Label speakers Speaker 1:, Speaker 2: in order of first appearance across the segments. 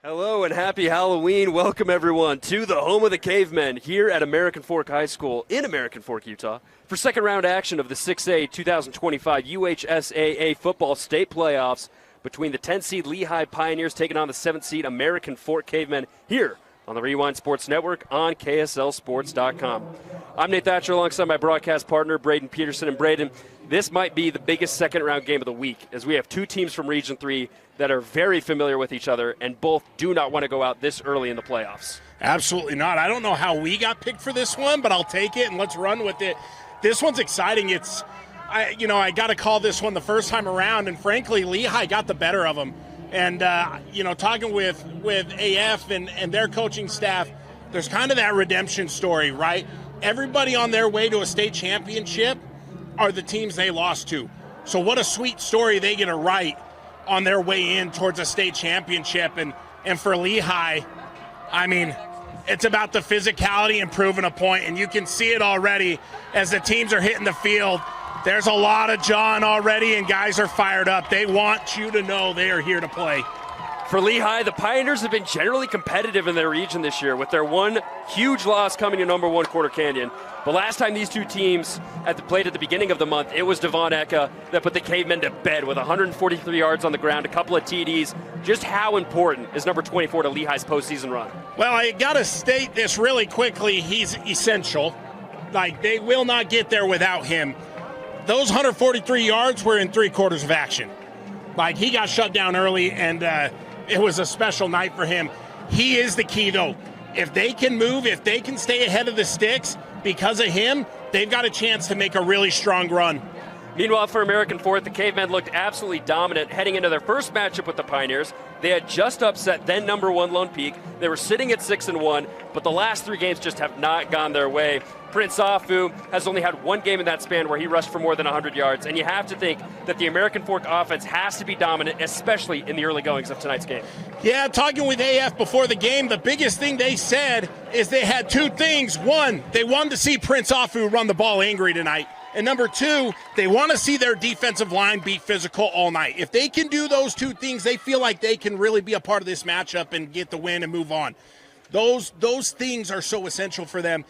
Speaker 1: Hello and happy Halloween. Welcome everyone to the home of the Cavemen here at American Fork High School in American Fork, Utah for second round action of the 6A 2025 UHSAA football state playoffs between the 10 seed Lehi Pioneers taking on the 7th seed American Fork Cavemen here on the Rewind Sports Network on KSLSports.com. I'm Nate Thatcher alongside my broadcast partner Braden Peterson. And Braden, this might be the biggest second round game of the week as we have two teams from Region 3 that are very familiar with each other and both do not want to go out this early in the playoffs.
Speaker 2: Absolutely not. I don't know how we got picked for this one, but I'll take it and let's run with it. This one's exciting. I got to call this one the first time around, and frankly, Lehi got the better of them. And, talking with AF and their coaching staff, there's kind of that redemption story, right? Everybody on their way to a state championship are the teams they lost to. So what a sweet story they get to write on their way in towards a state championship. And for Lehi, I mean, it's about the physicality and proving a point, and you can see it already as the teams are hitting the field. There's a lot of John already, and guys are fired up. They want you to know they are here to play.
Speaker 1: For Lehi, the Pioneers have been generally competitive in their region this year with their one huge loss coming to number one Quarter Canyon. But last time these two teams played at the beginning of the month, it was Devon Eka that put the Cavemen to bed with 143 yards on the ground, a couple of TDs. Just how important is number 24 to Lehi's postseason run?
Speaker 2: Well, I got to state this really quickly. He's essential. Like, they will not get there without him. Those 143 yards were in 3 quarters of action. Like, he got shut down early, and it was a special night for him. He is the key, though. If they can move, if they can stay ahead of the sticks because of him, they've got a chance to make a really strong run.
Speaker 1: Meanwhile, for American Fork, the Cavemen looked absolutely dominant heading into their first matchup with the Pioneers. They had just upset then number one Lone Peak. They were sitting at 6-1, but the last 3 games just have not gone their way. Prince Afu has only had one game in that span where he rushed for more than 100 yards, and you have to think that the American Fork offense has to be dominant, especially in the early goings of tonight's game.
Speaker 2: Yeah, talking with AF before the game, the biggest thing they said is they had 2 things. 1, they wanted to see Prince Afu run the ball angry tonight. And number 2, they want to see their defensive line be physical all night. If they can do those 2 things, they feel like they can really be a part of this matchup and get the win and move on. Those things are so essential for them.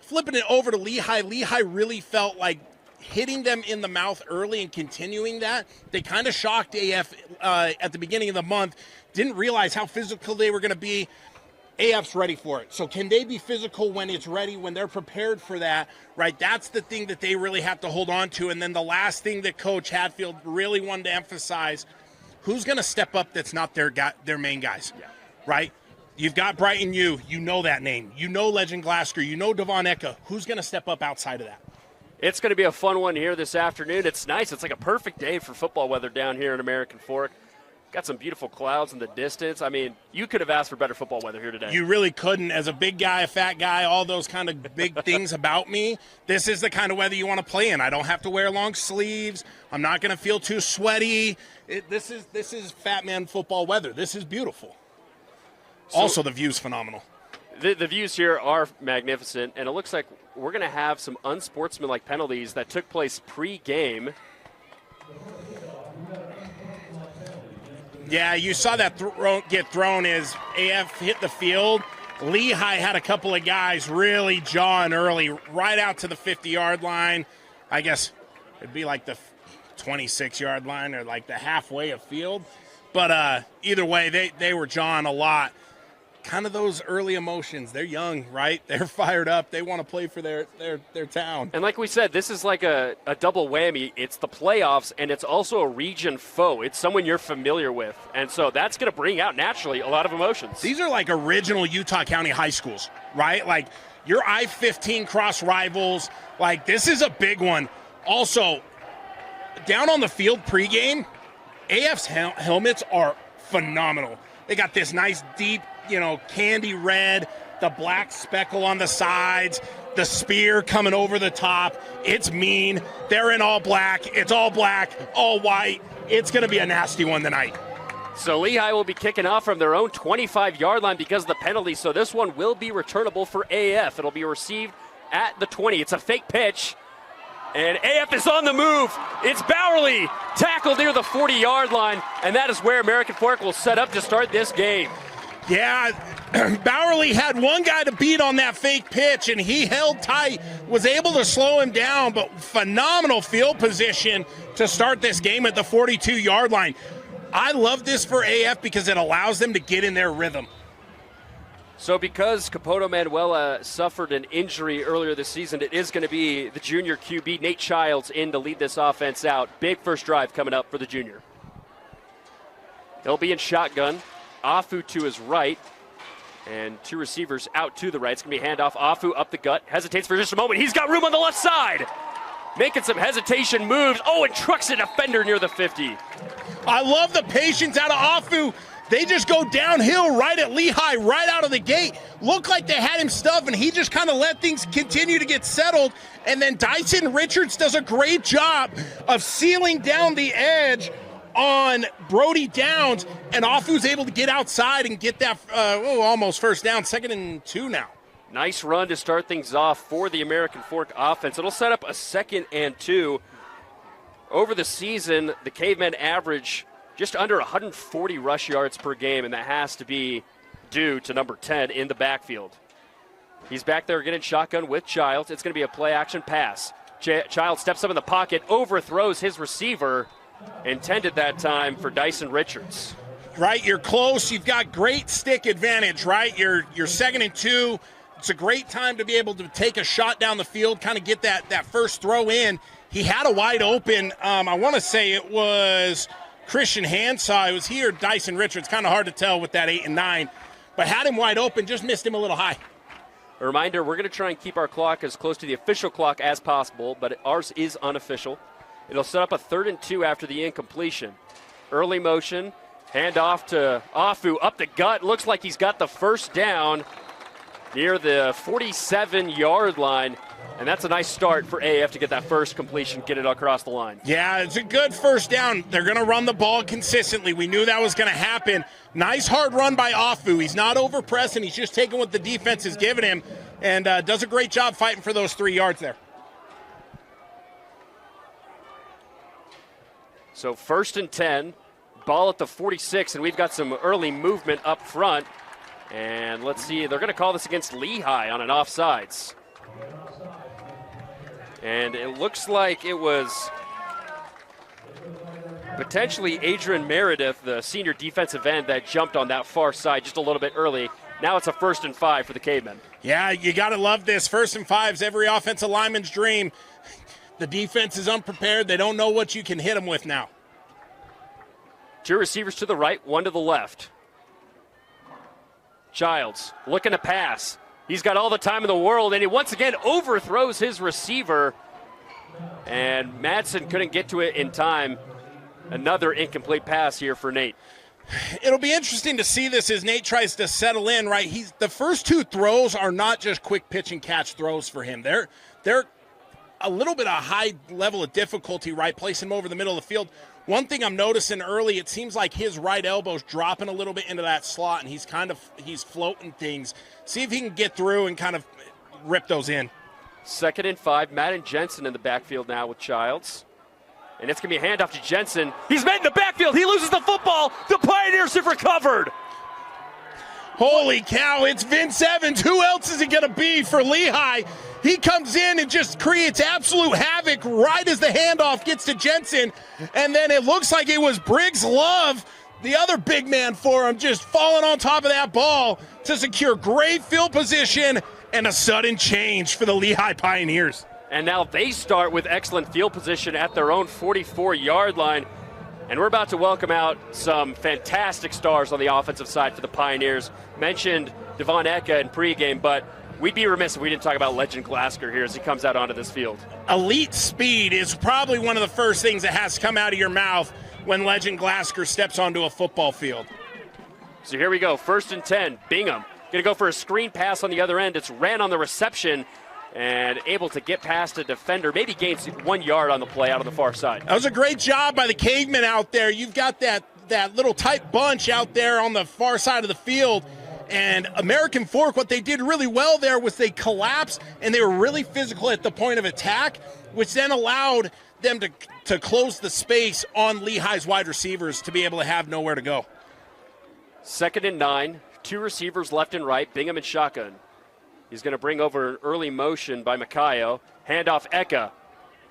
Speaker 2: Flipping it over to Lehi, Lehi really felt like hitting them in the mouth early and continuing that. They kind of shocked AF at the beginning of the month, didn't realize how physical they were going to be. AF's ready for it. So can they be physical when it's ready, when they're prepared for that, right? That's the thing that they really have to hold on to. And then the last thing that Coach Hatfield really wanted to emphasize, who's going to step up that's not their main guys, right? You've got Brighton you know that name. You know Legend Glasgow. You know Devon Eka. Who's going to step up outside of that?
Speaker 1: It's going to be a fun one here this afternoon. It's nice. It's like a perfect day for football weather down here in American Fork. Got some beautiful clouds in the distance. I mean, you could have asked for better football weather here today.
Speaker 2: You really couldn't. As a big guy, a fat guy, all those kind of big things about me, this is the kind of weather you want to play in. I don't have to wear long sleeves. I'm not going to feel too sweaty. This is fat man football weather. This is beautiful. So, also, the view's phenomenal.
Speaker 1: The views here are magnificent, and it looks like we're going to have some unsportsmanlike penalties that took place pre-game.
Speaker 2: Yeah, you saw that get thrown as AF hit the field. Lehi had a couple of guys really jawing early, right out to the 50-yard line. I guess it'd be like the 26-yard line or like the halfway of field. But either way, they were jawing a lot. Kind of those early emotions. They're young, right? They're fired up. They want to play for their town.
Speaker 1: And like we said, this is like a double whammy. It's the playoffs, and it's also a region foe. It's someone you're familiar with. And so that's going to bring out, naturally, a lot of emotions.
Speaker 2: These are like original Utah County high schools, right? Like your I-15 cross rivals. Like, this is a big one. Also, down on the field pregame, AF's helmets are phenomenal. They got this nice deep, candy red, the black speckle on the sides, the spear coming over the top. It's mean. They're in all black. It's all black, all white. It's going to be a nasty one tonight.
Speaker 1: So Lehi will be kicking off from their own 25-yard line because of the penalty. So this one will be returnable for AF. It'll be received at the 20. It's a fake pitch. And AF is on the move. It's Bowerly, tackled near the 40-yard line, and that is where American Fork will set up to start this game.
Speaker 2: Yeah, Bowerly had one guy to beat on that fake pitch, and he held tight, was able to slow him down, but phenomenal field position to start this game at the 42-yard line. I love this for AF because it allows them to get in their rhythm.
Speaker 1: So because Capoto Manuela suffered an injury earlier this season, it is going to be the junior QB, Nate Childs, in to lead this offense out. Big first drive coming up for the junior. They'll be in shotgun. Afu to his right, and two receivers out to the right. It's going to be handoff. Afu up the gut, hesitates for just a moment. He's got room on the left side. Making some hesitation moves. Oh, and trucks a defender near the 50.
Speaker 2: I love the patience out of Afu. They just go downhill right at Lehi, right out of the gate. Looked like they had him stuffed, and he just kind of let things continue to get settled. And then Dyson Richards does a great job of sealing down the edge on Brody Downs, and Afu's able to get outside and get that almost first down, 2nd and 2 now.
Speaker 1: Nice run to start things off for the American Fork offense. It'll set up a 2nd and 2. Over the season, the Cavemen average just under 140 rush yards per game, and that has to be due to number 10 in the backfield. He's back there getting shotgun with Childs. It's going to be a play-action pass. Childs steps up in the pocket, overthrows his receiver, intended that time for Dyson Richards.
Speaker 2: Right, you're close. You've got great stick advantage, right? You're 2nd and 2. It's a great time to be able to take a shot down the field, kind of get that first throw in. He had a wide open, I want to say it was Christian Handsaw. It was he or Dyson Richards. Kind of hard to tell with that 8 and 9. But had him wide open, just missed him a little high.
Speaker 1: A reminder, we're going to try and keep our clock as close to the official clock as possible, but ours is unofficial. It'll set up a 3rd and 2 after the incompletion. Early motion, handoff to Afu up the gut. Looks like he's got the first down near the 47-yard line. And that's a nice start for AF to get that first completion, get it across the line.
Speaker 2: Yeah, it's a good first down. They're going to run the ball consistently. We knew that was going to happen. Nice hard run by Afu. He's not overpressing. He's just taking what the defense is giving him, and does a great job fighting for those 3 yards there.
Speaker 1: So 1st and 10, ball at the 46, and we've got some early movement up front. And let's see, they're going to call this against Lehi on an offsides. And it looks like it was potentially Adrian Meredith, the senior defensive end, that jumped on that far side just a little bit early. Now it's a 1st and 5 for the Cavemen.
Speaker 2: Yeah, you got to love this. 1st and 5's every offensive lineman's dream. The defense is unprepared. They don't know what you can hit them with now.
Speaker 1: Two receivers to the right, one to the left. Childs looking to pass. He's got all the time in the world, and he once again overthrows his receiver. And Madsen couldn't get to it in time. Another incomplete pass here for Nate.
Speaker 2: It'll be interesting to see this as Nate tries to settle in, right? The first 2 throws are not just quick pitch and catch throws for him. They're a little bit of a high level of difficulty, right? Placing him over the middle of the field. One thing I'm noticing early, it seems like his right elbow's dropping a little bit into that slot, and he's floating things. See if he can get through and kind of rip those in.
Speaker 1: 2nd and 5, Madden Jensen in the backfield now with Childs. And it's going to be a handoff to Jensen. He's met in the backfield. He loses the football. The Pioneers have recovered.
Speaker 2: Holy cow, it's Vince Evans. Who else is it going to be for Lehi? He comes in and just creates absolute havoc right as the handoff gets to Jensen. And then it looks like it was Briggs Love, the other big man for him, just falling on top of that ball to secure great field position and a sudden change for the Lehi Pioneers.
Speaker 1: And now they start with excellent field position at their own 44-yard line. And we're about to welcome out some fantastic stars on the offensive side for the Pioneers. Mentioned Devon Eka in pregame, but we'd be remiss if we didn't talk about Legend Glasker here as he comes out onto this field. Elite
Speaker 2: speed is probably one of the first things that has to come out of your mouth when Legend Glasker steps onto a football field.
Speaker 1: So here we go, 1st and 10, Bingham. Going to go for a screen pass on the other end. It's ran on the reception and able to get past a defender, maybe gains 1 yard on the play out on the far side.
Speaker 2: That was a great job by the Cavemen out there. You've got that little tight bunch out there on the far side of the field. And American Fork, what they did really well there was they collapsed and they were really physical at the point of attack, which then allowed them to close the space on Lehi's wide receivers to be able to have nowhere to go.
Speaker 1: 2nd and 9, two receivers left and right, Bingham and shotgun. He's going to bring over an early motion by Makayo. Handoff Eka.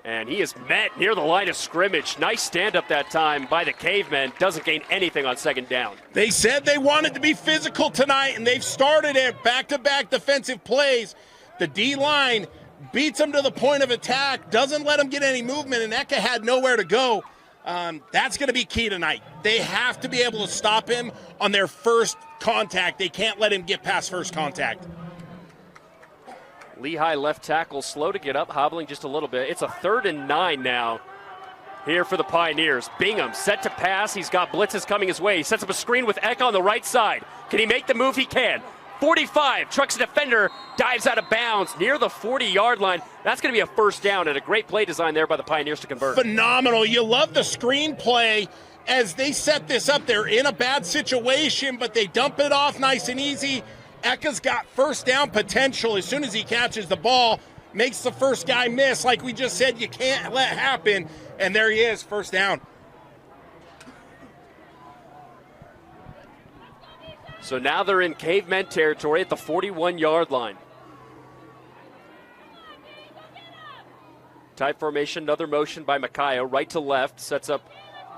Speaker 1: And he is met near the line of scrimmage. Nice stand-up that time by the Cavemen. Doesn't gain anything on second down.
Speaker 2: They said they wanted to be physical tonight, and they've started it. Back-to-back defensive plays. The D-line beats them to the point of attack, doesn't let them get any movement, and Eka had nowhere to go. That's going to be key tonight. They have to be able to stop him on their first contact. They can't let him get past first contact.
Speaker 1: Lehi left tackle, slow to get up, hobbling just a little bit. It's a 3rd and 9 now here for the Pioneers. Bingham set to pass. He's got blitzes coming his way. He sets up a screen with Eka on the right side. Can he make the move? He can. 45, trucks a defender, dives out of bounds near the 40-yard line. That's going to be a first down, and a great play design there by the Pioneers to convert.
Speaker 2: Phenomenal. You love the screen play as they set this up. They're in a bad situation, but they dump it off nice and easy. Eka's got first down potential as soon as he catches the ball, makes the first guy miss. Like we just said, you can't let happen, and there he is, first down.
Speaker 1: So now they're in Cavemen territory at the 41-yard line. Tight formation, another motion by Makayo, right to left, sets up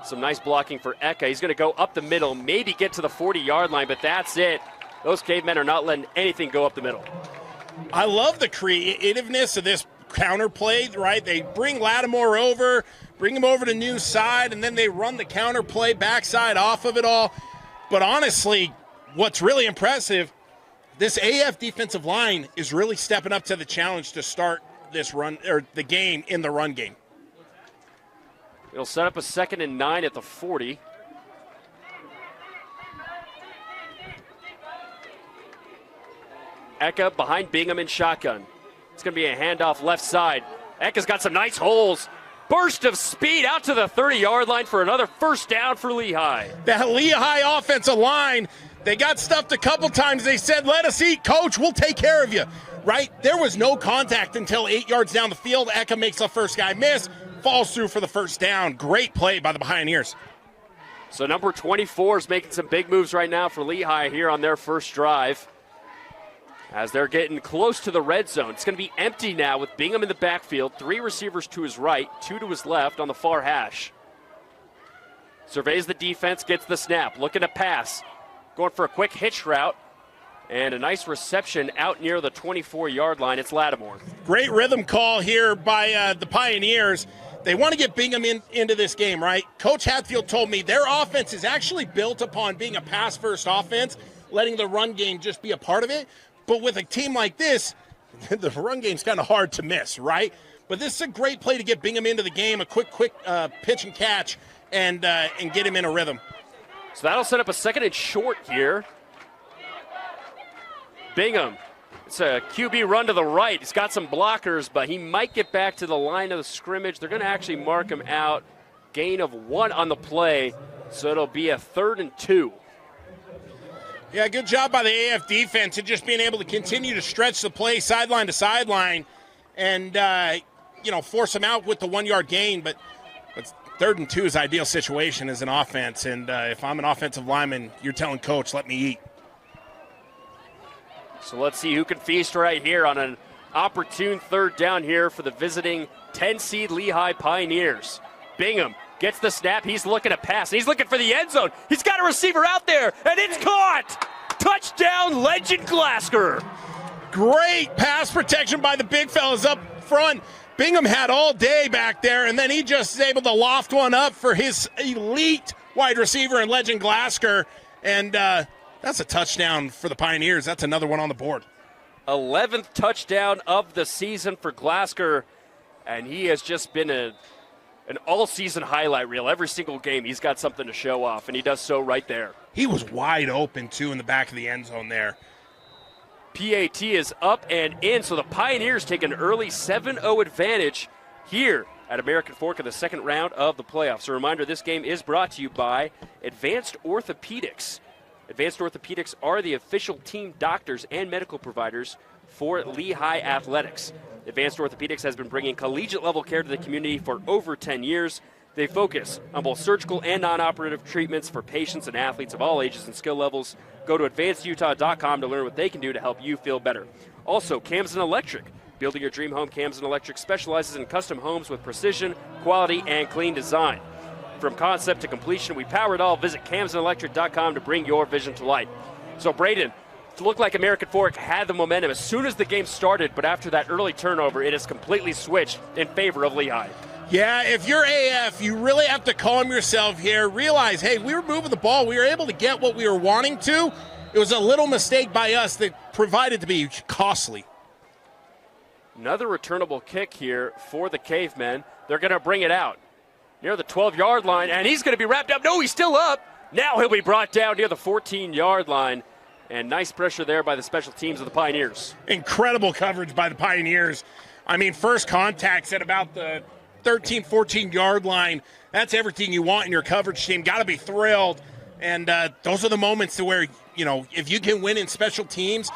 Speaker 1: some nice blocking for Eka. He's going to go up the middle, maybe get to the 40-yard line, but that's it. Those Cavemen are not letting anything go up the middle.
Speaker 2: I love the creativeness of this counter play, right? They bring Lattimore over, bring him over to new side, and then they run the counter play backside off of it all. But honestly, what's really impressive, this AF defensive line is really stepping up to the challenge to start this run, or the game in the run game.
Speaker 1: It'll set up a 2nd and 9 at the 40. Eka behind Bingham in shotgun. It's going to be a handoff left side. Eka's got some nice holes. Burst of speed out to the 30-yard line for another first down for Lehi.
Speaker 2: That Lehi offensive line, they got stuffed a couple times. They said, let us eat, coach. We'll take care of you, right? There was no contact until 8 yards down the field. Eka makes the first guy miss, falls through for the first down. Great play by the Pioneers.
Speaker 1: So number 24 is making some big moves right now for Lehi here on their first drive. As they're getting close to the red zone. It's going to be empty now with Bingham in the backfield. 3 receivers to his right, 2 to his left on the far hash. Surveys the defense, gets the snap, looking to pass. Going for a quick hitch route. And a nice reception out near the 24-yard line. It's Lattimore.
Speaker 2: Great rhythm call here by the Pioneers. They want to get Bingham into this game, right? Coach Hatfield told me their offense is actually built upon being a pass-first offense, letting the run game just be a part of it. But with a team like this, the run game's kind of hard to miss, right? But this is a great play to get Bingham into the game, a quick pitch and catch, and get him in a rhythm.
Speaker 1: So that'll set up a 2nd and short here. Bingham, it's a QB run to the right. He's got some blockers, but he might get back to the line of the scrimmage. They're going to actually mark him out. Gain of 1 on the play, so it'll be a 3rd and 2.
Speaker 2: Yeah, good job by the AF defense and just being able to continue to stretch the play sideline to sideline and, force him out with the 1-yard gain. But 3rd and 2 is ideal situation as an offense. And if I'm an offensive lineman, you're telling coach, let me eat.
Speaker 1: So let's see who can feast right here on an opportune 3rd down here for the visiting 10-seed Lehi Pioneers. Bingham gets the snap. He's looking to pass. He's looking for the end zone. He's got a receiver out there, and it's caught. Touchdown, Legend Glasgow.
Speaker 2: Great pass protection by the big fellas up front. Bingham had all day back there, and then he just is able to loft one up for his elite wide receiver and Legend Glasgow. And that's a touchdown for the Pioneers. That's another one on the board.
Speaker 1: 11th touchdown of the season for Glasgow, and he has just been an all-season highlight reel. Every single game, he's got something to show off, and he does so right there.
Speaker 2: He was wide open, too, in the back of the end zone there.
Speaker 1: PAT is up and in, so the Pioneers take an early 7-0 advantage here at American Fork in the 2nd round of the playoffs. A reminder, this game is brought to you by Advanced Orthopedics. Advanced Orthopedics are the official team doctors and medical providers for Lehi Athletics. Advanced Orthopedics has been bringing collegiate-level care to the community for over 10 years. They focus on both surgical and non-operative treatments for patients and athletes of all ages and skill levels. Go to advancedutah.com to learn what they can do to help you feel better. Also, Cavemen Electric. Building your dream home, Cavemen Electric specializes in custom homes with precision, quality, and clean design. From concept to completion, we power it all. Visit CamesandElectric.com to bring your vision to life. So, Braden, it looked like American Fork had the momentum as soon as the game started, but after that early turnover, it has completely switched in favor of Lehi.
Speaker 2: Yeah, if you're AF, you really have to calm yourself here. Realize, hey, we were moving the ball. We were able to get what we were wanting to. It was a little mistake by us that provided to be costly.
Speaker 1: Another returnable kick here for the Cavemen. They're going to bring it out near the 12-yard line, and he's going to be wrapped up. No, he's still up. Now he'll be brought down near the 14-yard line. And nice pressure there by the special teams of the Pioneers.
Speaker 2: Incredible coverage by the Pioneers. I mean, first contact's at about the 13, 14-yard line. That's everything you want in your coverage team. Got to be thrilled. And those are the moments to where, you know, if you can win in special teams,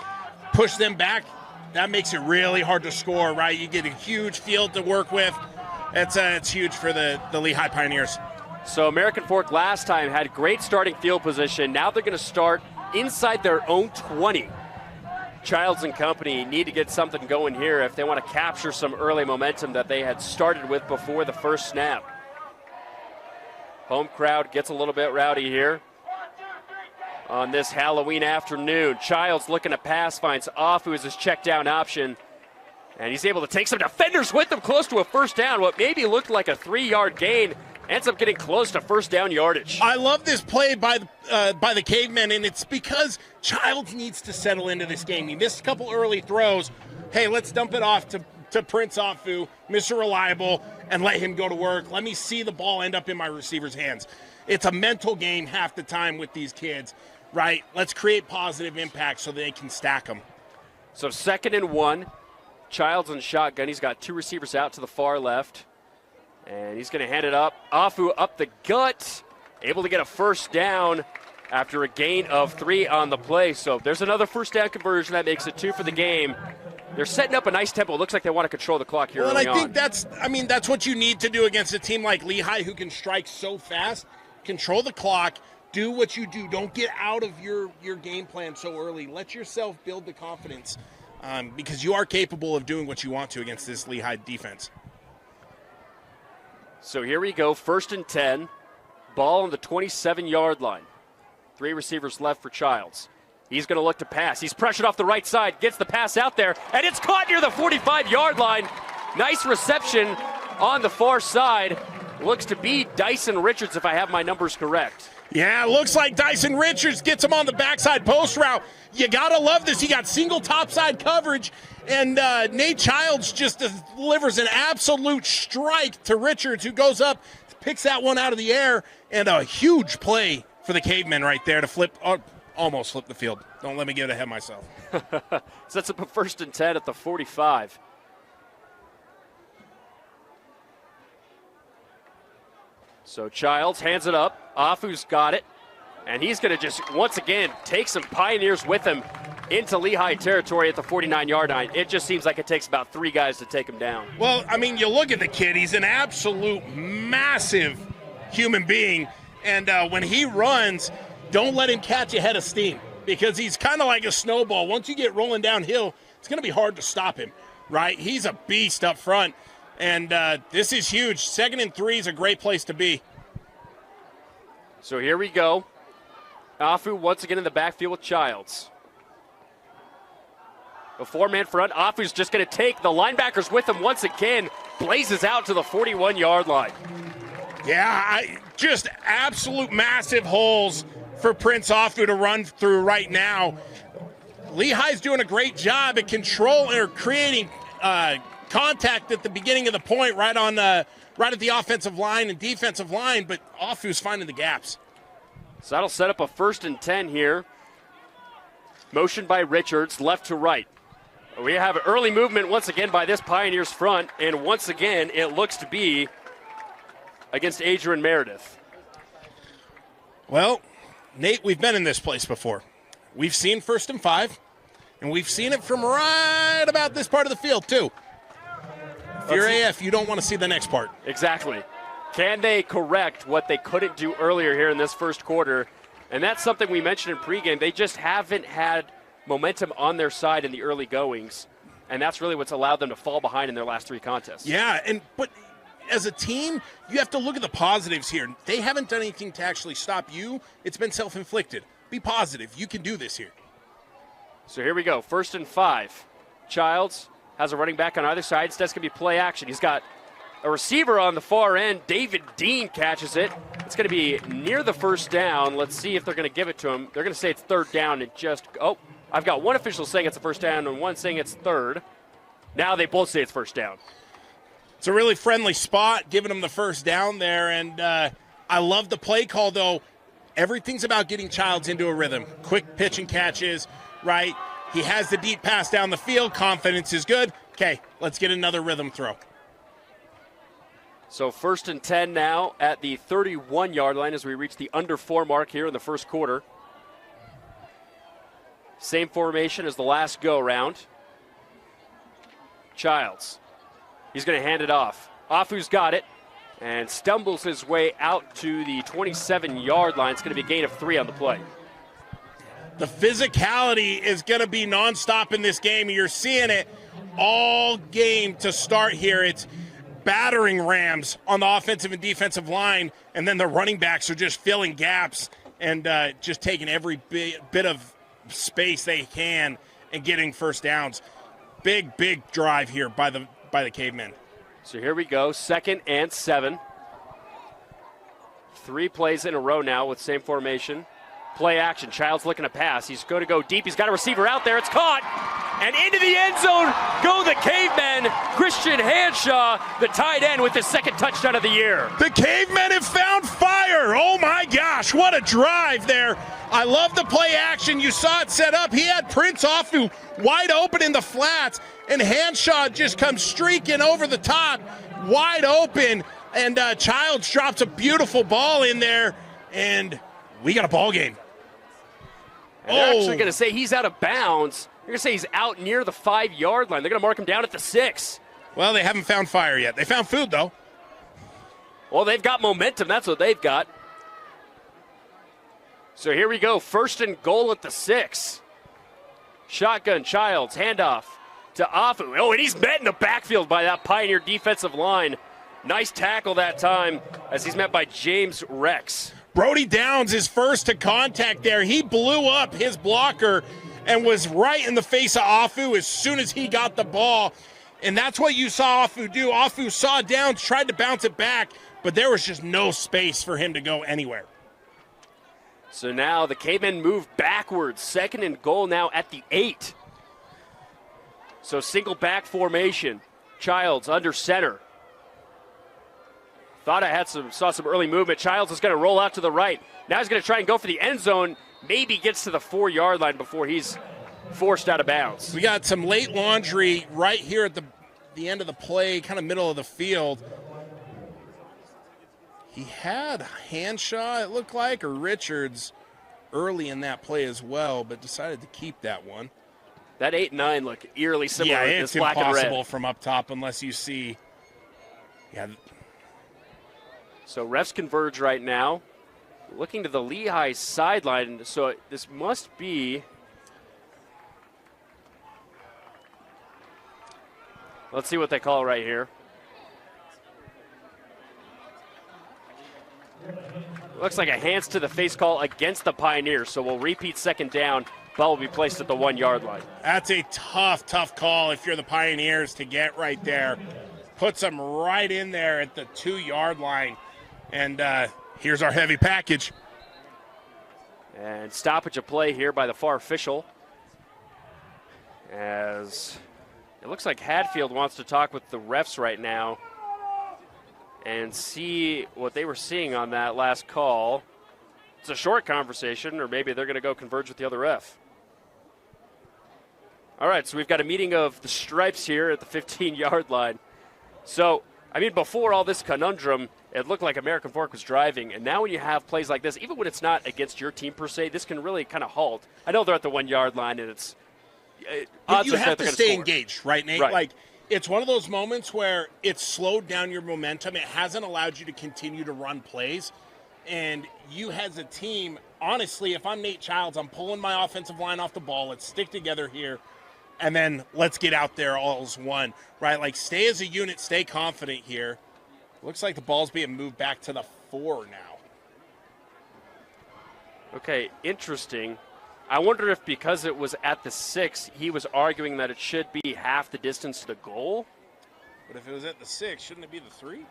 Speaker 2: push them back, that makes it really hard to score, right? You get a huge field to work with. It's huge for the Lehi Pioneers.
Speaker 1: So American Fork last time had great starting field position. Now they're going to start inside their own 20. Childs and company need to get something going here if they want to capture some early momentum that they had started with before the first snap. Home crowd gets a little bit rowdy here on this Halloween afternoon. Childs looking to pass, finds Afu as his check down option, and he's able to take some defenders with him close to a first down. What maybe looked like a 3-yard gain ends up getting close to first down yardage.
Speaker 2: I love this play by the Cavemen, and it's because Childs needs to settle into this game. He missed a couple early throws. Hey, let's dump it off to Prince Afu, Mr. Reliable, and let him go to work. Let me see the ball end up in my receiver's hands. It's a mental game half the time with these kids, right? Let's create positive impact so they can stack them.
Speaker 1: So 2nd and 1, Childs and shotgun. He's got 2 receivers out to the far left. And he's going to hand it up. Afu up the gut, able to get a first down after a gain of 3 on the play. So there's another first down conversion. That makes it 2 for the game. They're setting up a nice tempo. It looks like they want to control the clock here early
Speaker 2: on. I think that's what you need to do against a team like Lehi who can strike so fast. Control the clock. Do what you do. Don't get out of your game plan so early. Let yourself build the confidence because you are capable of doing what you want to against this Lehi defense.
Speaker 1: So here we go, 1st and 10. Ball on the 27-yard line. 3 receivers left for Childs. He's going to look to pass. He's pressured off the right side, gets the pass out there, and it's caught near the 45-yard line. Nice reception on the far side. Looks to be Dyson Richards, if I have my numbers correct.
Speaker 2: Yeah, looks like Dyson Richards gets him on the backside post route. You got to love this. He got single topside coverage, and Nate Childs just delivers an absolute strike to Richards, who goes up, picks that one out of the air, and a huge play for the Cavemen right there to almost flip the field. Don't let me get ahead of myself.
Speaker 1: Sets up a 1st and 10 at the 45. So Childs hands it up. Afu's got it. And he's going to just, once again, take some Pioneers with him into Lehi territory at the 49-yard line. It just seems like it takes about 3 guys to take him down.
Speaker 2: Well, I mean, you look at the kid. He's an absolute massive human being. And when he runs, don't let him catch a head of steam because he's kind of like a snowball. Once you get rolling downhill, it's going to be hard to stop him, right? He's a beast up front. And this is huge. 2nd and 3 is a great place to be.
Speaker 1: So here we go. Afu once again in the backfield with Childs. A 4-man front. Afu's just going to take the linebackers with him once again. Blazes out to the 41-yard line.
Speaker 2: Yeah, just absolute massive holes for Prince Afu to run through right now. Lehi's doing a great job at creating contact at the beginning of the point, right at the offensive line and defensive line, but Afu's finding the gaps.
Speaker 1: So that'll set up a 1st and 10 here. Motion by Richards, left to right. We have early movement once again by this Pioneers front, and once again it looks to be against Adrian Meredith.
Speaker 2: Well, Nate, we've been in this place before. We've seen 1st and 5, and we've seen it from right about this part of the field too. If you're AF, you don't want to see the next part.
Speaker 1: Exactly. Can they correct what they couldn't do earlier here in this first quarter? And that's something we mentioned in pregame. They just haven't had momentum on their side in the early goings, and that's really what's allowed them to fall behind in their last 3 contests.
Speaker 2: Yeah, but as a team, you have to look at the positives here. They haven't done anything to actually stop you. It's been self-inflicted. Be positive. You can do this here.
Speaker 1: So here we go. 1st and 5. Childs has a running back on either side. Instead, it's going to be play action. He's got a receiver on the far end. David Dean catches it. It's going to be near the first down. Let's see if they're going to give it to him. They're going to say it's 3rd down and I've got one official saying it's a first down and one saying it's 3rd. Now they both say it's 1st down.
Speaker 2: It's a really friendly spot, giving them the first down there. And I love the play call, though. Everything's about getting Childs into a rhythm. Quick pitch and catches, right? He has the deep pass down the field. Confidence is good. Okay, let's get another rhythm throw.
Speaker 1: So 1st and 10 now at the 31-yard line as we reach the under 4 mark here in the first quarter. Same formation as the last go-round. Childs. He's going to hand it off. Afu's got it and stumbles his way out to the 27-yard line. It's going to be a gain of 3 on the play.
Speaker 2: The physicality is going to be nonstop in this game. You're seeing it all game to start here. It's battering rams on the offensive and defensive line, and then the running backs are just filling gaps and just taking every bit of space they can and getting first downs. Big drive here by the Cavemen.
Speaker 1: So here we go, 2nd and 7. 3 plays in a row now with same formation. Play action. Childs looking to pass. He's going to go deep. He's got a receiver out there. It's caught. And into the end zone go the Cavemen. Christian Hanshaw, the tight end, with his 2nd touchdown of the year.
Speaker 2: The Cavemen have found fire. Oh, my gosh. What a drive there. I love the play action. You saw it set up. He had Prince Afu wide open in the flats, and Hanshaw just comes streaking over the top, wide open. And Childs drops a beautiful ball in there, and we got a ball game.
Speaker 1: And they're actually going to say he's out of bounds. They're going to say he's out near the 5-yard line. They're going to mark him down at the 6.
Speaker 2: Well, they haven't found fire yet. They found food, though.
Speaker 1: Well, they've got momentum. That's what they've got. So here we go. 1st and goal at the 6. Shotgun, Childs, handoff to Afu. Oh, and he's met in the backfield by that Pioneer defensive line. Nice tackle that time as he's met by James Rex.
Speaker 2: Brody Downs is first to contact there. He blew up his blocker and was right in the face of Afu as soon as he got the ball. And that's what you saw Afu do. Afu saw Downs, tried to bounce it back, but there was just no space for him to go anywhere.
Speaker 1: So now the Cavemen move backwards. 2nd and goal now at the 8. So single back formation. Childs under center. Thought I saw some early movement. Childs is going to roll out to the right. Now he's going to try and go for the end zone. Maybe gets to the 4-yard line before he's forced out of bounds.
Speaker 2: We got some late laundry right here at the end of the play, kind of middle of the field. He had Hanshaw, it looked like, or Richards early in that play as well, but decided to keep that one.
Speaker 1: That 8-9 look eerily similar.
Speaker 2: Yeah,
Speaker 1: to
Speaker 2: it's
Speaker 1: this black and red.
Speaker 2: impossible from up top unless you see. Yeah.
Speaker 1: So refs converge right now. Looking to the Lehi sideline. So this must be. Let's see what they call right here. Looks like a hands to the face call against the Pioneers. So we'll repeat 2nd down. Ball will be placed at the 1-yard line.
Speaker 2: That's a tough call if you're the Pioneers to get right there. Puts them right in there at the 2-yard line. And here's our heavy package.
Speaker 1: And stoppage of play here by the far official. As it looks like Hadfield wants to talk with the refs right now and see what they were seeing on that last call. It's a short conversation, or maybe they're going to go converge with the other ref. All right, so we've got a meeting of the stripes here at the 15-yard line. So, I mean, before all this conundrum, it looked like American Fork was driving, and now when you have plays like this, even when it's not against your team per se, this can really kind of halt. I know they're at the 1-yard line, and it's
Speaker 2: But you have to stay engaged, right, Nate?
Speaker 1: Right.
Speaker 2: Like, It's one of those moments where it's slowed down your momentum. It hasn't allowed you to continue to run plays. And you as a team, honestly, if I'm Nate Childs, I'm pulling my offensive line off the ball. Let's stick together here. And then let's get out there all as one, right? Like, stay as a unit, stay confident here. Looks like the ball's being moved back to the 4 now.
Speaker 1: Okay, interesting. I wonder if because it was at the 6, he was arguing that it should be half the distance to the goal.
Speaker 2: But if it was at the 6, shouldn't it be the 3?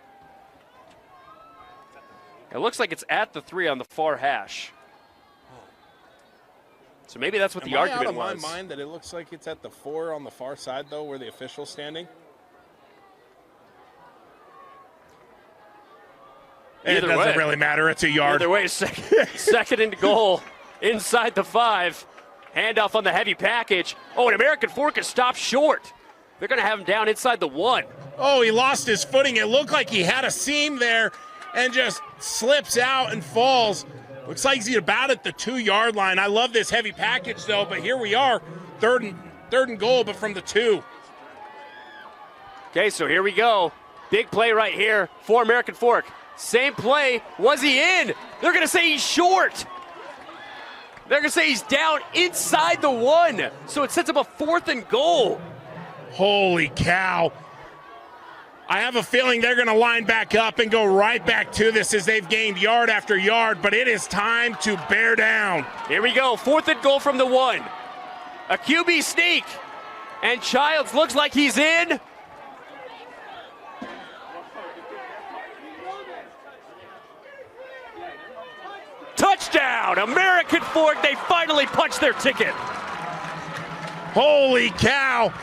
Speaker 1: It looks like it's at the 3 on the far hash. So maybe that's what the argument was.
Speaker 2: Am I out of my mind that it looks like it's at the 4 on the far side, though, where the official's standing? It doesn't really matter. It's a yard.
Speaker 1: Either way, second and goal inside the 5. Handoff on the heavy package. Oh, an American Fork is stopped short. They're going to have him down inside the 1.
Speaker 2: Oh, he lost his footing. It looked like he had a seam there and just slips out and falls. Looks like he's about at the 2-yard line. I love this heavy package, though, but here we are, third and goal, but from the 2.
Speaker 1: Okay, so here we go. Big play right here for American Fork. Same play. Was he in? They're going to say he's short. They're going to say he's down inside the 1. So it sets up a 4th and goal.
Speaker 2: Holy cow. I have a feeling they're going to line back up and go right back to this as they've gained yard after yard, but it is time to bear down.
Speaker 1: Here we go, 4th and goal from the 1. A QB sneak, and Childs looks like he's in. Touchdown, American Fork, they finally punched their ticket.
Speaker 2: Holy cow.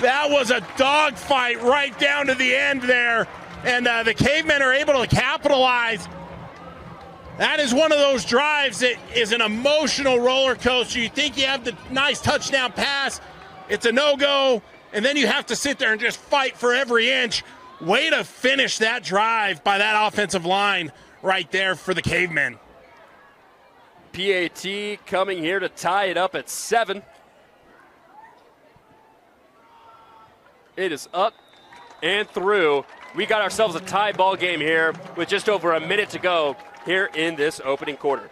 Speaker 2: That was a dogfight right down to the end there, and the Cavemen are able to capitalize. That is one of those drives that is an emotional roller coaster. You think you have the nice touchdown pass, it's a no-go, and then you have to sit there and just fight for every inch. Way to finish that drive by that offensive line right there for the Cavemen.
Speaker 1: PAT coming here to tie it up at 7. It is up and through. We got ourselves a tie ball game here with just over a minute to go here in this opening quarter.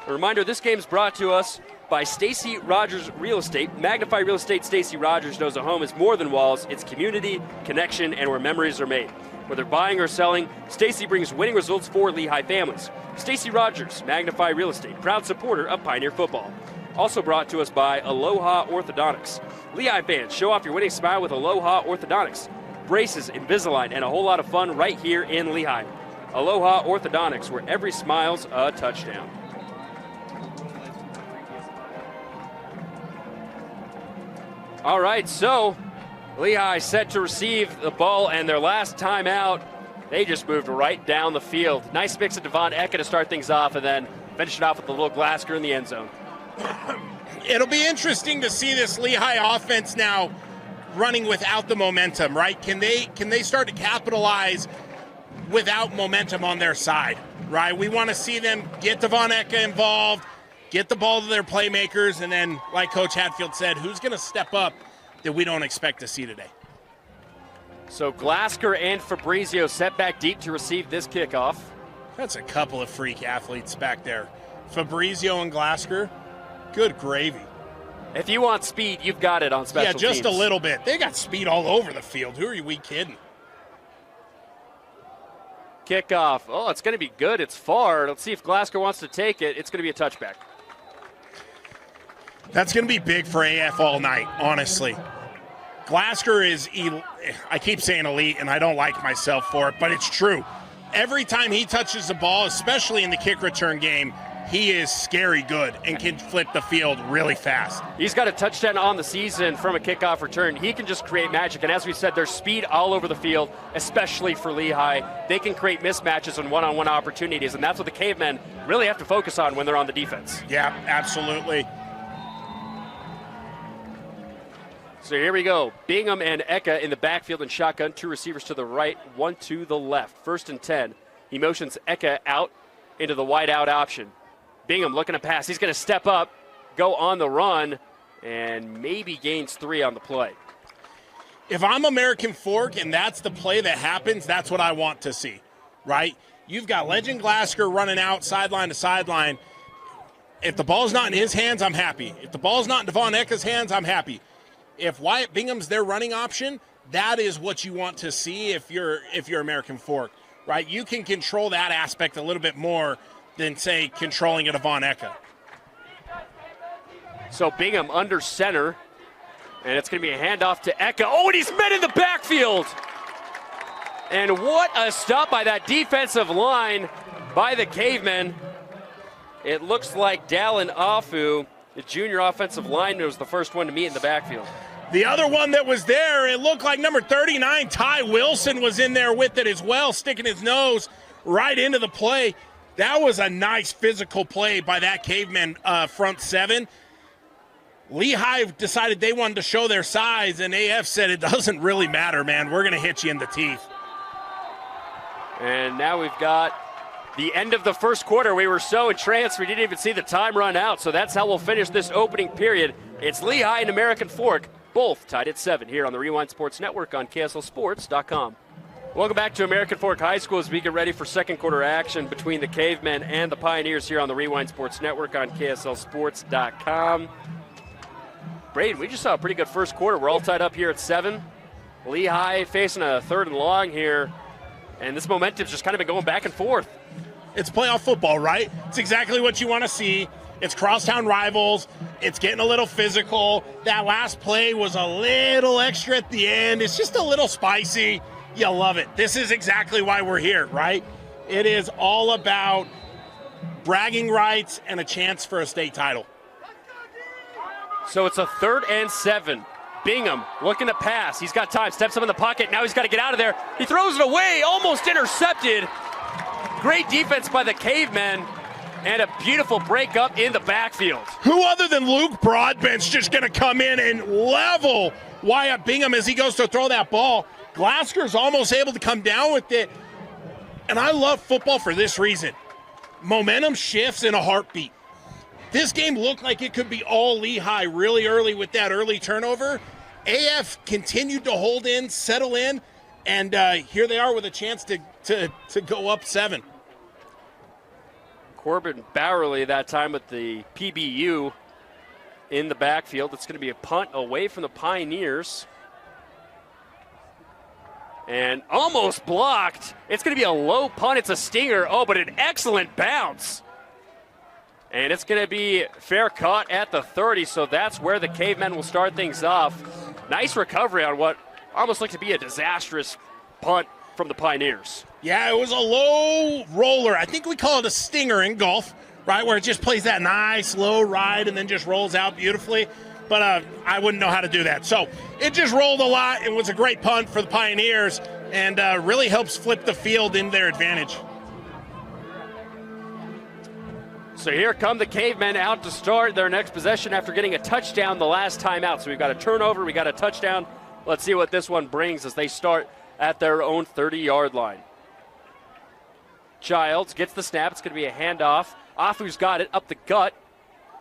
Speaker 1: A reminder, this game is brought to us by Stacy Rogers Real Estate. Magnify Real Estate. Stacy Rogers knows a home is more than walls. It's community, connection, and where memories are made. Whether buying or selling, Stacy brings winning results for Lehi families. Stacy Rogers, Magnify Real Estate, proud supporter of Pioneer football. Also brought to us by Aloha Orthodontics. Lehi fans, show off your winning smile with Aloha Orthodontics. Braces, Invisalign, and a whole lot of fun right here in Lehi. Aloha Orthodontics, where every smile's a touchdown. All right, so Lehi set to receive the ball, and their last time out, they just moved right down the field. Nice mix of Devon Eka to start things off, and then finish it off with a little Glasker in the end zone.
Speaker 2: It'll be interesting to see this Lehi offense now running without the momentum, right? Can they start to capitalize without momentum on their side, right? We want to see them get Devon Eka involved, get the ball to their playmakers, and then, like Coach Hatfield said, who's going to step up that we don't expect to see today?
Speaker 1: So Glasker and Fabrizio set back deep to receive this kickoff.
Speaker 2: That's a couple of freak athletes back there. Fabrizio and Glasker, good gravy.
Speaker 1: If you want speed, you've got it on special teams.
Speaker 2: Yeah, just a little bit. They got speed all over the field. Who are we kidding?
Speaker 1: Kickoff. Oh, it's going to be good. It's far. Let's see if Glasker wants to take it. It's going to be a touchback.
Speaker 2: That's going to be big for AF all night, honestly. Glasker is, I keep saying elite, and I don't like myself for it, but it's true. Every time he touches the ball, especially in the kick return game, he is scary good and can flip the field really fast.
Speaker 1: He's got a touchdown on the season from a kickoff return. He can just create magic, and as we said, there's speed all over the field, especially for Lehi. They can create mismatches and one-on-one opportunities, and that's what the Cavemen really have to focus on when they're on the defense.
Speaker 2: Yeah, absolutely.
Speaker 1: So here we go. Bingham and Eka in the backfield and shotgun. 2 receivers to the right, 1 to the left. 1st and 10. He motions Eka out into the wide out option. Bingham looking to pass. He's going to step up, go on the run, and maybe gains 3 on the play.
Speaker 2: if I'm American Fork and that's the play that happens, that's what I want to see, right? You've got Legend Glasgow running out sideline to sideline. If the ball's not in his hands, I'm happy. If the ball's not in Devon Eka's hands, I'm happy. If Wyatt Bingham's their running option, that is what you want to see if you're American Fork, right? You can control that aspect a little bit more than, say, controlling a Devon Eka.
Speaker 1: So Bingham under center, and it's going to be a handoff to Eka. Oh, and he's met in the backfield. And what a stop by that defensive line by the Cavemen. It looks like Dallin Afu, the junior offensive lineman, was the first one to meet in the backfield.
Speaker 2: The other one that was there, it looked like number 39, Ty Wilson, was in there with it as well, sticking his nose right into the play. That was a nice physical play by that Caveman front seven. Lehi decided they wanted to show their size, and AF said, it doesn't really matter, man. We're going to hit you in the teeth.
Speaker 1: And now we've got the end of the first quarter. We were so entranced we didn't even see the time run out, so that's how we'll finish this opening period. It's Lehi and American Fork, both tied at 7 here on the Rewind Sports Network on KSLSports.com. Welcome back to American Fork High School as we get ready for second quarter action between the Cavemen and the Pioneers here on the Rewind Sports Network on KSLSports.com. Braden, we just saw a pretty good first quarter. We're all tied up here at 7. Lehi facing a 3rd and long here, and this momentum's just kind of been going back and forth.
Speaker 2: It's playoff football, right? It's exactly what you want to see. It's crosstown rivals. It's getting a little physical. That last play was a little extra at the end. It's just a little spicy. You love it. This is exactly why we're here, right? It is all about bragging rights and a chance for a state title.
Speaker 1: So it's a 3rd and 7. Bingham looking to pass. He's got time. Steps up in the pocket. Now he's got to get out of there. He throws it away. Almost intercepted. Great defense by the Cavemen. And a beautiful break up in the backfield.
Speaker 2: Who other than Luke Broadbent's just going to come in and level Wyatt Bingham as he goes to throw that ball? Glasker's almost able to come down with it. And I love football for this reason. Momentum shifts in a heartbeat. This game looked like it could be all Lehi really early with that early turnover. AF continued to hold in, settle in, and here they are with a chance to go up 7.
Speaker 1: Corbin Bowerly that time with the PBU in the backfield. It's going to be a punt away from the Pioneers. And almost blocked. It's going to be a low punt. It's a stinger. Oh, but an excellent bounce. And it's going to be fair caught at the 30, so that's where the Cavemen will start things off. Nice recovery on what almost looked to be a disastrous punt from the Pioneers.
Speaker 2: Yeah, it was a low roller. I think we call it a stinger in golf, right, where it just plays that nice low ride and then just rolls out beautifully. But I wouldn't know how to do that. So it just rolled a lot. It was a great punt for the Pioneers and really helps flip the field in their advantage.
Speaker 1: So here come the Cavemen out to start their next possession after getting a touchdown the last time out. So we've got a turnover, we got a touchdown. Let's see what this one brings as they start at their own 30-yard line. Childs gets the snap. It's going to be a handoff. Afu's got it up the gut,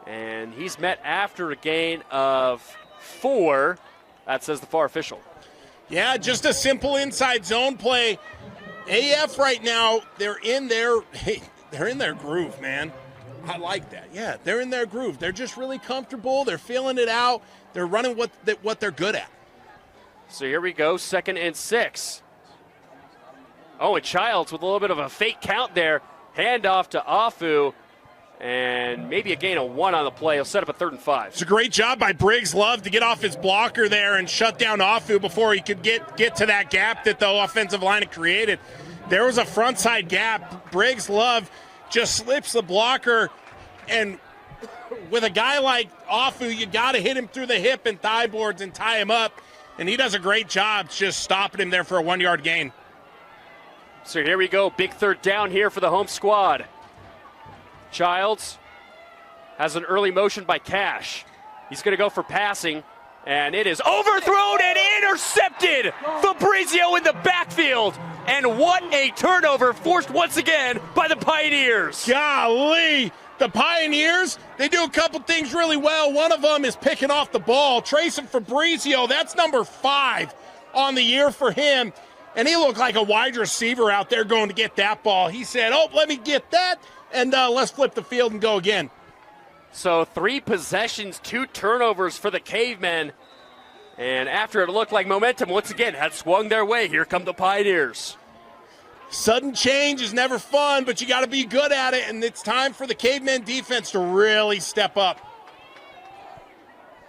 Speaker 1: and he's met after a gain of 4. That says the far official.
Speaker 2: Yeah, just a simple inside zone play. AF right now, they're in their groove, man. I like that. Yeah, they're in their groove. They're just really comfortable. They're feeling it out. They're running what they're good at.
Speaker 1: So here we go, 2nd and 6. Oh, and Childs with a little bit of a fake count there. Handoff to Afu, and maybe a gain of 1 on the play. He'll set up a 3rd and 5.
Speaker 2: It's a great job by Briggs Love to get off his blocker there and shut down Afu before he could get to that gap that the offensive line had created. There was a front side gap. Briggs Love just slips the blocker, and with a guy like Afu, you got to hit him through the hip and thigh boards and tie him up, and he does a great job just stopping him there for a 1-yard gain.
Speaker 1: So here we go, big 3rd down here for the home squad. Childs has an early motion by Cash. He's going to go for passing, and it is overthrown and intercepted. Fabrizio in the backfield. And what a turnover forced once again by the Pioneers.
Speaker 2: Golly, the Pioneers, they do a couple things really well. One of them is picking off the ball. Trayson Fabrizio, that's number 5. on the year for him. And he looked like a wide receiver out there going to get that ball. He said, oh, let me get that, and let's flip the field and go again.
Speaker 1: So 3 possessions, 2 turnovers for the Cavemen. And after it looked like momentum once again had swung their way, here come the Pioneers.
Speaker 2: Sudden change is never fun, but you got to be good at it, and it's time for the Cavemen defense to really step up.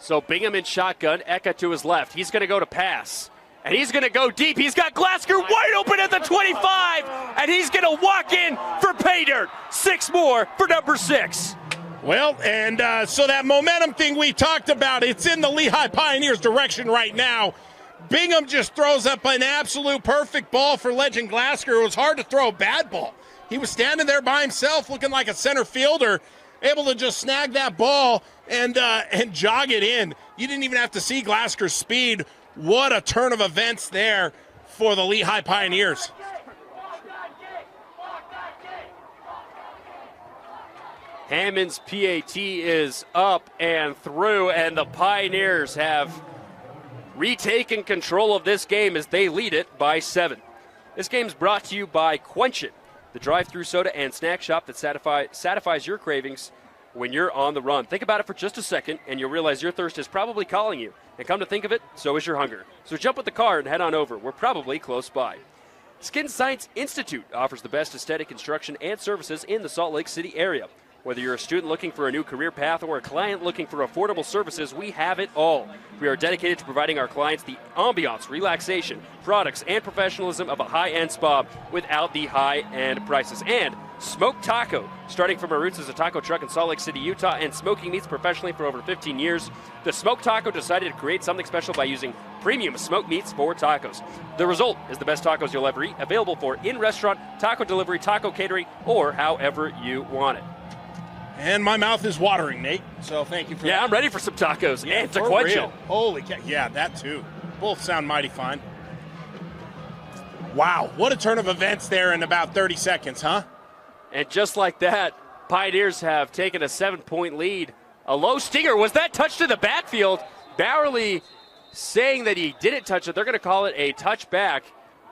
Speaker 1: So Bingham in shotgun, Eka to his left. He's going to go to pass. And he's going to go deep. He's got Glasgow wide open at the 25. And he's going to walk in for pay dirt. 6 more for number 6.
Speaker 2: Well, and so that momentum thing we talked about, it's in the Lehi Pioneers' direction right now. Bingham just throws up an absolute perfect ball for Legend Glasgow. It was hard to throw a bad ball. He was standing there by himself looking like a center fielder, able to just snag that ball and jog it in. You didn't even have to see Glasgow's speed. What a turn of events there for the Lehi Pioneers.
Speaker 1: Hammond's PAT is up and through, and the Pioneers have retaken control of this game as they lead it by 7. This game is brought to you by Quench It, the drive-through soda and snack shop that satisfies your cravings when you're on the run. Think about it for just a second, and you'll realize your thirst is probably calling you. And come to think of it, so is your hunger. So jump with the car and head on over. We're probably close by. Skin Science Institute offers the best aesthetic instruction and services in the Salt Lake City area. Whether you're a student looking for a new career path or a client looking for affordable services, we have it all. We are dedicated to providing our clients the ambiance, relaxation, products, and professionalism of a high-end spa without the high-end prices. And Smoked Taco, starting from our roots as a taco truck in Salt Lake City, Utah, and smoking meats professionally for over 15 years, the Smoked Taco decided to create something special by using premium smoked meats for tacos. The result is the best tacos you'll ever eat, available for in-restaurant, taco delivery, taco catering, or however you want it.
Speaker 2: And my mouth is watering, Nate, so thank you for that.
Speaker 1: Yeah, I'm ready for some tacos and to quench it.
Speaker 2: Holy cow. Yeah, that too. Both sound mighty fine. Wow, what a turn of events there in about 30 seconds, huh?
Speaker 1: And just like that, Pioneers have taken a 7-point lead. A low stinger. Was that touched to the backfield? Bowerly saying that he didn't touch it. They're going to call it a touchback.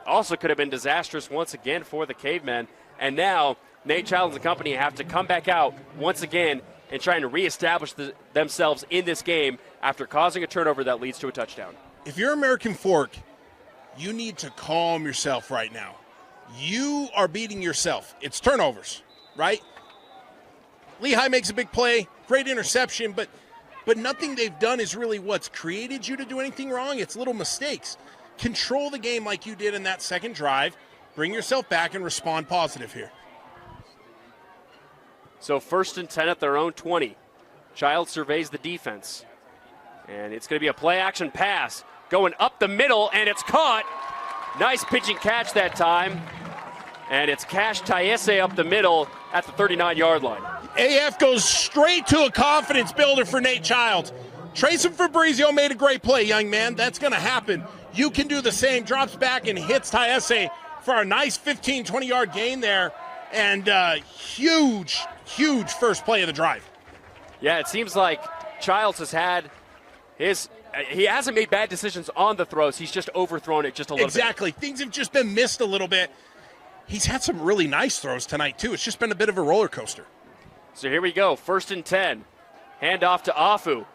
Speaker 1: Also could have been disastrous once again for the Cavemen. And now Nate Childs and company have to come back out once again and trying to reestablish themselves in this game after causing a turnover that leads to a touchdown.
Speaker 2: If you're American Fork, you need to calm yourself right now. You are beating yourself. It's turnovers, right? Lehi makes a big play, great interception, but nothing they've done is really what's created you to do anything wrong. It's little mistakes. Control the game like you did in that second drive. Bring yourself back and respond positive here.
Speaker 1: So 1st and 10 at their own 20. Child surveys the defense. And it's going to be a play-action pass going up the middle, and it's caught. Nice pitch and catch that time. And it's Cash Taese up the middle at the 39-yard line.
Speaker 2: AF goes straight to a confidence builder for Nate Childs. Trayson Fabrizio made a great play, young man. That's going to happen. You can do the same. Drops back and hits Taese for a nice 15, 20-yard gain there. And huge first play of the drive.
Speaker 1: Yeah, it seems like Childs has had he hasn't made bad decisions on the throws. He's just overthrown it just a little bit.
Speaker 2: Exactly. Things have just been missed a little bit. He's had some really nice throws tonight, too. It's just been a bit of a roller coaster.
Speaker 1: So here we go. 1st and 10. Hand off to Afu.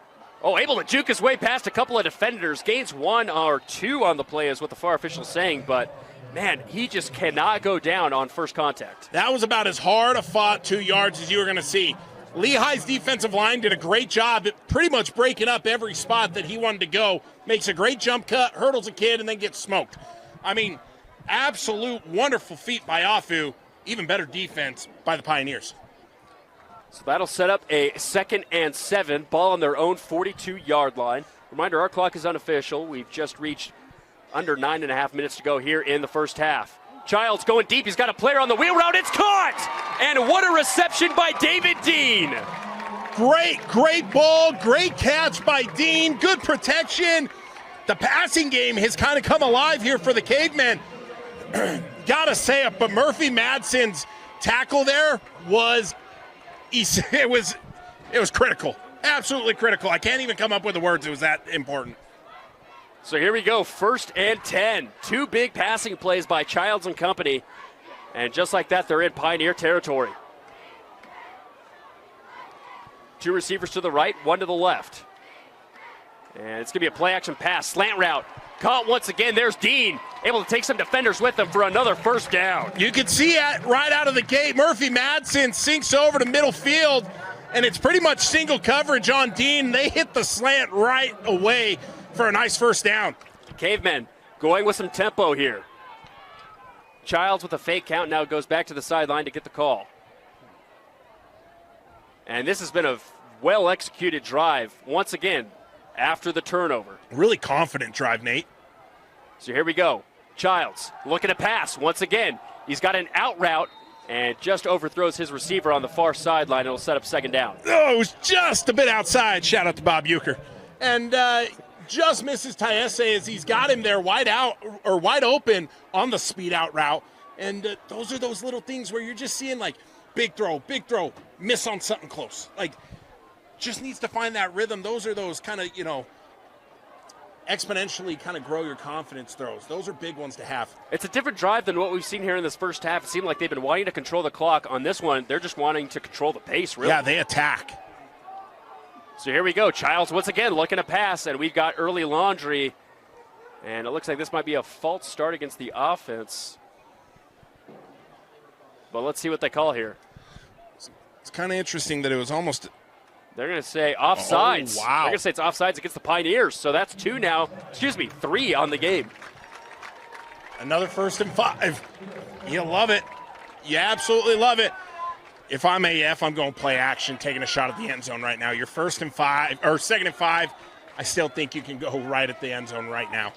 Speaker 1: Oh, able to juke his way past a couple of defenders. Gains 1 or 2 on the play is what the FAR official's saying, but man, he just cannot go down on first contact.
Speaker 2: That was about as hard a fought 2 yards as you were going to see. Lehi's defensive line did a great job at pretty much breaking up every spot that he wanted to go. Makes a great jump cut, hurdles a kid, and then gets smoked. I mean, absolute wonderful feat by Afu. Even better defense by the Pioneers.
Speaker 1: So that'll set up a 2nd and 7. Ball on their own 42-yard line. Reminder, our clock is unofficial. We've just reached under 9.5 minutes to go here in the first half. Childs going deep. He's got a player on the wheel route. It's caught! And what a reception by David Dean.
Speaker 2: Great ball. Great catch by Dean. Good protection. The passing game has kind of come alive here for the Cavemen. Gotta say it, but Murphy Madsen's tackle there was critical. Absolutely critical. I can't even come up with the words. It was that important.
Speaker 1: So here we go, 1st and 10. 2 big passing plays by Childs and company. And just like that, they're in Pioneer territory. 2 receivers to the right, 1 to the left. And it's going to be a play-action pass, slant route. Caught once again, there's Dean, able to take some defenders with him for another 1st down.
Speaker 2: You can see it right out of the gate. Murphy Madsen sinks over to middle field, and it's pretty much single coverage on Dean. They hit the slant right away for a nice 1st down.
Speaker 1: Cavemen going with some tempo here. Childs with a fake count now goes back to the sideline to get the call. And this has been a well-executed drive once again after the turnover.
Speaker 2: Really confident drive, Nate.
Speaker 1: So here we go. Childs looking to pass once again. He's got an out route and just overthrows his receiver on the far sideline. It'll set up 2nd down.
Speaker 2: Oh, it was just a bit outside. Shout out to Bob Euchre. And just misses Taese as he's got him there wide open on the speed out route. And those are those little things where you're just seeing like big throw, miss on something close. Like just needs to find that rhythm. Those are those kind of, exponentially kind of grow your confidence throws. Those are big ones to have.
Speaker 1: It's a different drive than what we've seen here in this first half. It seemed like they've been wanting to control the clock. On this one, they're just wanting to control the pace, really.
Speaker 2: Yeah, they attack.
Speaker 1: So here we go. Childs once again looking to pass, and we've got early laundry. And it looks like this might be a false start against the offense. But let's see what they call here.
Speaker 2: It's kind of interesting that it was almost...
Speaker 1: They're going to say offsides.
Speaker 2: Oh, wow.
Speaker 1: They're going to say it's offsides against the Pioneers. So that's 2 now. 3 on the game.
Speaker 2: Another 1st and 5. You love it. You absolutely love it. If I'm AF, I'm going play action, taking a shot at the end zone right now. You're 1st and 5, or 2nd and 5. I still think you can go right at the end zone right now.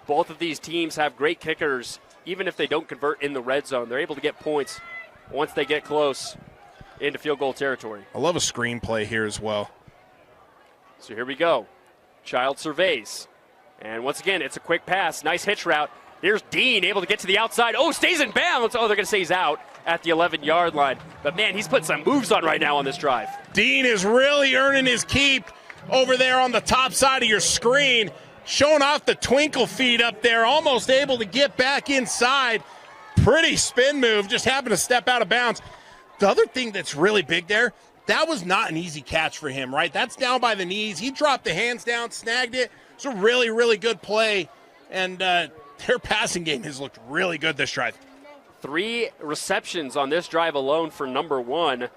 Speaker 1: Both of these teams have great kickers. Even if they don't convert in the red zone, they're able to get points once they get close into field goal territory.
Speaker 2: I love a screenplay here as well.
Speaker 1: So here we go. Child surveys. And once again, it's a quick pass. Nice hitch route. Here's Dean able to get to the outside. Oh, stays in bounds. Oh, they're going to say he's out at the 11-yard line. But, man, he's putting some moves on right now on this drive.
Speaker 2: Dean is really earning his keep over there on the top side of your screen, showing off the twinkle feet up there, almost able to get back inside. Pretty spin move, just happened to step out of bounds. The other thing that's really big there, that was not an easy catch for him, right? That's down by the knees. He dropped the hands down, snagged it. It's a really, really good play. And their passing game has looked really good this drive.
Speaker 1: 3 receptions on this drive alone for number 1,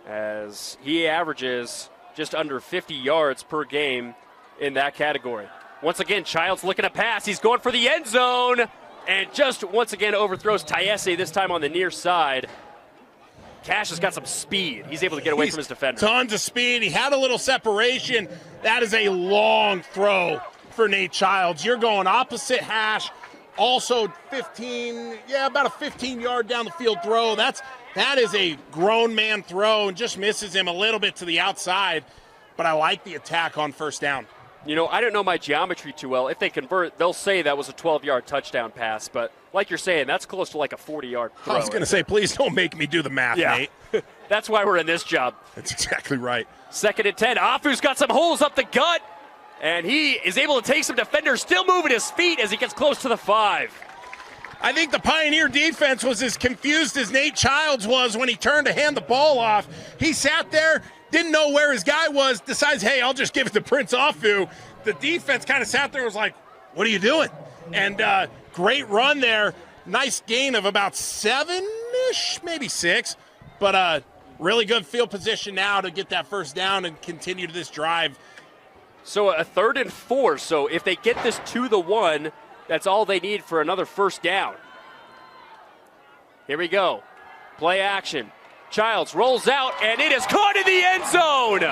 Speaker 1: as he averages just under 50 yards per game in that category. Once again, Childs looking to pass. He's going for the end zone. And just once again overthrows Taese, this time on the near side. Cash has got some speed. He's able to get away from his defender.
Speaker 2: Tons of speed. He had a little separation. That is a long throw for Nate Childs. You're going opposite hash. Also about a 15-yard down the field throw. That is a grown man throw and just misses him a little bit to the outside. But I like the attack on 1st down.
Speaker 1: I don't know my geometry too well. If they convert, they'll say that was a 12-yard touchdown pass. But like you're saying, that's close to like a 40-yard throw.
Speaker 2: I was going to say, please don't make me do the math, Nate.
Speaker 1: That's why we're in this job.
Speaker 2: That's exactly right.
Speaker 1: 2nd and 10. Afu's got some holes up the gut. And he is able to take some defenders, still moving his feet as he gets close to the 5.
Speaker 2: I think the Pioneer defense was as confused as Nate Childs was when he turned to hand the ball off. He sat there, didn't know where his guy was, decides, hey, I'll just give it to Prince Afu. The defense kind of sat there and was like, what are you doing? And great run there. Nice gain of about 7-ish, maybe 6. But really good field position now to get that 1st down and continue this drive.
Speaker 1: So a 3rd and 4. So if they get this to the 1, that's all they need for another 1st down. Here we go. Play action. Childs rolls out, and it is caught in the end zone.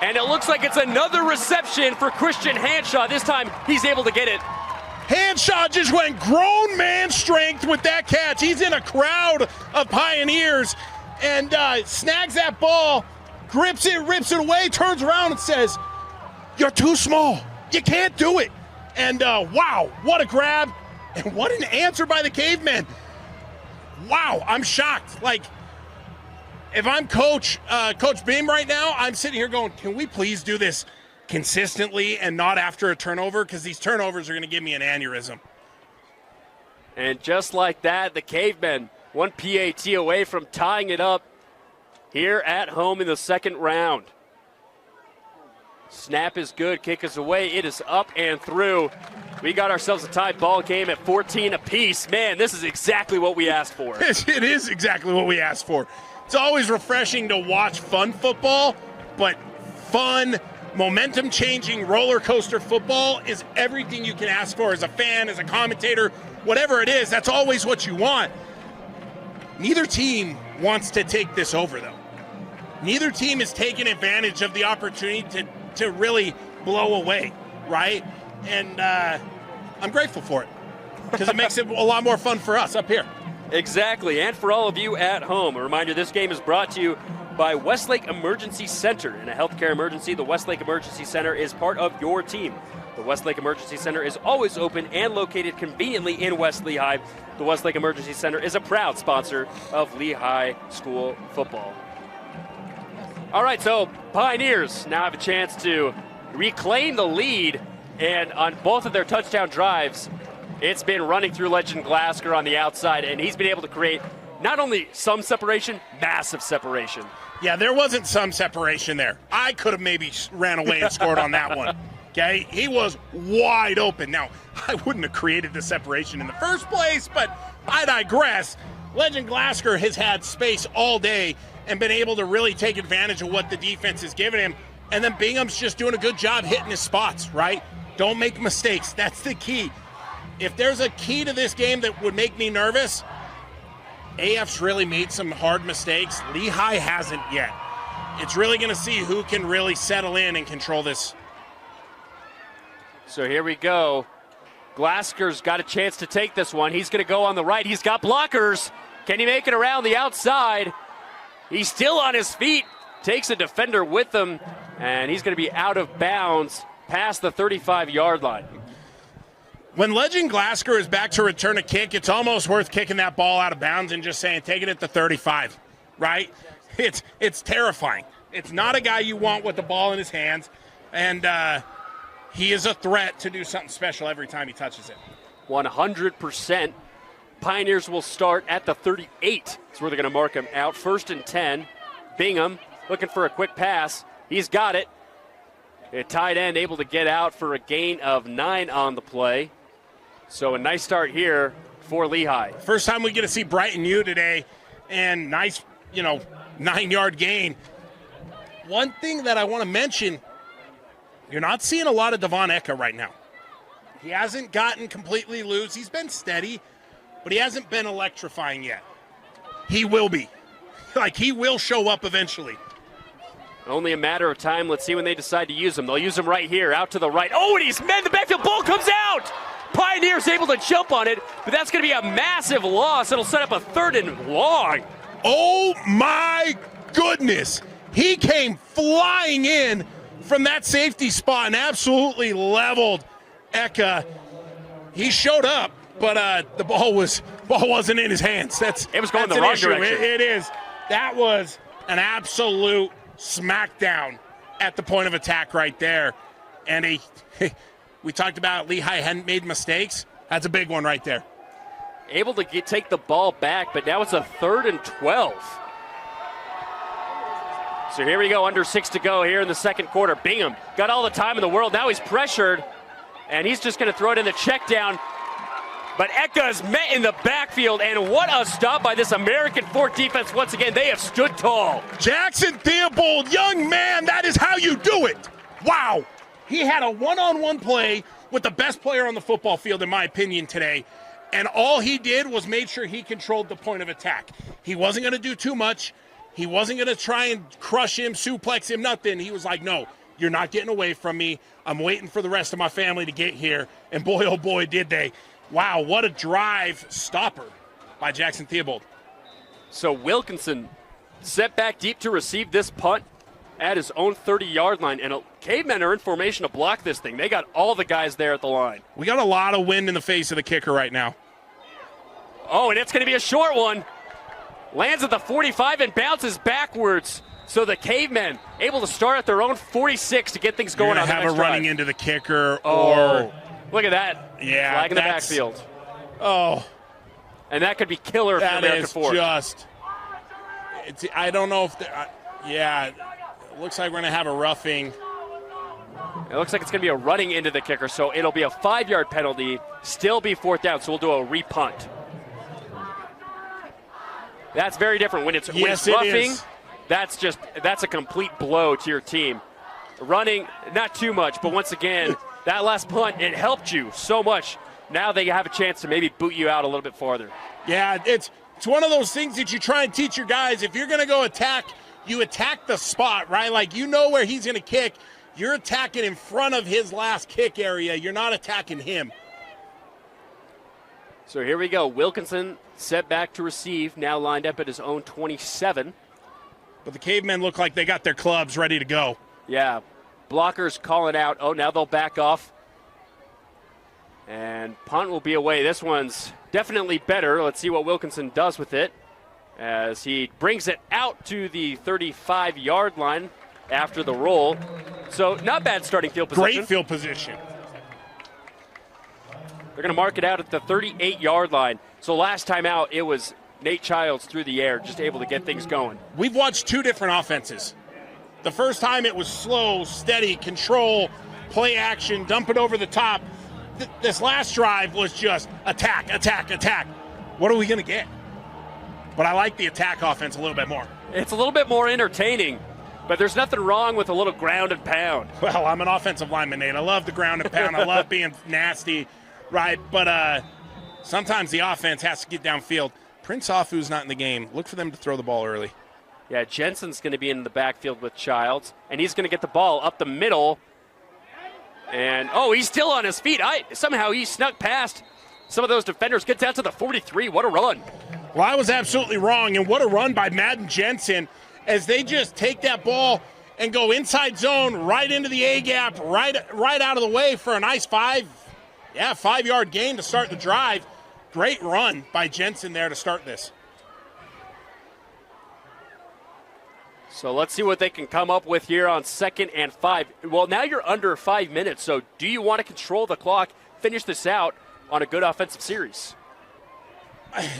Speaker 1: And it looks like it's another reception for Christian Hanshaw. This time, he's able to get it.
Speaker 2: Hanshaw just went grown man strength with that catch. He's in a crowd of Pioneers and snags that ball, grips it, rips it away, turns around and says, you're too small. You can't do it. And wow, what a grab. And what an answer by the Cavemen. Wow, I'm shocked. Like, if I'm Coach Beam right now, I'm sitting here going, can we please do this consistently and not after a turnover? Because these turnovers are going to give me an aneurysm.
Speaker 1: And just like that, the Cavemen, one PAT away from tying it up here at home in the second round. Snap is good, kick is away, it is up and through. We got ourselves a tied ball game at 14 apiece. Man, this is exactly what we asked for.
Speaker 2: It is exactly what we asked for. It's always refreshing to watch fun football, but fun, momentum-changing roller coaster football is everything you can ask for as a fan, as a commentator, whatever it is. That's always what you want. Neither team wants to take this over, though. Neither team is taking advantage of the opportunity to really blow away, right? And I'm grateful for it because it makes it a lot more fun for us up here.
Speaker 1: Exactly, and for all of you at home, a reminder, this game is brought to you by Westlake Emergency Center. In a healthcare emergency, the Westlake Emergency Center is part of your team. The Westlake Emergency Center is always open and located conveniently in West Lehigh. The Westlake Emergency Center is a proud sponsor of Lehigh School football. All right, so Pioneers now have a chance to reclaim the lead, and on both of their touchdown drives, it's been running through Legend Glasgow on the outside, and he's been able to create not only some separation, massive separation.
Speaker 2: Yeah, there wasn't some separation there. I could have maybe ran away and scored on that one. Okay, he was wide open. Now, I wouldn't have created the separation in the first place, but I digress. Legend Glasgow has had space all day and been able to really take advantage of what the defense has given him. And then Bingham's just doing a good job hitting his spots, right? Don't make mistakes. That's the key. If there's a key to this game that would make me nervous, AF's really made some hard mistakes. Lehigh hasn't yet. It's really going to see who can really settle in and control this.
Speaker 1: So here we go. Glasker's got a chance to take this one. He's going to go on the right. He's got blockers. Can he make it around the outside? He's still on his feet. Takes a defender with him, and he's going to be out of bounds past the 35-yard line.
Speaker 2: When Legend Glasgow is back to return a kick, it's almost worth kicking that ball out of bounds and just saying, take it at the 35, right? It's terrifying. It's not a guy you want with the ball in his hands, and he is a threat to do something special every time he touches it.
Speaker 1: 100%. Pioneers will start at the 38. That's where they're going to mark him out. 1st and 10. Bingham looking for a quick pass. He's got it. A tight end able to get out for a gain of 9 on the play. So a nice start here for Lehigh.
Speaker 2: First time we get to see Brighton U today, and nice, 9-yard gain. One thing that I want to mention, you're not seeing a lot of Devon Eka right now. He hasn't gotten completely loose. He's been steady, but he hasn't been electrifying yet. He will be. He will show up eventually.
Speaker 1: Only a matter of time. Let's see when they decide to use him. They'll use him right here, out to the right. Oh, and he's met the backfield. Ball comes out. Pioneers able to jump on it, but that's going to be a massive loss. It'll set up a 3rd and long.
Speaker 2: Oh, my goodness. He came flying in from that safety spot and absolutely leveled Eka. He showed up, but the ball wasn't in his hands.
Speaker 1: It was going the wrong direction.
Speaker 2: It is. That was an absolute smackdown at the point of attack right there. And we talked about Lehigh hadn't made mistakes. That's a big one right there.
Speaker 1: Able to take the ball back, but now it's a 3rd and 12. So here we go, under 6 to go here in the second quarter. Bingham got all the time in the world. Now he's pressured, and he's just going to throw it in the check down. But Eka's met in the backfield, and what a stop by this American Fork defense. Once again, they have stood tall.
Speaker 2: Jackson Theobald, young man, that is how you do it. Wow. He had a one-on-one play with the best player on the football field, in my opinion, today. And all he did was made sure he controlled the point of attack. He wasn't going to do too much. He wasn't going to try and crush him, suplex him, nothing. He was like, no, you're not getting away from me. I'm waiting for the rest of my family to get here. And boy, oh boy, did they. Wow, what a drive stopper by Jackson Theobald.
Speaker 1: So Wilkinson set back deep to receive this punt at his own 30-yard line. And Cavemen are in formation to block this thing. They got all the guys there at the line.
Speaker 2: We got a lot of wind in the face of the kicker right now.
Speaker 1: Oh, and it's going to be a short one. Lands at the 45 and bounces backwards. So the Cavemen able to start at their own 46 to get things going on the next
Speaker 2: have a
Speaker 1: drive.
Speaker 2: running into the kicker
Speaker 1: or look at that.
Speaker 2: Yeah,
Speaker 1: flag in the backfield.
Speaker 2: Oh,
Speaker 1: and that could be killer for American Fork.
Speaker 2: I don't know if yeah, it looks like we're going to have a roughing.
Speaker 1: It looks like it's going to be a running into the kicker, so it'll be a 5-yard penalty, still be 4th down, so we'll do a repunt. That's very different. When it's roughing, that's a complete blow to your team. Running, not too much, but once again, that last punt, it helped you so much. Now they have a chance to maybe boot you out a little bit farther.
Speaker 2: Yeah, it's one of those things that you try and teach your guys. If you're going to go attack, you attack the spot, right? Like, you know where he's going to kick. You're attacking in front of his last kick area. You're not attacking him.
Speaker 1: So here we go. Wilkinson set back to receive, now lined up at his own 27.
Speaker 2: But the Cavemen look like they got their clubs ready to go.
Speaker 1: Yeah. Blockers calling out. Oh, now they'll back off. And punt will be away. This one's definitely better. Let's see what Wilkinson does with it as he brings it out to the 35-yard line after the roll. So not bad starting field position.
Speaker 2: Great field position.
Speaker 1: They're going to mark it out at the 38-yard line. So last time out, it was Nate Childs through the air, just able to get things going.
Speaker 2: We've watched two different offenses. The first time it was slow, steady, control, play action, dump it over the top. This last drive was just attack, attack, attack. What are we going to get? But I like the attack offense a little bit more.
Speaker 1: It's a little bit more entertaining, but there's nothing wrong with a little ground and pound.
Speaker 2: Well, I'm an offensive lineman, Nate. I love the ground and pound. I love being nasty, right? But sometimes the offense has to get downfield. Prince Afu's not in the game. Look for them to throw the ball early.
Speaker 1: Yeah, Jensen's going to be in the backfield with Childs, and he's going to get the ball up the middle. And, oh, he's still on his feet. Somehow he snuck past some of those defenders, gets out to the 43. What a run.
Speaker 2: Well, I was absolutely wrong, and what a run by Madden Jensen as they just take that ball and go inside zone right into the A-gap, right out of the way for a nice 5-yard gain to start the drive. Great run by Jensen there to start this.
Speaker 1: So let's see what they can come up with here on 2nd and 5. Well, now you're under 5 minutes, so do you want to control the clock, finish this out on a good offensive series?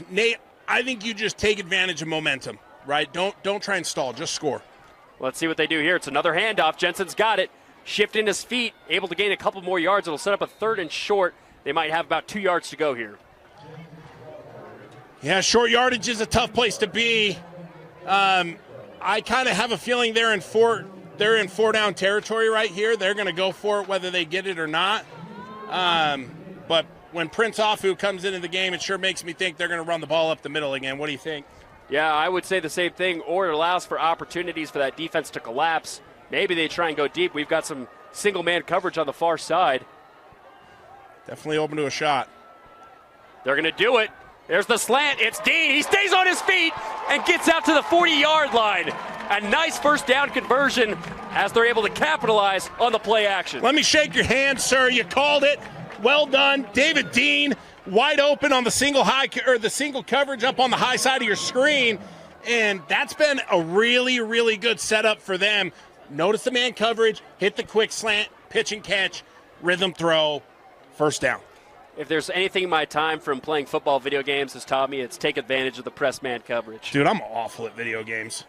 Speaker 2: Nate, I think you just take advantage of momentum, right? Don't try and stall, just score.
Speaker 1: Let's see what they do here. It's another handoff. Jensen's got it. Shifting his feet, able to gain a couple more yards. It'll set up a 3rd and short. They might have about 2 yards to go here.
Speaker 2: Yeah, short yardage is a tough place to be. I kind of have a feeling they're in 4-down territory right here. They're going to go for it whether they get it or not. But when Prince Afu comes into the game, it sure makes me think they're going to run the ball up the middle again. What do you think?
Speaker 1: Yeah, I would say the same thing, or it allows for opportunities for that defense to collapse. Maybe they try and go deep. We've got some single-man coverage on the far side.
Speaker 2: Definitely open to a shot.
Speaker 1: They're going to do it. There's the slant. It's Dean. He stays on his feet and gets out to the 40-yard line. A nice 1st down conversion as they're able to capitalize on the play action.
Speaker 2: Let me shake your hand, sir. You called it. Well done. David Dean wide open on the single coverage up on the high side of your screen. And that's been a really, really good setup for them. Notice the man coverage, hit the quick slant, pitch and catch, rhythm throw, 1st down.
Speaker 1: If there's anything my time from playing football video games has taught me, it's take advantage of the press man coverage.
Speaker 2: Dude, I'm awful at video games.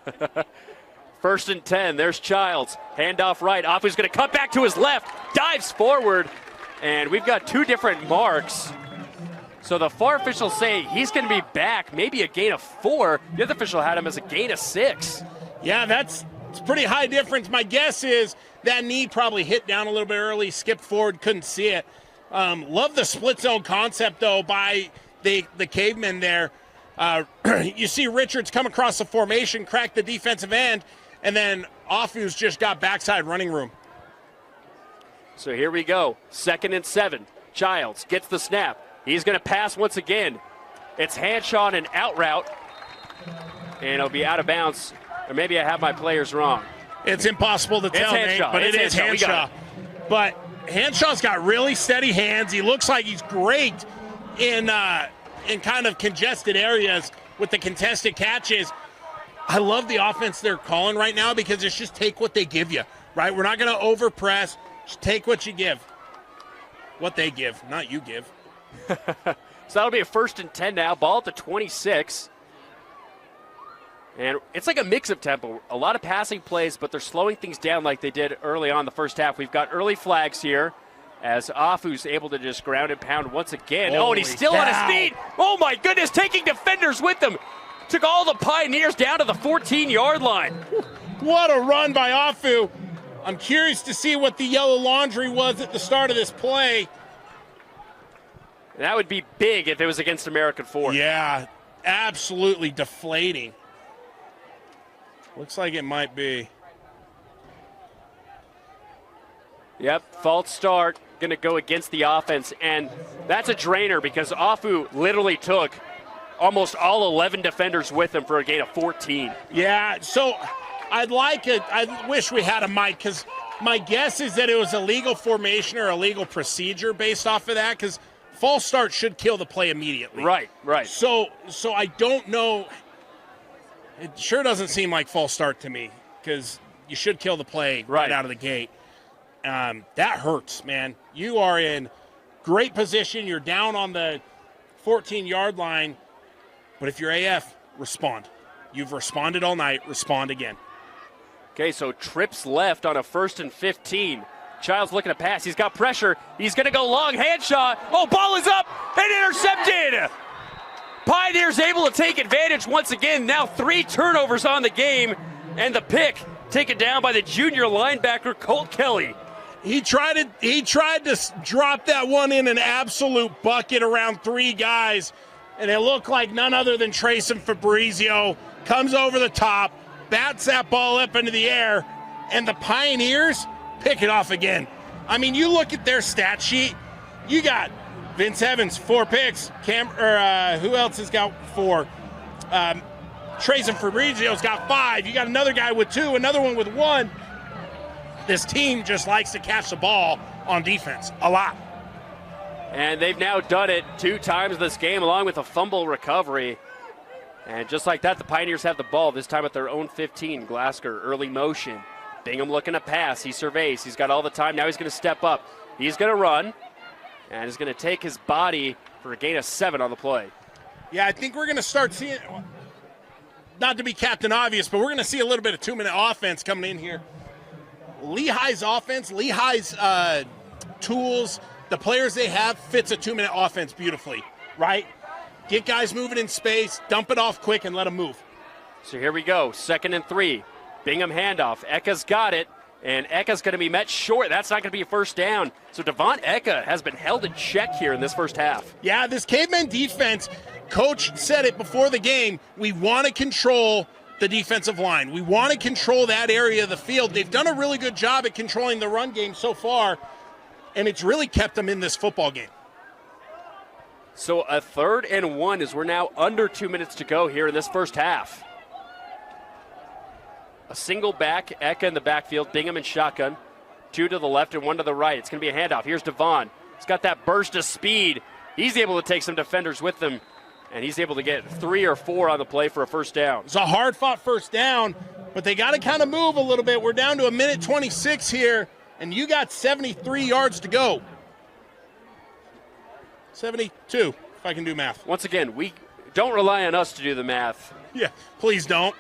Speaker 1: 1st and 10. There's Childs. Handoff right. Afu's going to cut back to his left. Dives forward. And we've got 2 different marks. So the far officials say he's going to be back. Maybe a gain of 4. The other official had him as a gain of 6.
Speaker 2: Yeah, it's a pretty high difference. My guess is that knee probably hit down a little bit early, skipped forward, couldn't see it. Love the split zone concept, though, by the Cavemen there. You see Richards come across the formation, crack the defensive end, and then Afu's just got backside running room.
Speaker 1: So here we go. 2nd and 7. Childs gets the snap. He's going to pass once again. It's Hanshaw and an out route, and it'll be out of bounds. Or maybe I have my players wrong.
Speaker 2: It's impossible to tell, Nate, but it is Hanshaw. But Hanshaw's got really steady hands. He looks like he's great in kind of congested areas. with the contested catches. I love the offense they're calling right now because it's just take what they give you, right? We're not going to overpress. Just take what you give. What they give, not you give.
Speaker 1: So that'll be a 1st and 10 now. Ball at the 26. And it's like a mix of tempo. A lot of passing plays, but they're slowing things down like they did early on in the first half. We've got early flags here as Afu's able to just ground and pound once again. And he's still on his feet. Oh, my goodness, taking defenders with him. Took all the Pioneers down to the 14-yard line.
Speaker 2: What a run by Afu. I'm curious to see what the yellow laundry was at the start of this play.
Speaker 1: That would be big if it was against American Fork.
Speaker 2: Yeah, absolutely deflating. Looks like it might be.
Speaker 1: Yep, false start, going to go against the offense. And that's a drainer because Afu literally took almost all 11 defenders with him for a gain of 14.
Speaker 2: Yeah, so I wish we had a mic because my guess is that it was a legal formation or a legal procedure based off of that because false start should kill the play immediately.
Speaker 1: Right.
Speaker 2: So I don't know. It sure doesn't seem like false start to me because you should kill the play right out of the gate. That hurts, man. You are in great position. You're down on the 14-yard line. But if you're AF, respond. You've responded all night. Respond again.
Speaker 1: Okay, so trips left on a 1st and 15. Child's looking to pass. He's got pressure. He's going to go long. Hand shot. Oh, ball is up and intercepted. Pioneers able to take advantage once again. Now 3 turnovers on the game. And the pick taken down by the junior linebacker, Colt Kelly.
Speaker 2: He tried to drop that one in an absolute bucket around 3 guys. And it looked like none other than Trayson Fabrizio comes over the top, bats that ball up into the air, and the Pioneers pick it off again. I mean, you look at their stat sheet, you got Vince Evans, 4 picks. Who else has got 4? Trayson Fabrizio's got 5. You got another guy with 2, another one with 1. This team just likes to catch the ball on defense a lot.
Speaker 1: And they've now done it 2 times this game, along with a fumble recovery. And just like that, the Pioneers have the ball, this time at their own 15. Glasker, early motion. Bingham looking to pass. He surveys. He's got all the time. Now he's going to step up. He's going to run. And he's going to take his body for a gain of 7 on the play.
Speaker 2: Yeah, I think we're going to start seeing, not to be Captain Obvious, but we're going to see a little bit of 2-minute offense coming in here. Lehi's offense, Lehi's tools, the players they have fits a 2-minute offense beautifully, right? Get guys moving in space, dump it off quick, and let them move.
Speaker 1: So here we go, 2nd and 3. Bingham handoff. Eka's got it, and Eka's going to be met short. That's not going to be a first down. So Devon Eka has been held in check here in this first half.
Speaker 2: Yeah, this Cavemen defense, Coach said it before the game, we want to control the defensive line. We want to control that area of the field. They've done a really good job at controlling the run game so far, and it's really kept them in this football game.
Speaker 1: So a 3rd and 1 as we're now under 2 minutes to go here in this first half. A single back, Eka in the backfield, Bingham in shotgun. 2 to the left and 1 to the right. It's going to be a handoff. Here's Devon. He's got that burst of speed. He's able to take some defenders with him, and he's able to get 3 or 4 on the play for a first down.
Speaker 2: It's a hard-fought first down, but they got to kind of move a little bit. We're down to 1:26 here, and you got 73 yards to go. 72, if I can do math.
Speaker 1: Once again, we don't rely on us to do the math.
Speaker 2: Yeah, please don't.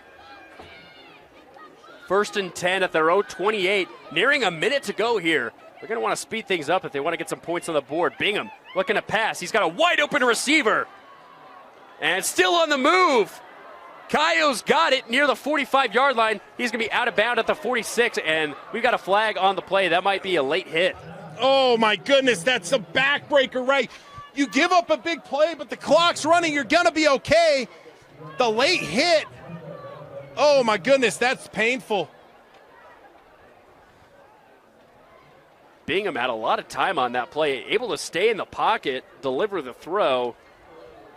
Speaker 1: 1st and 10 at their own 28, nearing a minute to go here. They're going to want to speed things up if they want to get some points on the board. Bingham looking to pass. He's got a wide open receiver. And still on the move. Kayo's got it near the 45-yard line. He's going to be out of bounds at the 46, and we've got a flag on the play. That might be a late hit.
Speaker 2: Oh, my goodness, that's a backbreaker, right? You give up a big play, but the clock's running. You're going to be okay. The late hit. Oh, my goodness, that's painful.
Speaker 1: Bingham had a lot of time on that play, able to stay in the pocket, deliver the throw,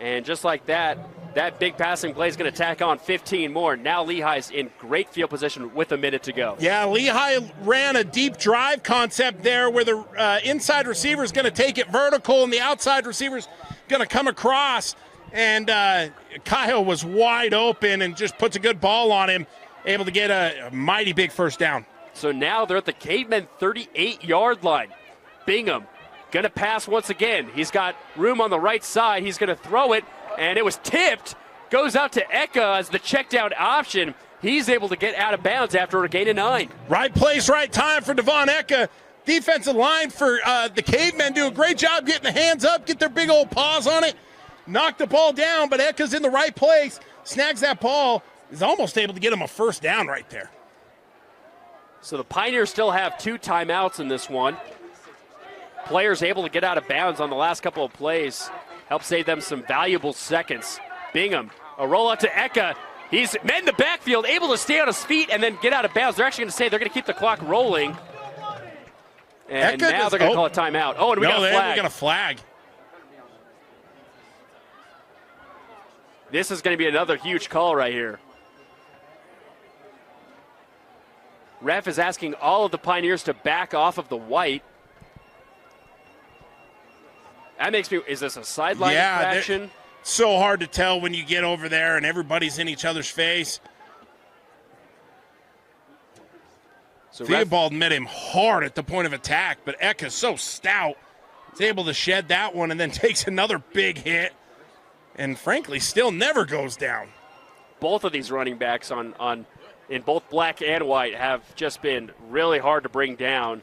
Speaker 1: and just like that, that big passing play is going to tack on 15 more. Now Lehi's in great field position with a minute to go.
Speaker 2: Yeah, Lehi ran a deep drive concept there where the inside receiver is going to take it vertical and the outside receiver is going to come across. and Kyle was wide open and just puts a good ball on him, able to get a mighty big first down.
Speaker 1: So now they're at the Cavemen 38-yard line. Bingham going to pass once again. He's got room on the right side. He's going to throw it, and it was tipped. Goes out to Eka as the check down option. He's able to get out of bounds after a gain of 9.
Speaker 2: Right place, right time for Devon Eka. Defensive line for the Cavemen do a great job getting the hands up, get their big old paws on it, knock the ball down, but Eka's in the right place, snags that ball, is almost able to get him a first down right there.
Speaker 1: So the Pioneers still have 2 timeouts in this one. Players able to get out of bounds on the last couple of plays. Help save them some valuable seconds. Bingham, a rollout to Eka. He's met in the backfield, able to stay on his feet and then get out of bounds. They're actually going to say they're going to keep the clock rolling. And
Speaker 2: Eka
Speaker 1: now they're going to call a timeout. Oh, and we got a flag.
Speaker 2: We got a flag.
Speaker 1: This is going to be another huge call right here. Ref is asking all of the Pioneers to back off of the white. That makes me, is this a sideline infraction?
Speaker 2: So hard to tell when you get over there and everybody's in each other's face. So Theobald met him hard at the point of attack, but Eka's so stout. He's able to shed that one and then takes another big hit. And frankly, still never goes down.
Speaker 1: Both of these running backs in both black and white have just been really hard to bring down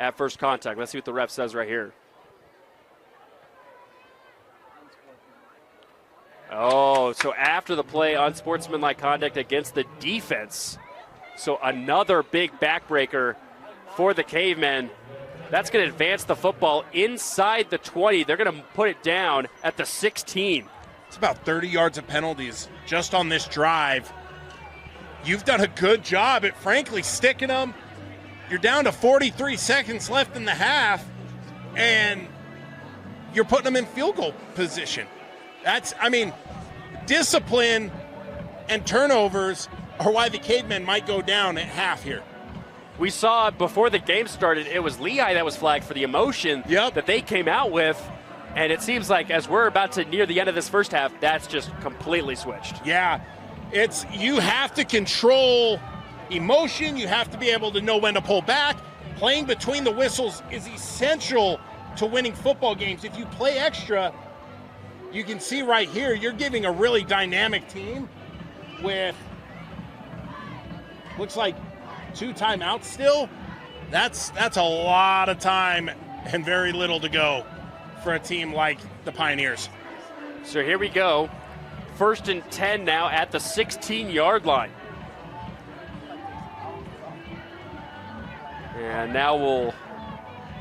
Speaker 1: at first contact. Let's see what the ref says right here. Oh, so after the play, unsportsmanlike conduct against the defense. So another big backbreaker for the Cavemen. That's going to advance the football inside the 20. They're going to put it down at the 16.
Speaker 2: It's about 30 yards of penalties just on this drive. You've done a good job at, frankly, sticking them. You're down to 43 seconds left in the half, and you're putting them in field goal position. Discipline and turnovers are why the Cavemen might go down at half here.
Speaker 1: We saw before the game started, it was Lehi that was flagged for the emotion that they came out with. And it seems like as we're about to near the end of this first half, that's just completely switched.
Speaker 2: Yeah, you have to control emotion. You have to be able to know when to pull back. Playing between the whistles is essential to winning football games. If you play extra, you can see right here, you're giving a really dynamic team with, looks like 2 timeouts still. That's a lot of time and very little to go for a team like the Pioneers.
Speaker 1: So here we go. 1st and 10 now at the 16-yard line. And now we'll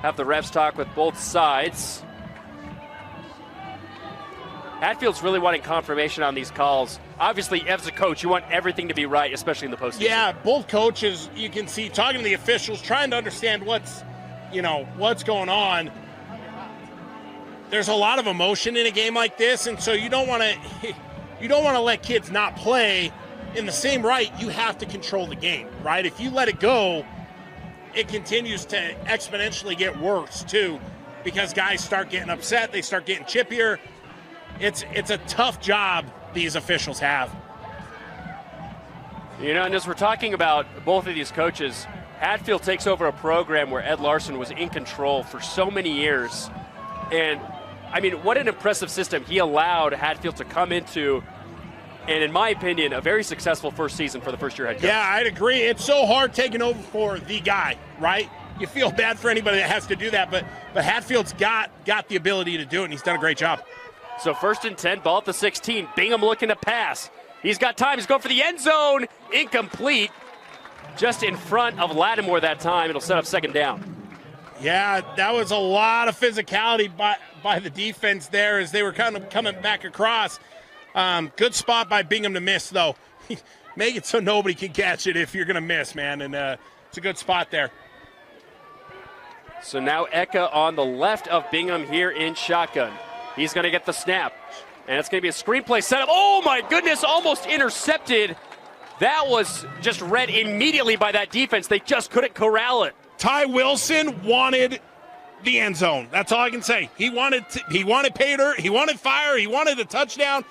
Speaker 1: have the refs talk with both sides. Hatfield's really wanting confirmation on these calls. Obviously, as a coach, you want everything to be right, especially in the postseason.
Speaker 2: Yeah, both coaches, you can see, talking to the officials, trying to understand what's going on. There's a lot of emotion in a game like this, and so you don't want to let kids not play. In the same right, you have to control the game, right? If you let it go, it continues to exponentially get worse too, because guys start getting upset, they start getting chippier. It's a tough job these officials have.
Speaker 1: And as we're talking about both of these coaches, Hatfield takes over a program where Ed Larson was in control for so many years. And, what an impressive system he allowed Hatfield to come into. And in my opinion, a very successful first season for the first-year head coach.
Speaker 2: Yeah, I'd agree. It's so hard taking over for the guy, right? You feel bad for anybody that has to do that, but Hatfield's got the ability to do it, and he's done a great job.
Speaker 1: So 1st and 10, ball at the 16. Bingham looking to pass. He's got time. He's going for the end zone. Incomplete. Just in front of Lattimore that time. It'll set up 2nd down.
Speaker 2: Yeah, that was a lot of physicality by the defense there as they were kind of coming back across. Good spot by Bingham to miss, though. Make it so nobody can catch it if you're going to miss, man. And it's a good spot there.
Speaker 1: So now Eka on the left of Bingham here in shotgun. He's going to get the snap. And it's going to be a screenplay setup. Oh, my goodness, almost intercepted. That was just read immediately by that defense. They just couldn't corral it.
Speaker 2: Ty Wilson wanted the end zone. That's all I can say. He wanted pay dirt, he wanted fire, he wanted a touchdown.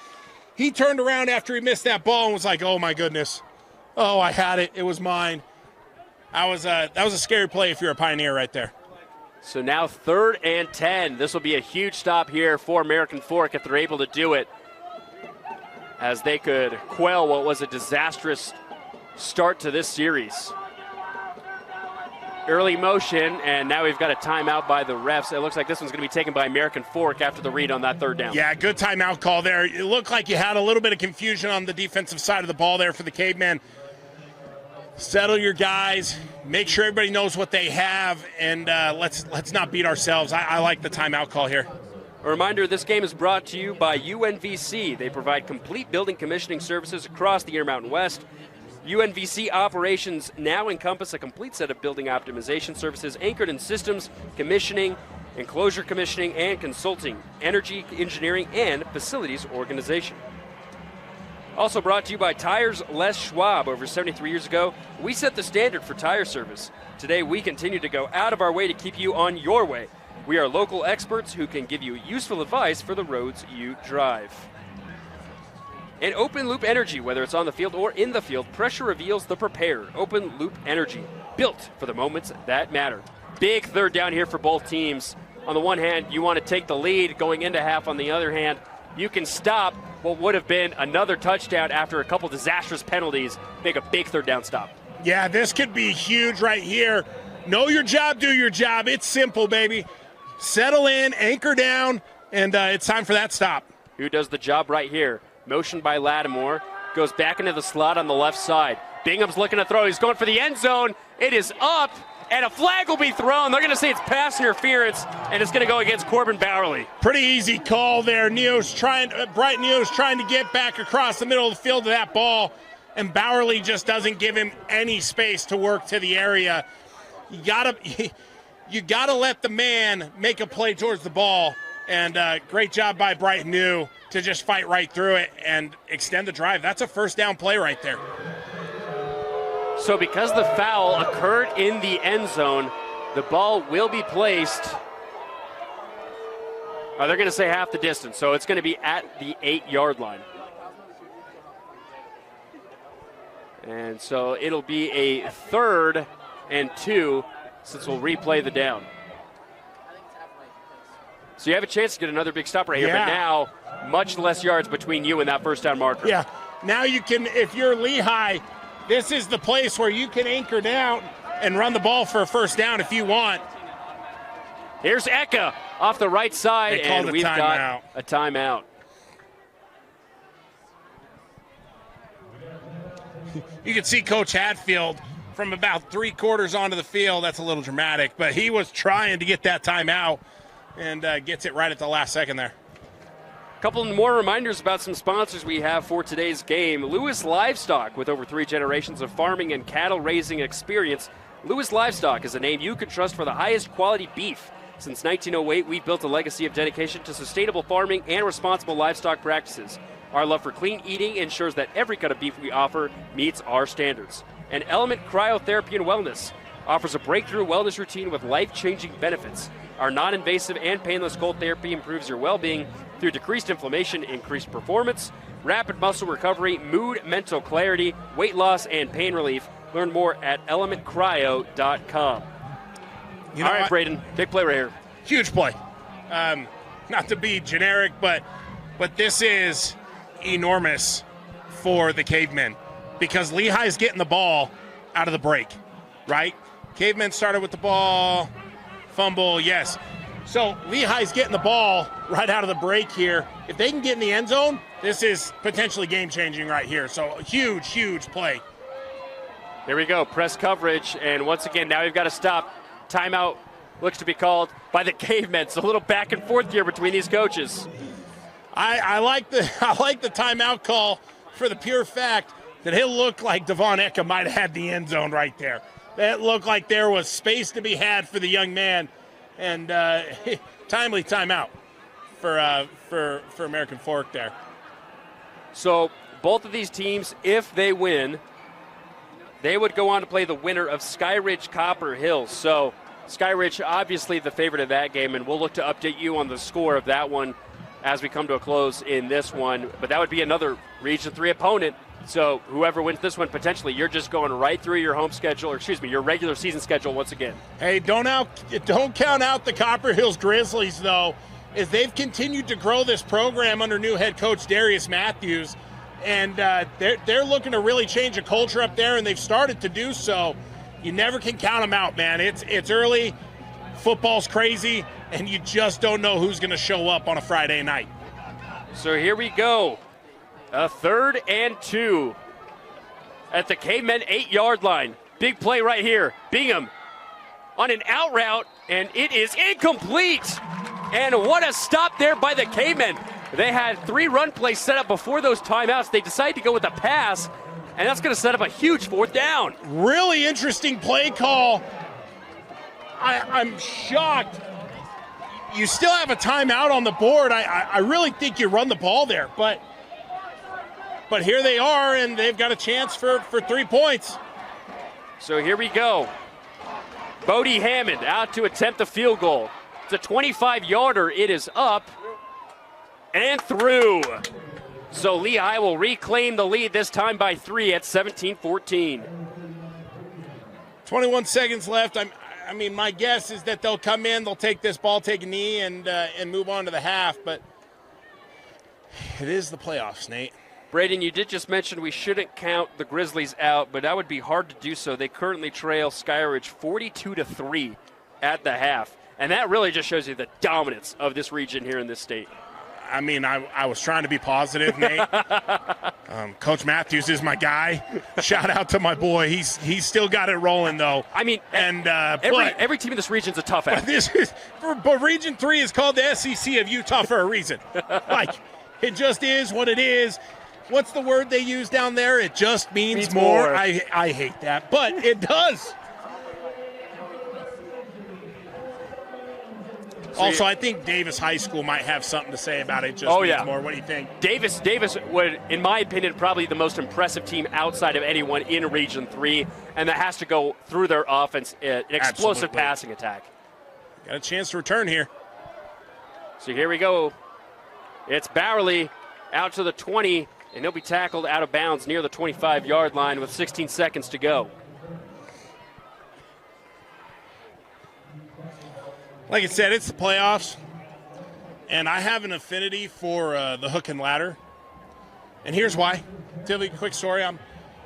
Speaker 2: He turned around after he missed that ball and was like, oh my goodness. Oh, I had it. It was mine. That was a scary play if you're a Pioneer right there.
Speaker 1: So now 3rd and 10. This will be a huge stop here for American Fork if they're able to do it, as they could quell what was a disastrous start to this series. Early motion, and now we've got a timeout by the refs. It looks like this one's going to be taken by American Fork after the read on that 3rd down.
Speaker 2: Yeah, good timeout call there. It looked like you had a little bit of confusion on the defensive side of the ball there for the Cavemen. Settle your guys, make sure everybody knows what they have, and let's not beat ourselves. I like the timeout call here.
Speaker 1: A reminder, this game is brought to you by UNVC. They provide complete building commissioning services across the Intermountain West. UNVC operations now encompass a complete set of building optimization services anchored in systems, commissioning, enclosure commissioning, and consulting, energy engineering, and facilities organization. Also brought to you by Tires Les Schwab. Over 73 years ago, we set the standard for tire service. Today, we continue to go out of our way to keep you on your way. We are local experts who can give you useful advice for the roads you drive. And Open Loop Energy, whether it's on the field or in the field, pressure reveals the prepared. Open Loop Energy, built for the moments that matter. Big 3rd down here for both teams. On the one hand, you want to take the lead going into half. On the other hand, you can stop what would have been another touchdown after a couple disastrous penalties, make a big 3rd down stop.
Speaker 2: Yeah, this could be huge right here. Know your job, do your job. It's simple, baby. Settle in, anchor down, and it's time for that stop.
Speaker 1: Who does the job right here? Motion by Lattimore, goes back into the slot on the left side. Bingham's looking to throw. He's going for the end zone. It is up, and a flag will be thrown. They're going to say it's pass interference, and it's going to go against Corbin Bowerly.
Speaker 2: Pretty easy call there. Bright Neo's trying to get back across the middle of the field to that ball, and Bowerly just doesn't give him any space to work to the area. You gotta let the man make a play towards the ball. And great job by Bright New to just fight right through it and extend the drive. That's a 1st down play right there.
Speaker 1: So because the foul occurred in the end zone, the ball will be placed. They're going to say half the distance, so it's going to be at the 8-yard line. And so it'll be a 3rd and 2 since we'll replay the down. So you have a chance to get another big stop right here, but now much less yards between you and that 1st down marker.
Speaker 2: Yeah, now you can, if you're Lehi, this is the place where you can anchor down and run the ball for a 1st down if you want.
Speaker 1: Here's Eka off the right side, and we've got a timeout.
Speaker 2: You can see Coach Hatfield from about 3/4 onto the field. That's a little dramatic, but he was trying to get that timeout. And gets it right at the last second there.
Speaker 1: A couple more reminders about some sponsors we have for today's game. Lewis Livestock, with over 3 generations of farming and cattle raising experience. Lewis Livestock is a name you can trust for the highest quality beef. Since 1908, we've built a legacy of dedication to sustainable farming and responsible livestock practices. Our love for clean eating ensures that every cut of beef we offer meets our standards. And Element Cryotherapy and Wellness offers a breakthrough wellness routine with life-changing benefits. Our non-invasive and painless cold therapy improves your well-being through decreased inflammation, increased performance, rapid muscle recovery, mood, mental clarity, weight loss, and pain relief. Learn more at elementcryo.com. All right, Braden, big play right here.
Speaker 2: Huge play. Not to be generic, but this is enormous for the Cavemen because Lehi's getting the ball out of the break, right? Cavemen started with the ball. Fumble, yes. So Lehi's getting the ball right out of the break here. If they can get in the end zone, this is potentially game-changing right here. So huge, huge play.
Speaker 1: Here we go, press coverage, and once again, now we've got to stop. Timeout looks to be called by the Cavemen. It's a little back and forth here between these coaches.
Speaker 2: I like the timeout call for the pure fact that it looked like Devon Eka might have had the end zone right there. That looked like there was space to be had for the young man, and timely timeout for American Fork there.
Speaker 1: So both of these teams, if they win, they would go on to play the winner of Skyridge Copper Hills. So Skyridge, obviously the favorite of that game, and we'll look to update you on the score of that one as we come to a close in this one. But that would be another Region 3 opponent. So whoever wins this one, potentially, you're just going right through your home schedule, or excuse me, your regular season schedule once again.
Speaker 2: Hey, don't count out the Copper Hills Grizzlies, though, as they've continued to grow this program under new head coach Darius Matthews. And they're looking to really change a culture up there, and they've started to do so. You never can count them out, man. It's early, football's crazy, and you just don't know who's going to show up on a Friday night.
Speaker 1: So here we go. A 3rd and 2 at the Cavemen 8-yard line. Big play right here. Bingham on an out route, and it is incomplete. And what a stop there by the Cavemen. They had 3 run plays set up before those timeouts. They decided to go with a pass, and that's going to set up a huge 4th down.
Speaker 2: Really interesting play call. I'm shocked. You still have a timeout on the board. I really think you run the ball there, but here they are, and they've got a chance for 3 points.
Speaker 1: So here we go. Bodie Hammond out to attempt the field goal. It's a 25-yarder. It is up and through. So Lehi will reclaim the lead, this time by 3 at 17-14.
Speaker 2: 21 seconds left. I mean, my guess is that they'll come in, they'll take this ball, take a knee, and move on to the half. But it is the playoffs, Nate.
Speaker 1: Braden, you did just mention we shouldn't count the Grizzlies out, but that would be hard to do so. They currently trail Skyridge 42-3 at the half. And that really just shows you the dominance of this region here in this state.
Speaker 2: I mean, I was trying to be positive, Nate. Coach Matthews is my guy. Shout out to my boy. He's still got it rolling, though.
Speaker 1: I mean, and every team in this region is a tough act.
Speaker 2: But Region 3 is called the SEC of Utah for a reason. Like, it just is what it is. What's the word they use down there? It just means more. I hate that, but it does. Also, I think Davis High School might have something to say about it. Just means more. What do you think?
Speaker 1: Davis would, in my opinion, probably the most impressive team outside of anyone in Region 3, and that has to go through their offense, an explosive passing attack.
Speaker 2: Got a chance to return here.
Speaker 1: So here we go. It's Bowerly out to the 20, and he'll be tackled out of bounds near the 25-yard line with 16 seconds to go.
Speaker 2: Like I said, it's the playoffs, and I have an affinity for the hook and ladder. And here's why. Tell you a quick story. I'm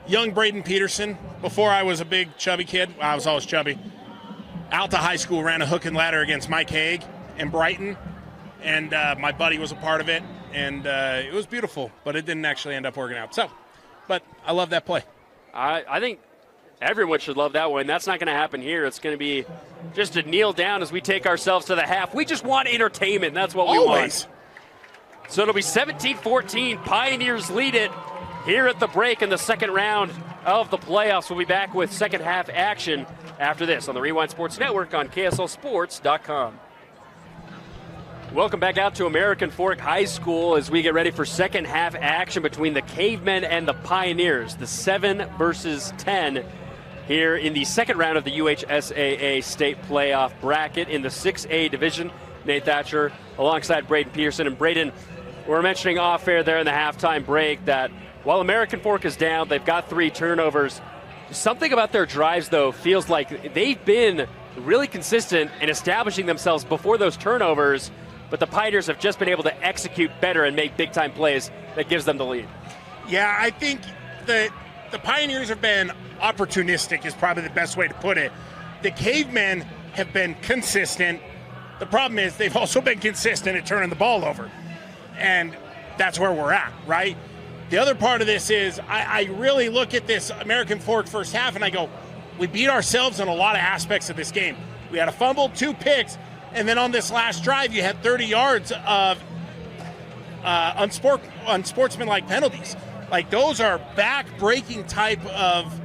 Speaker 2: young Braden Peterson. Before I was a big chubby kid, I was always chubby. Alta High School ran a hook and ladder against Mike Haig in Brighton, and my buddy was a part of it, and it was beautiful, but it didn't actually end up working out. So, but I love that play.
Speaker 1: I think everyone should love that one. That's not going to happen here. It's going to be just to kneel down as we take ourselves to the half. We just want entertainment. That's what we want. So it'll be 17-14. Pioneers lead it here at the break in the second round of the playoffs. We'll be back with second half action after this on the Rewind Sports Network on KSLSports.com. Welcome back out to American Fork High School as we get ready for second half action between the Cavemen and the Pioneers. The 7 versus 10 here in the second round of the UHSAA state playoff bracket in the 6A division. Nate Thatcher alongside Braden Peterson. And Braden, we're mentioning off air there in the halftime break that while American Fork is down, they've got 3 turnovers. Something about their drives, though, feels like they've been really consistent in establishing themselves before those turnovers, but the Pioneers have just been able to execute better and make big-time plays that gives them the lead.
Speaker 2: Yeah, I think that the Pioneers have been opportunistic is probably the best way to put it. The Cavemen have been consistent. The problem is they've also been consistent at turning the ball over. And that's where we're at, right? The other part of this is I really look at this American Fork first half and I go, we beat ourselves in a lot of aspects of this game. We had a fumble, 2 picks, and then on this last drive you had 30 yards of unsportsmanlike penalties. Like, those are back-breaking type of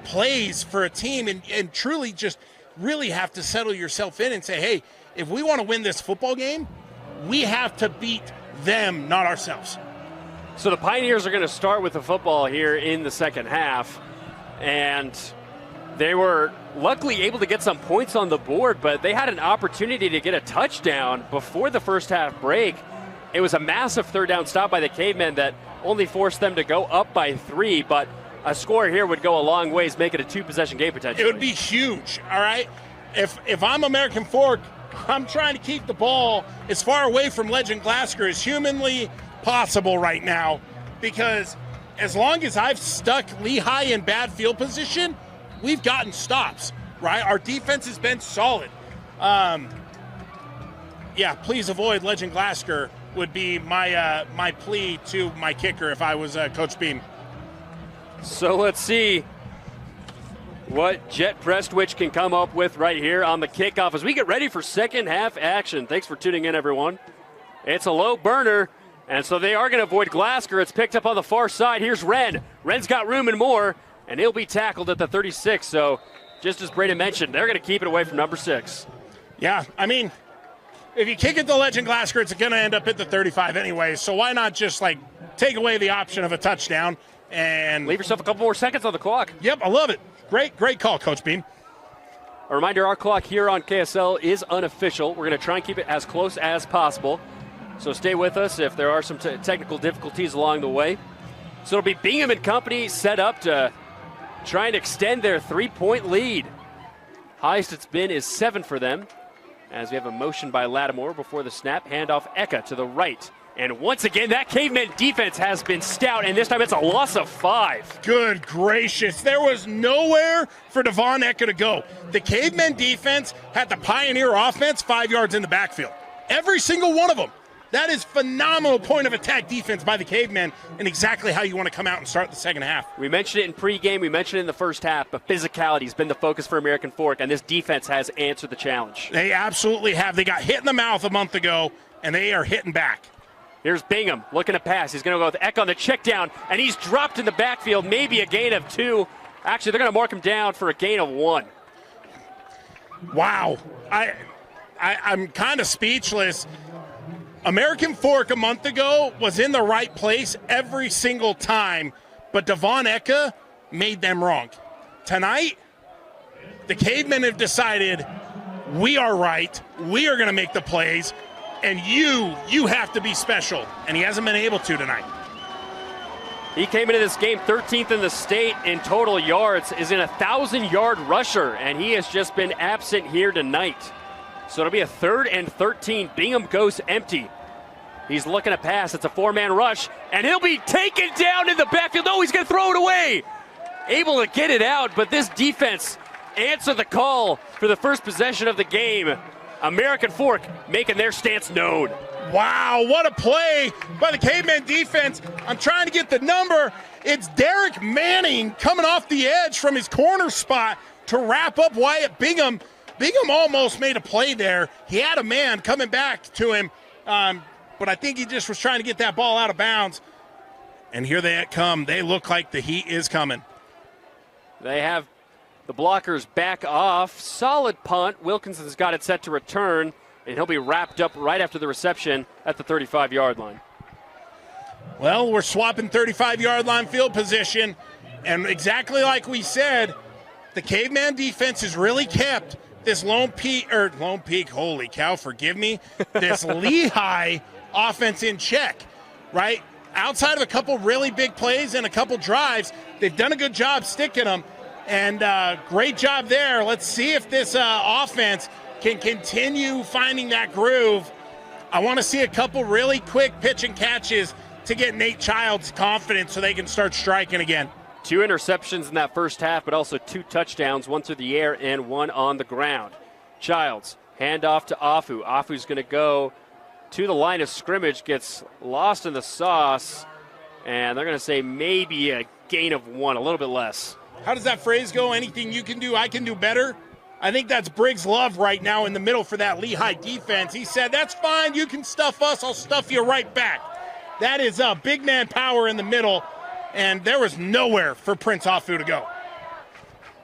Speaker 2: plays for a team, and truly just really have to settle yourself in and say, hey, if we want to win this football game, we have to beat them, not ourselves.
Speaker 1: So the Pioneers are going to start with the football here in the second half, and they were luckily able to get some points on the board, but they had an opportunity to get a touchdown before the first half break. It was a massive third down stop by the Cavemen that only forced them to go up by 3, but a score here would go a long ways, make it a 2-possession game potentially.
Speaker 2: It would be huge, all right? If I'm American Fork, I'm trying to keep the ball as far away from Legend Glasgow as humanly possible right now, because as long as I've stuck Lehi in bad field position, we've gotten stops, right? Our defense has been solid. Please avoid Legend Glasgow would be my plea to my kicker if I was Coach Beam.
Speaker 1: So let's see what Jet Prestwich can come up with right here on the kickoff as we get ready for second half action. Thanks for tuning in, everyone. It's a low burner, and so they are going to avoid Glasgow. It's picked up on the far side. Here's Wren. Wren's got room and more, and he'll be tackled at the 36. So just as Braden mentioned, they're going to keep it away from number 6.
Speaker 2: Yeah, I mean, if you kick it to Legend Glasgow, it's going to end up at the 35 anyway. So why not just, take away the option of a touchdown and
Speaker 1: leave yourself a couple more seconds on the clock.
Speaker 2: Yep, I love it. Great call, Coach Beam.
Speaker 1: A reminder, our clock here on KSL is unofficial. We're going to try and keep it as close as possible. So stay with us if there are some technical difficulties along the way. So it'll be Bingham and company set up to try and extend their 3-point lead. Highest it's been is 7 for them. As we have a motion by Lattimore before the snap, handoff Eka to the right. And once again, that Cavemen defense has been stout, and this time it's a loss of 5.
Speaker 2: Good gracious. There was nowhere for Devon Eka to go. The Cavemen defense had the Pioneer offense 5 yards in the backfield. Every single one of them. That is phenomenal point of attack defense by the Cavemen, and exactly how you want to come out and start the second half.
Speaker 1: We mentioned it in pregame, we mentioned it in the first half, but physicality has been the focus for American Fork, and this defense has answered the challenge.
Speaker 2: They absolutely have. They got hit in the mouth a month ago, and they are hitting back.
Speaker 1: Here's Bingham looking to pass. He's going to go with Eck on the check down, and he's dropped in the backfield, maybe a gain of 2. Actually, they're going to mark him down for a gain of 1.
Speaker 2: Wow. I'm kind of speechless. American Fork a month ago was in the right place every single time, but Devon Eka made them wrong. Tonight, the Cavemen have decided we are right, we are going to make the plays, and you have to be special, and he hasn't been able to tonight.
Speaker 1: He came into this game 13th in the state in total yards, is an 1,000-yard rusher, and he has just been absent here tonight. So it'll be a 3rd and 13. Bingham goes empty. He's looking to pass. It's a 4-man rush, and he'll be taken down in the backfield. No, he's going to throw it away. Able to get it out, but this defense answered the call for the first possession of the game. American Fork making their stance known.
Speaker 2: Wow, what a play by the Cavemen defense. I'm trying to get the number. It's Derek Manning coming off the edge from his corner spot to wrap up Wyatt Bingham. Bingham almost made a play there. He had a man coming back to him, but I think he just was trying to get that ball out of bounds. And here they come. They look like the heat is coming.
Speaker 1: They have the blockers back off. Solid punt. Wilkinson's got it set to return, and he'll be wrapped up right after the reception at the 35-yard line.
Speaker 2: Well, we're swapping 35-yard line field position, and exactly like we said, the Caveman defense has really kept this Lone Peak, holy cow, forgive me, this Lehi offense in check, right? Outside of a couple really big plays and a couple drives, they've done a good job sticking them. And great job there. Let's see if this offense can continue finding that groove. I want to see a couple really quick pitch and catches to get Nate Child's confidence so they can start striking again.
Speaker 1: 2 interceptions in that first half, but also 2 touchdowns, 1 through the air and 1 on the ground. Childs, handoff to Afu. Afu's going to go to the line of scrimmage, gets lost in the sauce, and they're going to say maybe a gain of 1, a little bit less.
Speaker 2: How does that phrase go? Anything you can do, I can do better? I think that's Briggs Love right now in the middle for that Lehi defense. He said, that's fine, you can stuff us, I'll stuff you right back. That is big man power in the middle, and there was nowhere for Prince Afu to go.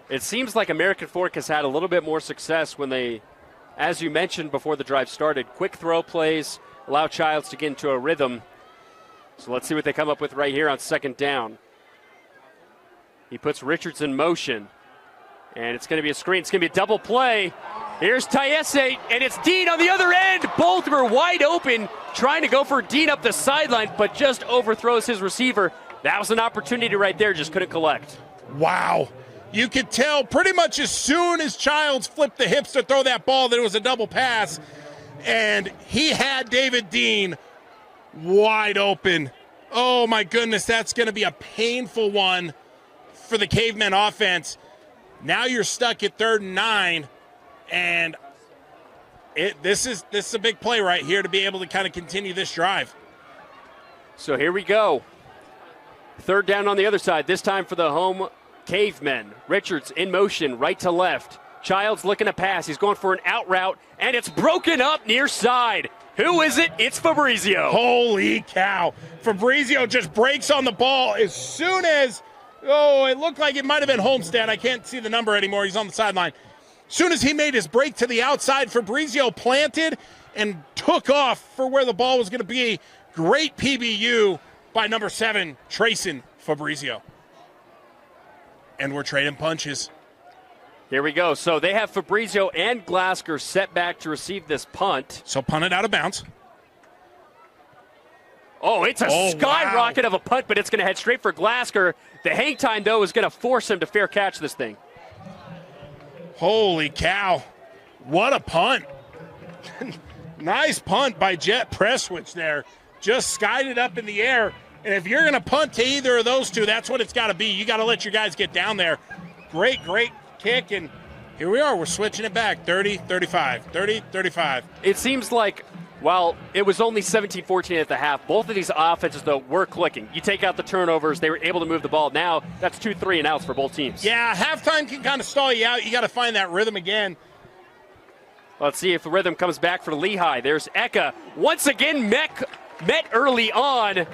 Speaker 1: It seems like American Fork has had a little bit more success when they, as you mentioned before the drive started, quick throw plays, allow Childs to get into a rhythm. So let's see what they come up with right here on second down. He puts Richards in motion. And it's going to be a screen. It's going to be a double play. Here's Tayese, and it's Dean on the other end. Both were wide open, trying to go for Dean up the sideline, but just overthrows his receiver. That was an opportunity right there, just couldn't collect.
Speaker 2: Wow. You could tell pretty much as soon as Childs flipped the hips to throw that ball that it was a double pass, and he had David Dean wide open. Oh, my goodness, that's going to be a painful one for the Cavemen offense. Now you're stuck at 3rd and 9, and this is a big play right here to be able to kind of continue this drive.
Speaker 1: So here we go. 3rd down on the other side, this time for the home Cavemen. Richards in motion, right to left. Childs looking to pass. He's going for an out route, and it's broken up near side. Who is it? It's Fabrizio.
Speaker 2: Holy cow. Fabrizio just breaks on the ball as soon as, it looked like it might have been Homestead. I can't see the number anymore. He's on the sideline. As soon as he made his break to the outside, Fabrizio planted and took off for where the ball was going to be. Great PBU by number 7, Trayson Fabrizio. And we're trading punches.
Speaker 1: Here we go. So they have Fabrizio and Glasker set back to receive this punt.
Speaker 2: So punt it out of bounds.
Speaker 1: Oh, it's a skyrocket of a punt, but it's going to head straight for Glasker. The hang time, though, is going to force him to fair catch this thing.
Speaker 2: Holy cow. What a punt. Nice punt by Jet Presswich there. Just skied it up in the air. And if you're going to punt to either of those two, that's what it's got to be. You got to let your guys get down there. Great kick, and here we are. We're switching it back. 30-35, 30-35.
Speaker 1: It seems like, while it was only 17-14 at the half, both of these offenses, though, were clicking. You take out the turnovers, they were able to move the ball. Now that's 2 3-and-outs for both teams.
Speaker 2: Yeah, halftime can kind of stall you out. You got to find that rhythm again.
Speaker 1: Let's see if the rhythm comes back for Lehi. There's Eka. Once again, met early on,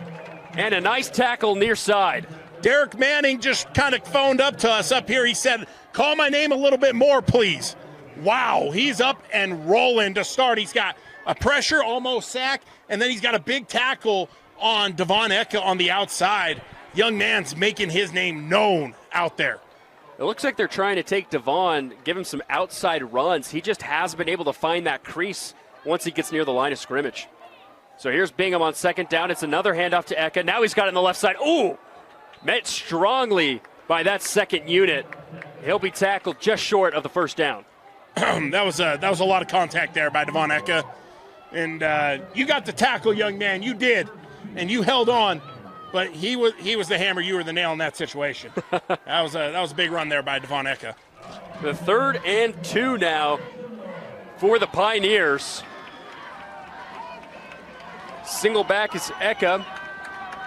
Speaker 1: and a nice tackle near side.
Speaker 2: Derek Manning just kind of phoned up to us up here. He said, call my name a little bit more, please. Wow, he's up and rolling to start. He's got a pressure, almost sack, and then he's got a big tackle on Devon Eka on the outside. Young man's making his name known out there.
Speaker 1: It looks like they're trying to take Devon, give him some outside runs. He just hasn't been able to find that crease once he gets near the line of scrimmage. So here's Bingham on 2nd down. It's another handoff to Eka. Now he's got it on the left side. Ooh! Met strongly by that 2nd unit. He'll be tackled just short of the 1st down.
Speaker 2: That was a lot of contact there by Devon Eka. And you got the tackle, young man. You did. And you held on. But he was the hammer. You were the nail in that situation. That was a big run there by Devon Eka.
Speaker 1: The 3rd and 2 now for the Pioneers. Single back is Eka.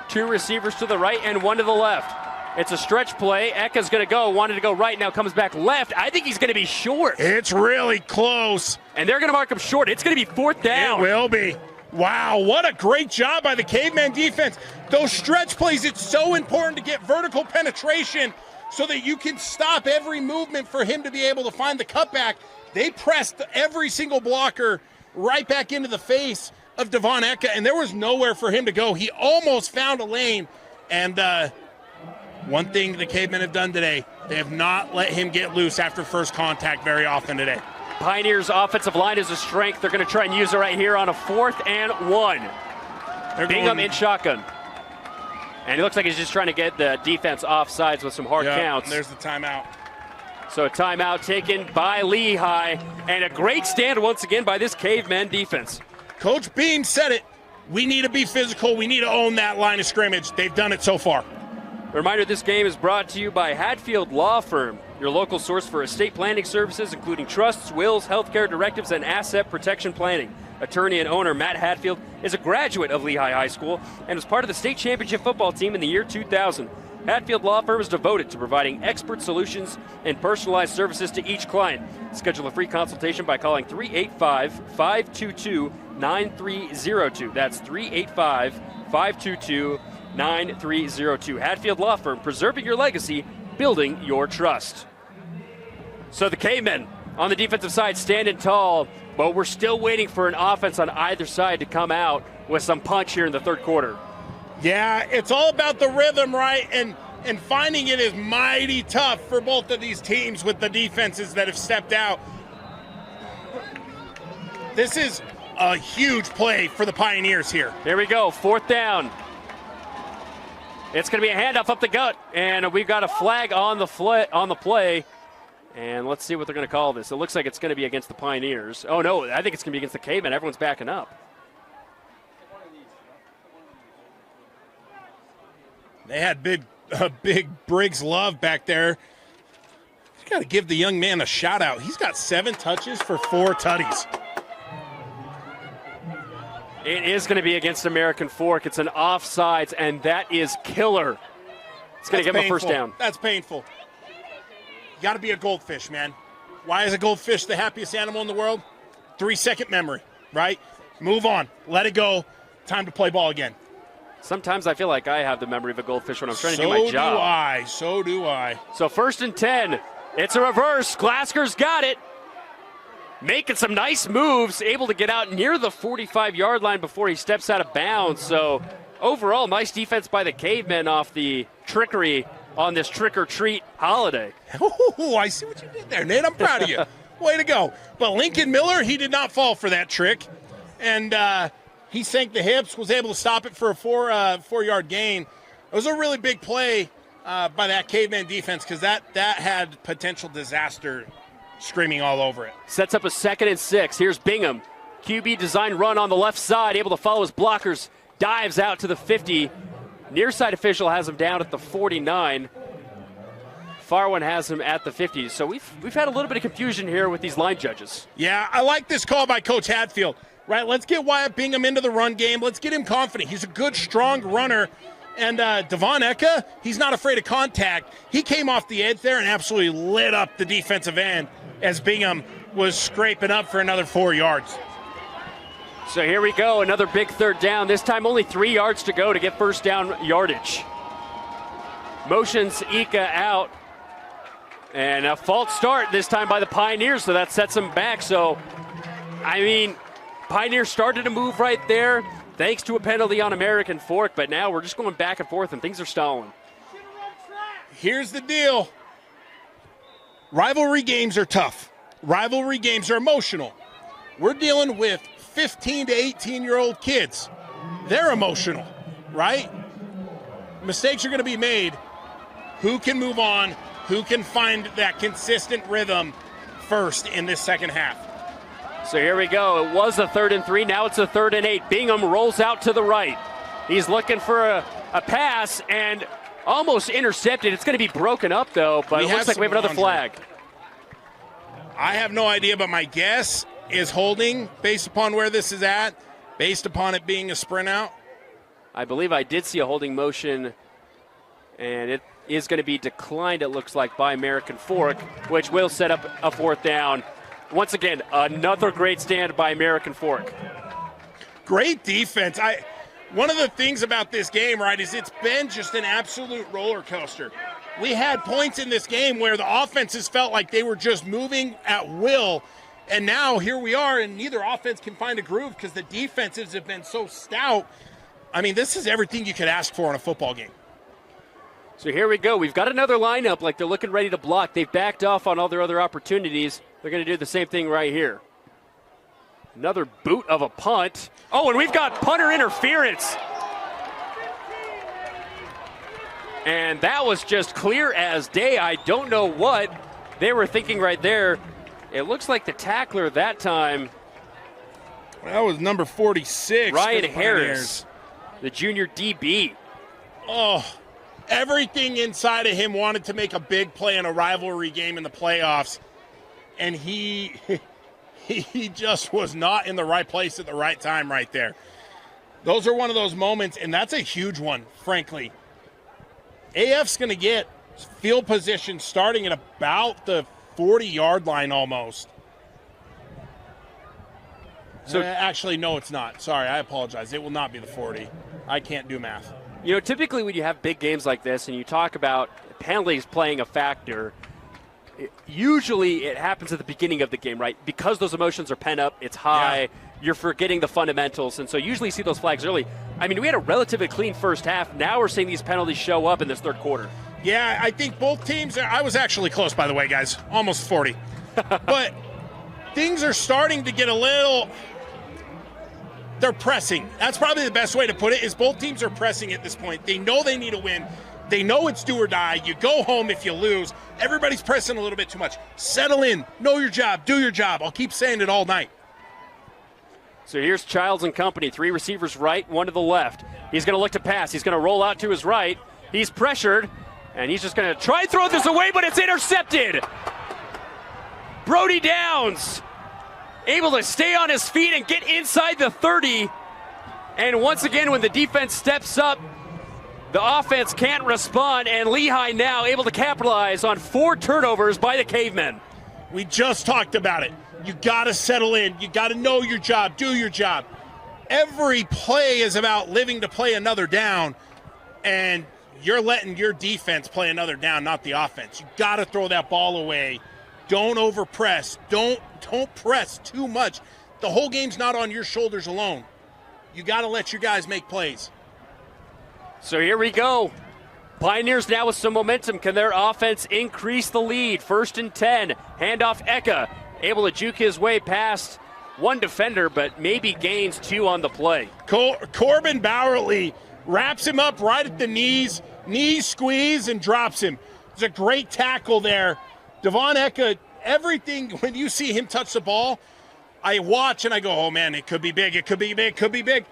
Speaker 1: 2 receivers to the right and 1 to the left. It's a stretch play. Eka's going to go. Wanted to go right, now comes back left. I think he's going to be short.
Speaker 2: It's really close.
Speaker 1: And they're going to mark him short. It's going to be 4th down.
Speaker 2: It will be. Wow, what a great job by the Caveman defense. Those stretch plays, it's so important to get vertical penetration so that you can stop every movement for him to be able to find the cutback. They pressed every single blocker right back into the face of Devon Eka, and there was nowhere for him to go. He almost found a lane, and one thing the Cavemen have done today, they have not let him get loose after first contact very often today.
Speaker 1: Pioneers' offensive line is a strength. They're going to try and use it right here on a 4th and 1. Bingham in shotgun. And it looks like he's just trying to get the defense off sides with some hard counts.
Speaker 2: There's the timeout.
Speaker 1: So a timeout taken by Lehi, and a great stand once again by this Caveman defense.
Speaker 2: Coach Beam said it. We need to be physical. We need to own that line of scrimmage. They've done it so far.
Speaker 1: A reminder, this game is brought to you by Hatfield Law Firm, your local source for estate planning services, including trusts, wills, healthcare directives, and asset protection planning. Attorney and owner Matt Hatfield is a graduate of Lehi High School and was part of the state championship football team in the year 2000. Hatfield Law Firm is devoted to providing expert solutions and personalized services to each client. Schedule a free consultation by calling 385-522-9302. That's 385-522-9302. Hatfield Law Firm, preserving your legacy, building your trust. So the Cavemen on the defensive side standing tall, but we're still waiting for an offense on either side to come out with some punch here in the 3rd quarter.
Speaker 2: Yeah, it's all about the rhythm, right? And and finding it is mighty tough for both of these teams with the defenses that have stepped out. This is a huge play for the Pioneers here.
Speaker 1: Here we go, 4th down. It's going to be a handoff up the gut, and we've got a flag on the play. And let's see what they're going to call this. It looks like it's going to be against the Pioneers. Oh, no, I think it's going to be against the Cavemen. Everyone's backing up.
Speaker 2: They had big Briggs Love back there. You got to give the young man a shout out. He's got 7 touches for 4 tutties.
Speaker 1: It is going to be against American Fork. It's an offsides, and that is killer. It's going to give him a first down.
Speaker 2: That's painful. You got to be a goldfish, man. Why is a goldfish the happiest animal in the world? 3-second memory, right? Move on. Let it go. Time to play ball again.
Speaker 1: Sometimes I feel like I have the memory of a goldfish when I'm trying to do my job.
Speaker 2: So do I.
Speaker 1: So 1st and 10. It's a reverse. Glasker's got it. Making some nice moves. Able to get out near the 45-yard line before he steps out of bounds. So overall, nice defense by the Cavemen off the trickery on this trick-or-treat holiday.
Speaker 2: Oh, I see what you did there, Nate. I'm proud of you. Way to go. But Lincoln Miller, he did not fall for that trick. And he sank the hips, was able to stop it for a 4-yard gain. It was a really big play by that Caveman defense because that had potential disaster screaming all over it.
Speaker 1: Sets up a 2nd and 6. Here's Bingham. QB design run on the left side, able to follow his blockers. Dives out to the 50. Near side official has him down at the 49. Far one has him at the 50. So we've had a little bit of confusion here with these line judges.
Speaker 2: Yeah, I like this call by Coach Hadfield. Right, let's get Wyatt Bingham into the run game. Let's get him confident. He's a good, strong runner. And Devon Eka, he's not afraid of contact. He came off the edge there and absolutely lit up the defensive end as Bingham was scraping up for another 4 yards.
Speaker 1: So here we go, another big 3rd down. This time only 3 yards to go to get first down yardage. Motions Eka out. And a false start this time by the Pioneers, so that sets them back. So, I mean, Pioneers started to move right there thanks to a penalty on American Fork, but now we're just going back and forth and things are stalling.
Speaker 2: Here's the deal. Rivalry games are tough. Rivalry games are emotional. We're dealing with 15 to 18-year-old kids. They're emotional, right? Mistakes are going to be made. Who can move on? Who can find that consistent rhythm first in this second half?
Speaker 1: So here we go. It was a 3rd and 3. Now it's a 3rd and 8. Bingham rolls out to the right. He's looking for a pass and almost intercepted. It's going to be broken up, though, but it looks like we have another flag.
Speaker 2: I have no idea, but my guess is holding based upon where this is at, based upon it being a sprint out.
Speaker 1: I believe I did see a holding motion, and it is going to be declined, it looks like, by American Fork, which will set up a 4th down. Once again, another great stand by American Fork.
Speaker 2: Great defense. One of the things about this game, right, is it's been just an absolute roller coaster. We had points in this game where the offenses felt like they were just moving at will, and now here we are, and neither offense can find a groove because the defenses have been so stout. I mean, this is everything you could ask for in a football game.
Speaker 1: So here we go. We've got another lineup like they're looking ready to block. They've backed off on all their other opportunities. They're going to do the same thing right here. Another boot of a punt. Oh, and we've got punter interference. And that was just clear as day. I don't know what they were thinking right there. It looks like the tackler that time.
Speaker 2: That was number 46.
Speaker 1: Ryan Harris, the junior DB.
Speaker 2: Oh, everything inside of him wanted to make a big play in a rivalry game in the playoffs. And he just was not in the right place at the right time right there. Those are one of those moments, and that's a huge one, frankly. AF's going to get field position starting at about the 40-yard line almost. So actually, no, it's not. Sorry, I apologize. It will not be the 40. I can't do math.
Speaker 1: You know, typically when you have big games like this and you talk about penalties playing a factor, usually it happens at the beginning of the game, right? Because those emotions are pent up, it's high, you're forgetting the fundamentals, and so usually you see those flags early. I mean, we had a relatively clean first half. Now we're seeing these penalties show up in this third quarter.
Speaker 2: Yeah, I think both teams are, I was actually close, by the way, guys, almost 40. But things are starting to get a little, they're pressing. That's probably the best way to put it, is both teams are pressing at this point. They know they need a win. They know it's do or die. You go home if you lose. Everybody's pressing a little bit too much. Settle in, know your job, do your job. I'll keep saying it all night.
Speaker 1: So here's Childs and company. 3 receivers right, 1 to the left. He's going to look to pass. He's going to roll out to his right. He's pressured, and he's just going to try and throw this away, but it's intercepted. Brody Downs able to stay on his feet and get inside the 30. And once again, when the defense steps up, the offense can't respond, and Lehi now able to capitalize on 4 turnovers by the Cavemen.
Speaker 2: We just talked about it. You got to settle in. You got to know your job, do your job. Every play is about living to play another down, and you're letting your defense play another down, not the offense. You got to throw that ball away. Don't overpress. Don't press too much. The whole game's not on your shoulders alone. You got to let your guys make plays.
Speaker 1: So here we go. Pioneers now with some momentum. Can their offense increase the lead? 1st and 10. Handoff Eka. Able to juke his way past 1 defender, but maybe gains 2 on the play.
Speaker 2: Corbin Bowerly wraps him up right at the knees squeeze, and drops him. It's a great tackle there. Devon Eka, everything, when you see him touch the ball, I watch and I go, oh man, it could be big, it could be big, could be big.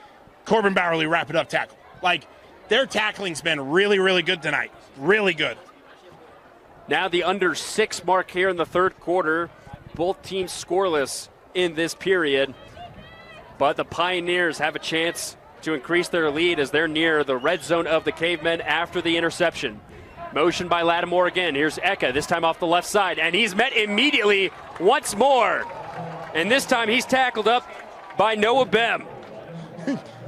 Speaker 2: Corbin Bowerly wrap it up tackle. Like, their tackling's been really, really good tonight. Really good.
Speaker 1: Now the under 6 mark here in the 3rd quarter. Both teams scoreless in this period. But the Pioneers have a chance to increase their lead as they're near the red zone of the Cavemen after the interception. Motion by Lattimore again. Here's Eka, this time off the left side. And he's met immediately once more. And this time he's tackled up by Noah Bem.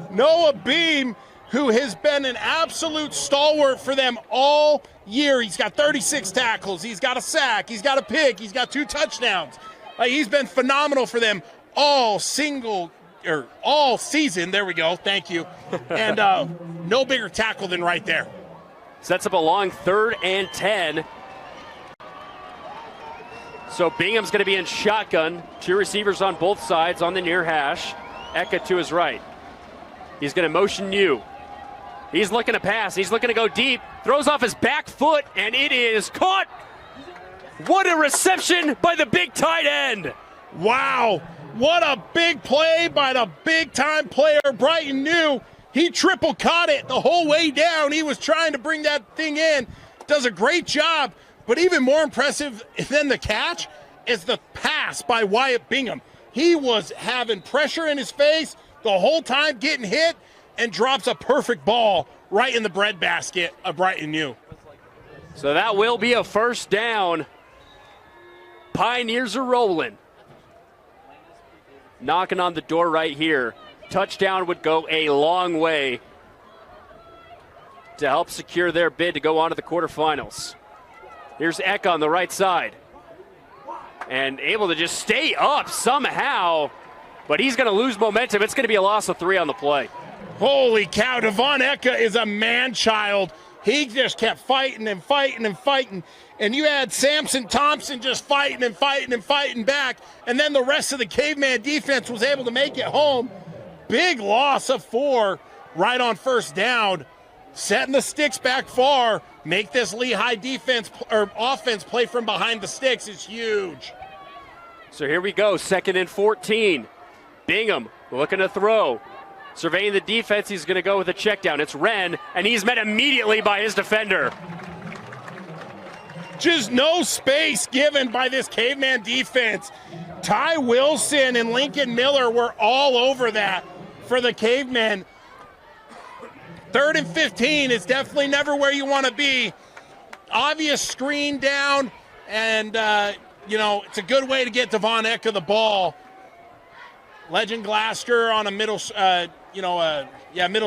Speaker 2: Noah Beam, who has been an absolute stalwart for them all year. He's got 36 tackles. He's got a sack. He's got a pick. He's got 2 touchdowns. He's been phenomenal for them all season. There we go. Thank you. And no bigger tackle than right there.
Speaker 1: Sets up a long 3rd and 10. So Bingham's going to be in shotgun. 2 receivers on both sides on the near hash. Eka to his right. He's going to motion you. He's looking to pass. He's looking to go deep. Throws off his back foot, and it is caught. What a reception by the big tight end.
Speaker 2: Wow. What a big play by the big-time player, Brighton New. He triple caught it the whole way down. He was trying to bring that thing in. Does a great job. But even more impressive than the catch is the pass by Wyatt Bingham. He was having pressure in his face the whole time, getting hit, and drops a perfect ball right in the breadbasket of Brighton New.
Speaker 1: So that will be a 1st down. Pioneers are rolling. Knocking on the door right here. Touchdown would go a long way to help secure their bid to go on to the quarterfinals. Here's Eka on the right side. And able to just stay up somehow. But he's going to lose momentum. It's going to be a loss of 3 on the play.
Speaker 2: Holy cow, Devon Eka is a man-child. He just kept fighting and fighting and fighting. And you had Samson Thompson just fighting and fighting and fighting back. And then the rest of the Caveman defense was able to make it home. Big loss of 4 right on 1st down. Setting the sticks back far. Make this Lehi defense or offense play from behind the sticks is huge.
Speaker 1: So here we go, 2nd and 14. Bingham looking to throw. Surveying the defense, he's going to go with a check down. It's Wren, and he's met immediately by his defender.
Speaker 2: Just no space given by this Caveman defense. Ty Wilson and Lincoln Miller were all over that for the Cavemen. 3rd and 15 is definitely never where you want to be. Obvious screen down, and, it's a good way to get Devon Eka the ball. Legend Glasgow on a middle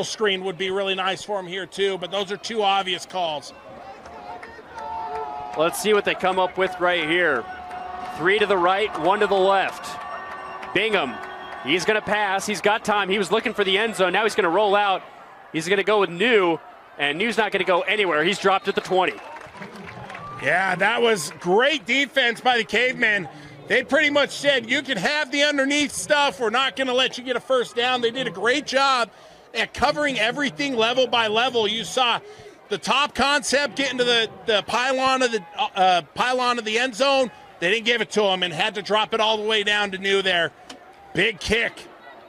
Speaker 2: screen would be really nice for him here too, but those are 2 obvious calls.
Speaker 1: Let's see what they come up with right here. 3 to the right, 1 to the left. Bingham, he's going to pass. He's got time. He was looking for the end zone. Now he's going to roll out. He's going to go with New, and New's not going to go anywhere. He's dropped at the 20.
Speaker 2: Yeah, that was great defense by the Cavemen. They pretty much said, you can have the underneath stuff. We're not going to let you get a first down. They did a great job at covering everything level by level. You saw the top concept getting to the pylon of the end zone. They didn't give it to him and had to drop it all the way down to New there. Big kick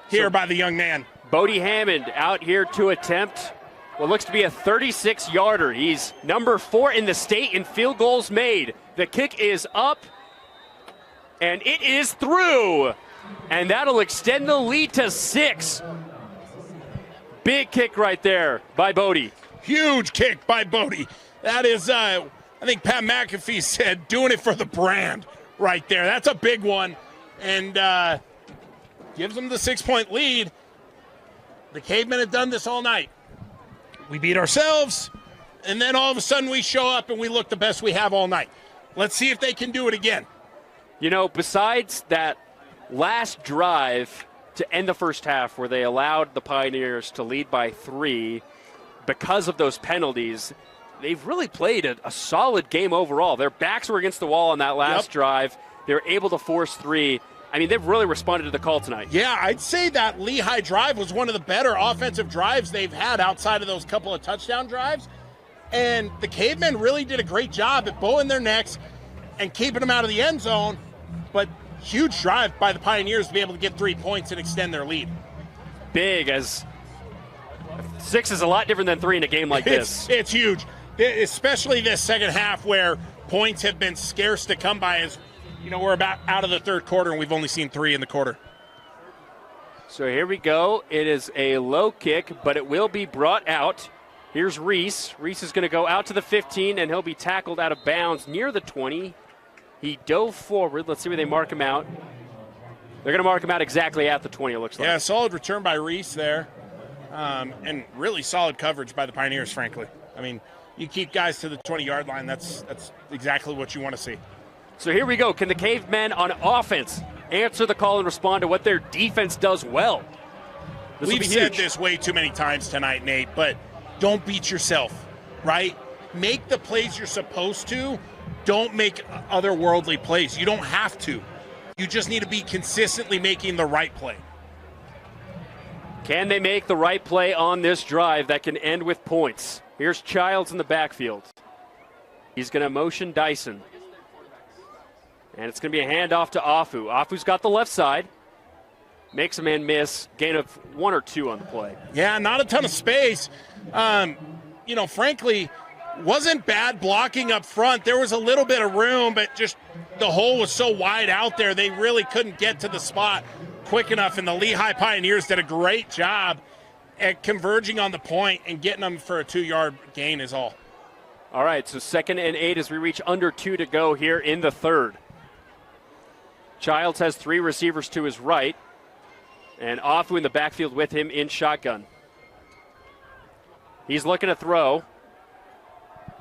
Speaker 2: here by the young man.
Speaker 1: Bodie Hammond out here to attempt what looks to be a 36-yarder. He's number 4 in the state in field goals made. The kick is up, and it is through. And that'll extend the lead to 6. Big kick right there by Bodie.
Speaker 2: Huge kick by Bodie. That is, I think Pat McAfee said, doing it for the brand right there. That's a big one. And gives them the 6-point lead. The Cavemen have done this all night. We beat ourselves, and then all of a sudden we show up and we look the best we have all night. Let's see if they can do it again.
Speaker 1: You know, besides that last drive to end the first half where they allowed the Pioneers to lead by 3 because of those penalties, they've really played a solid game overall. Their backs were against the wall on that last drive. They were able to force 3. I mean, they've really responded to the call tonight.
Speaker 2: Yeah, I'd say that Lehi drive was one of the better offensive drives they've had outside of those couple of touchdown drives. And the Cavemen really did a great job at bowing their necks and keeping them out of the end zone. But huge drive by the Pioneers to be able to get 3 points and extend their lead.
Speaker 1: Big, as 6 is a lot different than 3 in a game like this.
Speaker 2: It's huge, especially this second half where points have been scarce to come by. As you know, we're about out of the third quarter, and we've only seen 3 in the quarter.
Speaker 1: So here we go. It is a low kick, but it will be brought out. Here's Reese. Reese is going to go out to the 15, and he'll be tackled out of bounds near the 20. He dove forward. Let's see where they mark him out. They're going to mark him out exactly at the 20, it looks like.
Speaker 2: Yeah, solid return by Reese there, and really solid coverage by the Pioneers, frankly. I mean, you keep guys to the 20-yard line, that's exactly what you want to see.
Speaker 1: So here we go. Can the Cavemen on offense answer the call and respond to what their defense does well?
Speaker 2: We've said this way too many times tonight, Nate, but don't beat yourself, right? Make the plays you're supposed to. Don't make otherworldly plays. You don't have to. You just need to be consistently making the right play.
Speaker 1: Can they make the right play on this drive that can end with points? Here's Childs in the backfield. He's going to motion Dyson. And it's going to be a handoff to Afu. Afu's got the left side. Makes a man miss. Gain of 1 or 2 on the play.
Speaker 2: Yeah, not a ton of space. Frankly, wasn't bad blocking up front. There was a little bit of room, but just the hole was so wide out there, they really couldn't get to the spot quick enough. And the Lehi Pioneers did a great job at converging on the point and getting them for a 2-yard gain is all.
Speaker 1: All right, so 2nd and 8 as we reach under 2 to go here in the third. Childs has 3 receivers to his right, and Afu in the backfield with him in shotgun. He's looking to throw.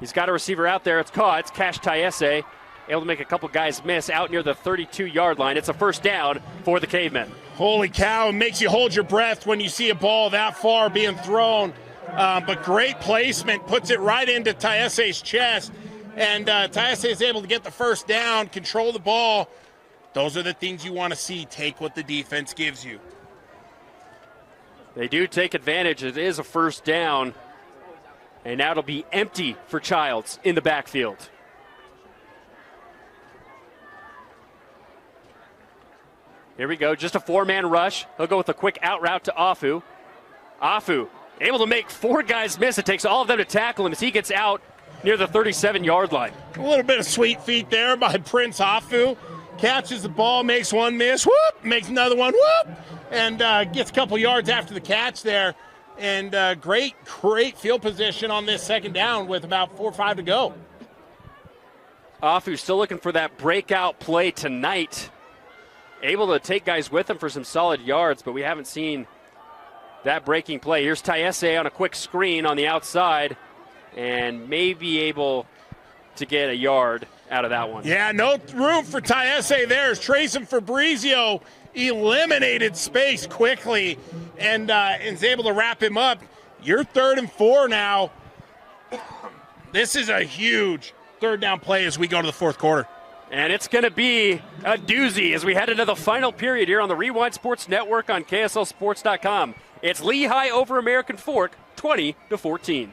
Speaker 1: He's got a receiver out there. It's caught. It's Cash Tayese, able to make a couple guys miss out near the 32-yard line. It's a first down for the Cavemen.
Speaker 2: Holy cow, it makes you hold your breath when you see a ball that far being thrown. But great placement, puts it right into Tayese's chest. And Tayese is able to get the first down, control the ball. Those are the things you want to see. Take what the defense gives you.
Speaker 1: They do take advantage. It is a first down. And now it'll be empty for Childs in the backfield. Here we go. Just a 4-man rush. He'll go with a quick out route to Afu. Afu able to make 4 guys miss. It takes all of them to tackle him as he gets out near the 37-yard line.
Speaker 2: A little bit of sweet feet there by Prince Afu. Catches the ball, makes 1 miss, whoop, makes another one, whoop, and gets a couple yards after the catch there. And great field position on this second down with about 4 or 5 to go.
Speaker 1: Afu still looking for that breakout play tonight. Able to take guys with him for some solid yards, but we haven't seen that breaking play. Here's Tayese on a quick screen on the outside and may be able to get a yard out of that one.
Speaker 2: Yeah, no room for Tayese there. Trayson Fabrizio eliminated space quickly and is able to wrap him up. You're 3rd and 4 now. This is a huge third down play as we go to the fourth quarter.
Speaker 1: And it's going to be a doozy as we head into the final period here on the Rewind Sports Network on KSLSports.com. It's Lehi over American Fork, 20-14.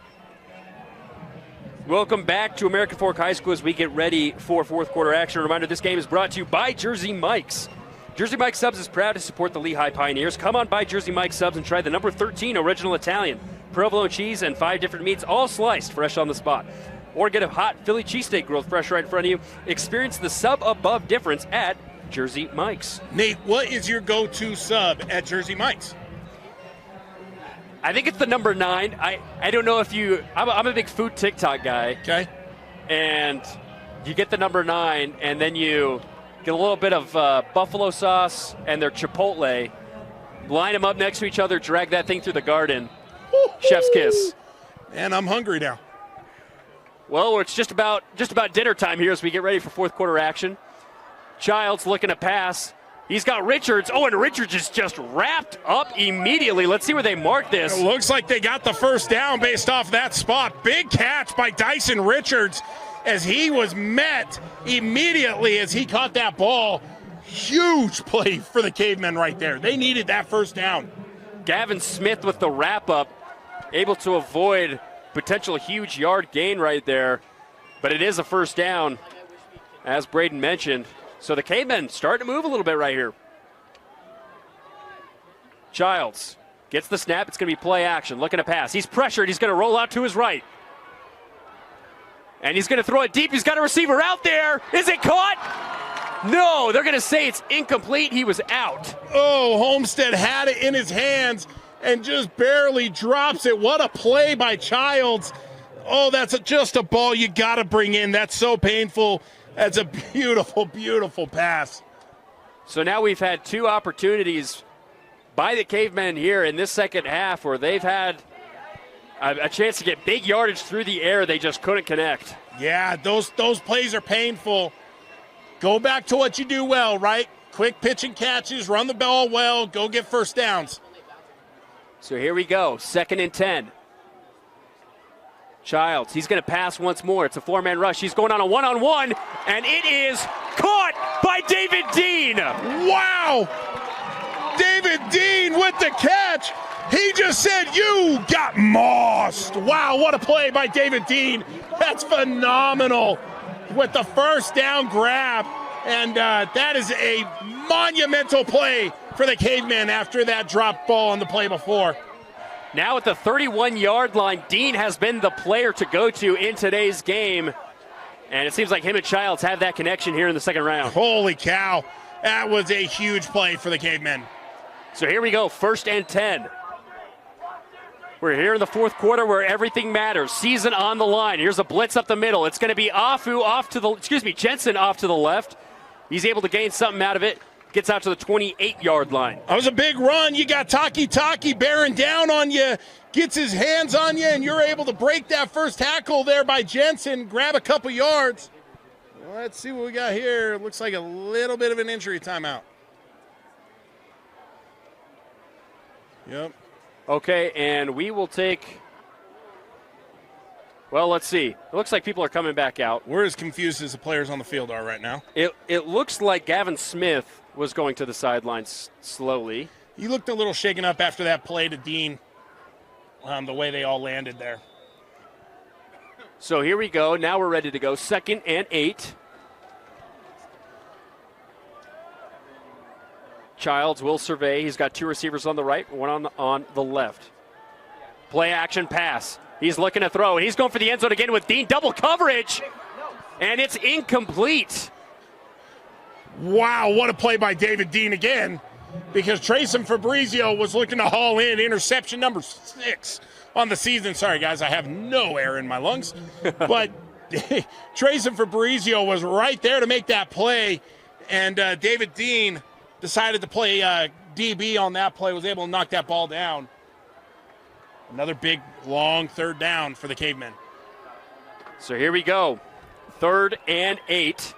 Speaker 1: Welcome back to American Fork High School as we get ready for fourth quarter action. A reminder, this game is brought to you by Jersey Mike's. Jersey Mike's Subs is proud to support the Lehi Pioneers. Come on by Jersey Mike's Subs and try the number 13 original Italian, provolone cheese, and 5 different meats, all sliced fresh on the spot. Or get a hot Philly cheesesteak grilled fresh right in front of you. Experience the sub-above difference at Jersey Mike's.
Speaker 2: Nate, what is your go-to sub at Jersey Mike's?
Speaker 1: I think it's the number 9. I don't know if you – I'm a big food TikTok guy.
Speaker 2: Okay.
Speaker 1: And you get the number 9, and then you get a little bit of buffalo sauce and their chipotle. Line them up next to each other, drag that thing through the garden.
Speaker 2: Woo-hoo.
Speaker 1: Chef's kiss.
Speaker 2: And I'm hungry now.
Speaker 1: Well, it's just about dinner time here as we get ready for fourth quarter action. Childs looking to pass. He's got Richards. Oh, and Richards is just wrapped up immediately. Let's see where they mark this.
Speaker 2: It looks like they got the first down based off that spot. Big catch by Dyson Richards as he was met immediately as he caught that ball. Huge play for the Cavemen right there. They needed that first down.
Speaker 1: Gavin Smith with the wrap-up, able to avoid potential huge yard gain right there. But it is a first down, as Braden mentioned. So the Cavemen starting to move a little bit right here. Childs gets the snap. It's going to be play action. Looking to pass. He's pressured. He's going to roll out to his right. And he's going to throw it deep. He's got a receiver out there. Is it caught? No, they're going to say it's incomplete. He was out.
Speaker 2: Oh, Homestead had it in his hands and just barely drops it. What a play by Childs. Oh, that's just a ball you got to bring in. That's so painful. That's a beautiful, beautiful pass.
Speaker 1: So now we've had 2 opportunities by the Cavemen here in this second half where they've had a chance to get big yardage through the air. They just couldn't connect.
Speaker 2: Yeah, those plays are painful. Go back to what you do well, right? Quick pitch and catches, run the ball well, go get first downs.
Speaker 1: So here we go, 2nd and 10. Childs, he's going to pass once more. It's a 4-man rush. He's going on a one-on-one, and it is caught by David Dean.
Speaker 2: Wow! David Dean with the catch. He just said, you got mossed. Wow, what a play by David Dean. That's phenomenal with the first down grab. And that is a monumental play for the Cavemen after that drop ball on the play before.
Speaker 1: Now at the 31-yard line, Dean has been the player to go to in today's game. And it seems like him and Childs have that connection here in the second round.
Speaker 2: Holy cow. That was a huge play for the Cavemen.
Speaker 1: So here we go, 1st and 10. We're here in the fourth quarter where everything matters. Season on the line. Here's a blitz up the middle. It's going to be Jensen off to the left. He's able to gain something out of it. Gets out to the 28-yard line.
Speaker 2: That was a big run. You got Taki bearing down on you, gets his hands on you, and you're able to break that first tackle there by Jensen, grab a couple yards. Let's see what we got here. Looks like a little bit of an injury timeout. Yep.
Speaker 1: Okay, and we will take, well, let's see. It looks like people are coming back out.
Speaker 2: We're as confused as the players on the field are right now.
Speaker 1: It looks like Gavin Smith was going to the sidelines slowly.
Speaker 2: He looked a little shaken up after that play to Dean, the way they all landed there.
Speaker 1: So here we go. Now we're ready to go. 2nd and 8. Childs will survey. He's got 2 receivers on the right, 1 on the left. Play action pass. He's looking to throw, and he's going for the end zone again with Dean. Double coverage, and it's incomplete.
Speaker 2: Wow, what a play by David Dean again, because Trayson Fabrizio was looking to haul in interception number 6 on the season. Sorry, guys, I have no air in my lungs. But Trayson Fabrizio was right there to make that play, and David Dean decided to play DB on that play, was able to knock that ball down. Another big, long 3rd down for the Cavemen.
Speaker 1: So here we go, 3rd and 8.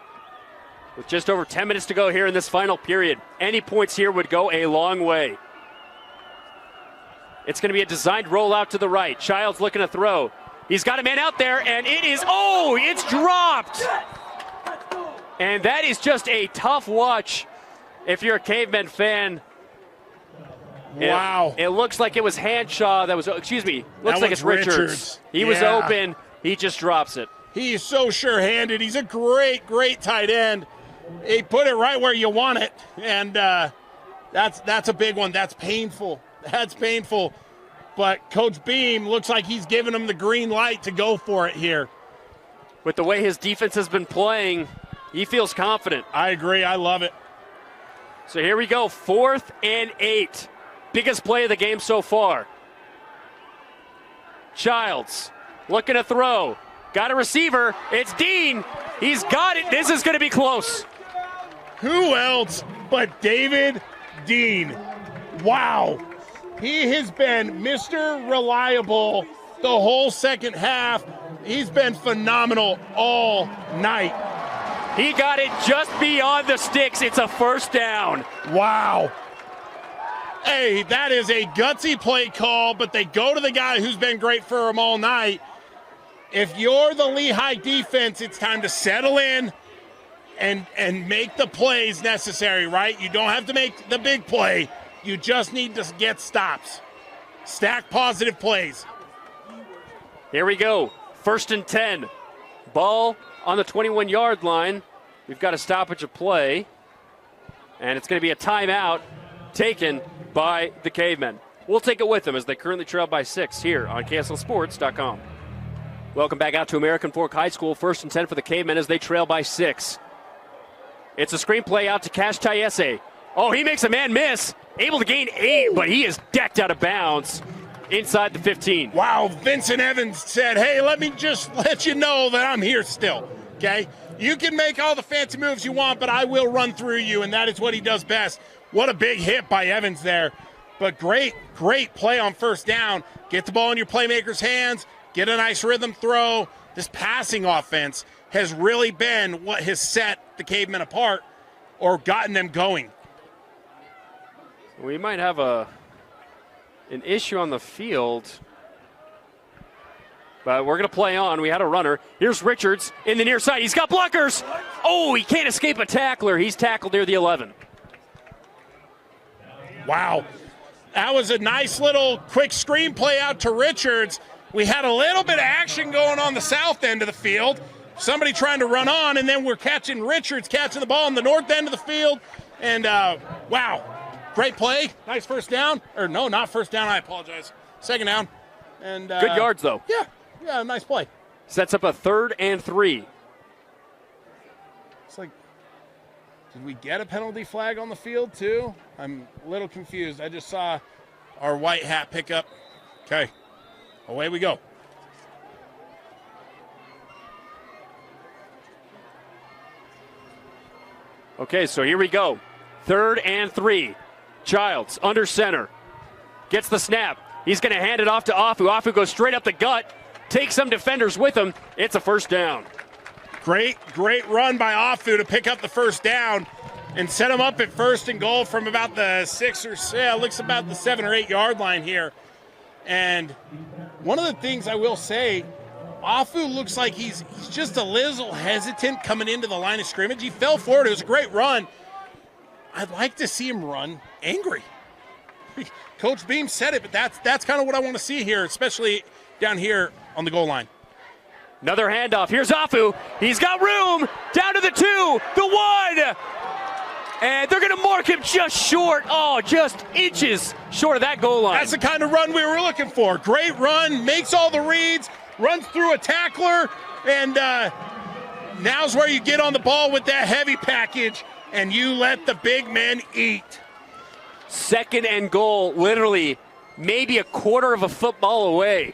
Speaker 1: With just over 10 minutes to go here in this final period. Any points here would go a long way. It's going to be a designed rollout to the right. Childs looking to throw. He's got a man out there, and it's dropped. And that is just a tough watch if you're a Cavemen fan.
Speaker 2: Wow.
Speaker 1: It looks like it was Hanshaw that was, looks like it's Richards. He was open. He just drops it.
Speaker 2: He is so sure-handed. He's a great, great tight end. He put it right where you want it, and that's a big one. That's painful. That's painful. But Coach Beam looks like he's giving him the green light to go for it here.
Speaker 1: With the way his defense has been playing, he feels confident.
Speaker 2: I agree. I love it.
Speaker 1: So here we go, 4th and 8. Biggest play of the game so far. Childs looking to throw. Got a receiver. It's Dean. He's got it. This is going to be close.
Speaker 2: Who else but David Dean? Wow. He has been Mr. Reliable the whole second half. He's been phenomenal all night.
Speaker 1: He got it just beyond the sticks. It's a first down.
Speaker 2: Wow. Hey, that is a gutsy play call, but they go to the guy who's been great for them all night. If you're the Lehi defense, it's time to settle in and make the plays necessary, right? You don't have to make the big play. You just need to get stops. Stack positive plays.
Speaker 1: Here we go. 1st and 10. Ball on the 21-yard line. We've got a stoppage of play. And it's going to be a timeout taken by the Cavemen. We'll take it with them as they currently trail by 6 here on KSLSports.com. Welcome back out to American Fork High School. 1st and 10 for the Cavemen as they trail by 6. It's a screenplay out to Cash Tayese. Oh, he makes a man miss. Able to gain 8, but he is decked out of bounds inside the 15.
Speaker 2: Wow, Vincent Evans said, hey, let me just let you know that I'm here still, okay? You can make all the fancy moves you want, but I will run through you, and that is what he does best. What a big hit by Evans there. But great, great play on 1st down. Get the ball in your playmaker's hands. Get a nice rhythm throw. This passing offense has really been what has set the Cavemen apart or gotten them going.
Speaker 1: We might have an issue on the field, but we're going to play on. We had a runner. Here's Richards in the near side. He's got blockers. Oh, he can't escape a tackler. He's tackled near the 11.
Speaker 2: Wow. That was a nice little quick screen play out to Richards. We had a little bit of action going on the south end of the field. Somebody trying to run on, and then we're catching Richards catching the ball on the north end of the field. And, wow, great play. Nice first down. Or, no, not first down. I apologize. 2nd down. And
Speaker 1: good yards, though.
Speaker 2: Yeah, nice play.
Speaker 1: Sets up a 3rd and 3.
Speaker 2: It's like, did we get a penalty flag on the field, too? I'm a little confused. I just saw our white hat pick up. Okay. Away we go.
Speaker 1: Okay, so here we go. 3rd and 3. Childs under center. Gets the snap. He's going to hand it off to Afu. Afu goes straight up the gut. Takes some defenders with him. It's a first down.
Speaker 2: Great run by Afu to pick up the first down and set him up at 1st and goal from about the 6 or 7, looks about the 7 or 8 yard line here. And one of the things I will say, Afu looks like he's just a little hesitant coming into the line of scrimmage. He fell forward. It was a great run. I'd like to see him run angry. Coach Beam said it, but that's kind of what I want to see here, especially down here on the goal line.
Speaker 1: Another handoff. Here's Afu. He's got room. Down to the 2, the 1. And they're going to mark him just short. Oh, just inches short of that goal line.
Speaker 2: That's the kind of run we were looking for. Great run, makes all the reads, runs through a tackler, and now's where you get on the ball with that heavy package, and you let the big men eat.
Speaker 1: 2nd and goal, literally maybe a quarter of a football away.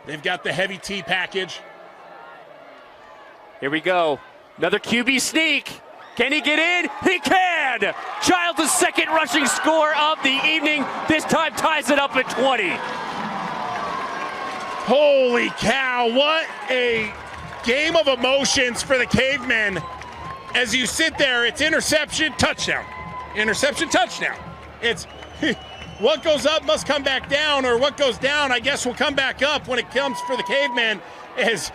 Speaker 2: They've got the heavy T package.
Speaker 1: Here we go. Another QB sneak. Can he get in? He can! Childs' 2nd rushing score of the evening. This time ties it up at 20.
Speaker 2: Holy cow, what a game of emotions for the Cavemen. As you sit there, it's interception, touchdown. Interception, touchdown. It's what goes up must come back down, or what goes down, I guess, will come back up when it comes for the Cavemen as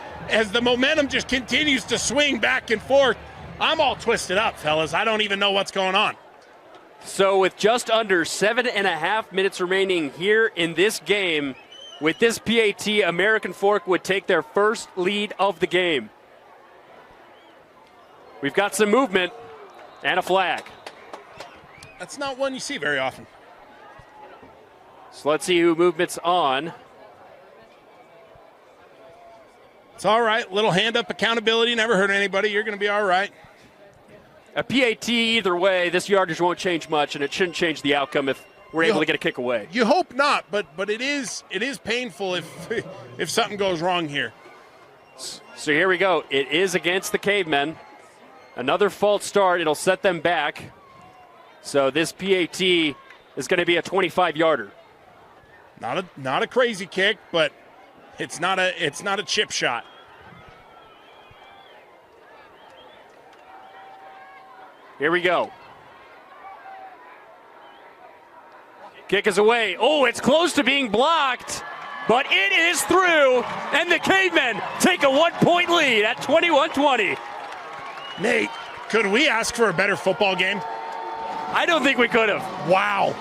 Speaker 2: the momentum just continues to swing back and forth. I'm all twisted up, fellas. I don't even know what's going on.
Speaker 1: So with just under 7.5 minutes remaining here in this game, with this PAT, American Fork would take their first lead of the game. We've got some movement and a flag.
Speaker 2: That's not one you see very often.
Speaker 1: So let's see who movement's on.
Speaker 2: It's all right. Little hand up accountability. Never hurt anybody. You're going to be all right.
Speaker 1: A PAT either way, this yardage won't change much, and it shouldn't change the outcome if we're able to get a kick away.
Speaker 2: You hope not, but it is painful if something goes wrong here.
Speaker 1: So here we go. It is against the Cavemen. Another false start. It'll set them back. So this PAT is going to be a 25-yarder.
Speaker 2: Not a crazy kick, but it's not a chip shot.
Speaker 1: Here we go. Kick is away. Oh, it's close to being blocked, but it is through, and the Cavemen take a 1-point lead at 21-20.
Speaker 2: Nate, could we ask for a better football game?
Speaker 1: I don't think we could have.
Speaker 2: Wow.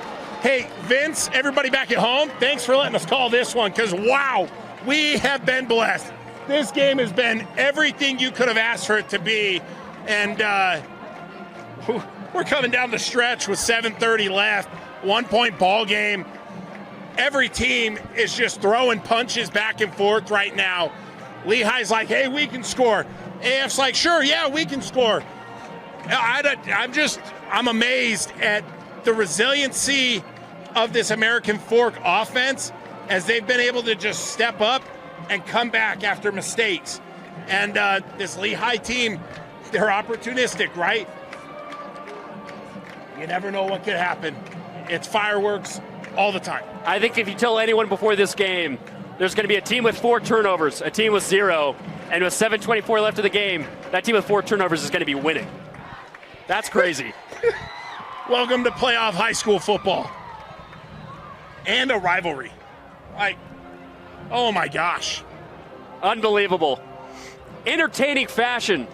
Speaker 2: Hey, Vince, everybody back at home, thanks for letting us call this one, because, wow, we have been blessed. This game has been everything you could have asked for it to be, and we're coming down the stretch with 7:30 left, 1-point ball game. Every team is just throwing punches back and forth right now. Lehi's like, hey, we can score. AF's like, sure, yeah, we can score. I'm amazed at the resiliency of this American Fork offense as they've been able to just step up and come back after mistakes. And this Lehi team, they're opportunistic, right? You never know what could happen. It's fireworks all the time.
Speaker 1: I think if you tell anyone before this game, there's going to be a team with 4 turnovers, a team with 0, and with 7:24 left of the game, that team with 4 turnovers is going to be winning. That's crazy.
Speaker 2: Welcome to playoff high school football. And a rivalry. Oh my gosh.
Speaker 1: Unbelievable. Entertaining fashion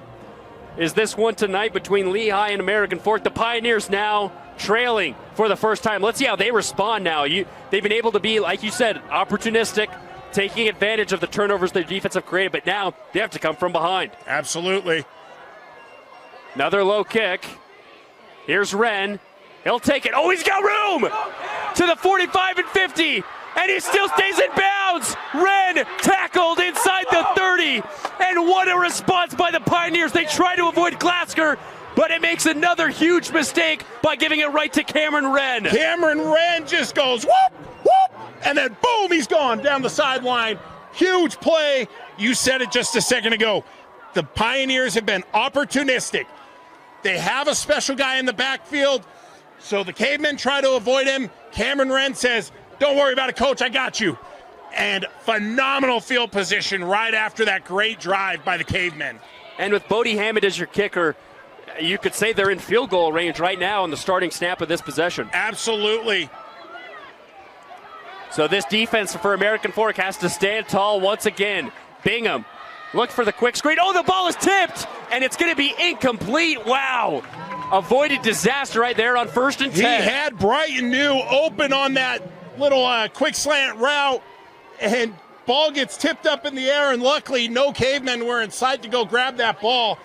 Speaker 1: is this one tonight between Lehi and American Fork. The Pioneers now trailing for the first time. Let's see how they respond now. They've been able to be, like you said, opportunistic, taking advantage of the turnovers their defense have created, but now they have to come from behind.
Speaker 2: Absolutely.
Speaker 1: Another low kick. Here's Wren. He'll take it. Oh, he's got room to the 45 and 50, and he still stays in bounds. Wren tackled inside the 30, and what a response by the Pioneers. They try to avoid Glasgow, but it makes another huge mistake by giving it right to Cameron Wren.
Speaker 2: Cameron Wren just goes whoop, whoop, and then boom, he's gone down the sideline. Huge play. You said it just a second ago. The Pioneers have been opportunistic. They have a special guy in the backfield, so the Cavemen try to avoid him. Cameron Wren says, don't worry about it, coach, I got you. And phenomenal field position right after that great drive by the Cavemen.
Speaker 1: And with Bodie Hammond as your kicker, you could say they're in field goal range right now on the starting snap of this possession.
Speaker 2: Absolutely.
Speaker 1: So this defense for American Fork has to stand tall once again. Bingham, look for the quick screen. Oh, the ball is tipped, and it's going to be incomplete. Wow. Avoided disaster right there on 1st and 10.
Speaker 2: He had Brighton New open on that little quick slant route, and ball gets tipped up in the air, and luckily no Cavemen were inside to go grab that ball.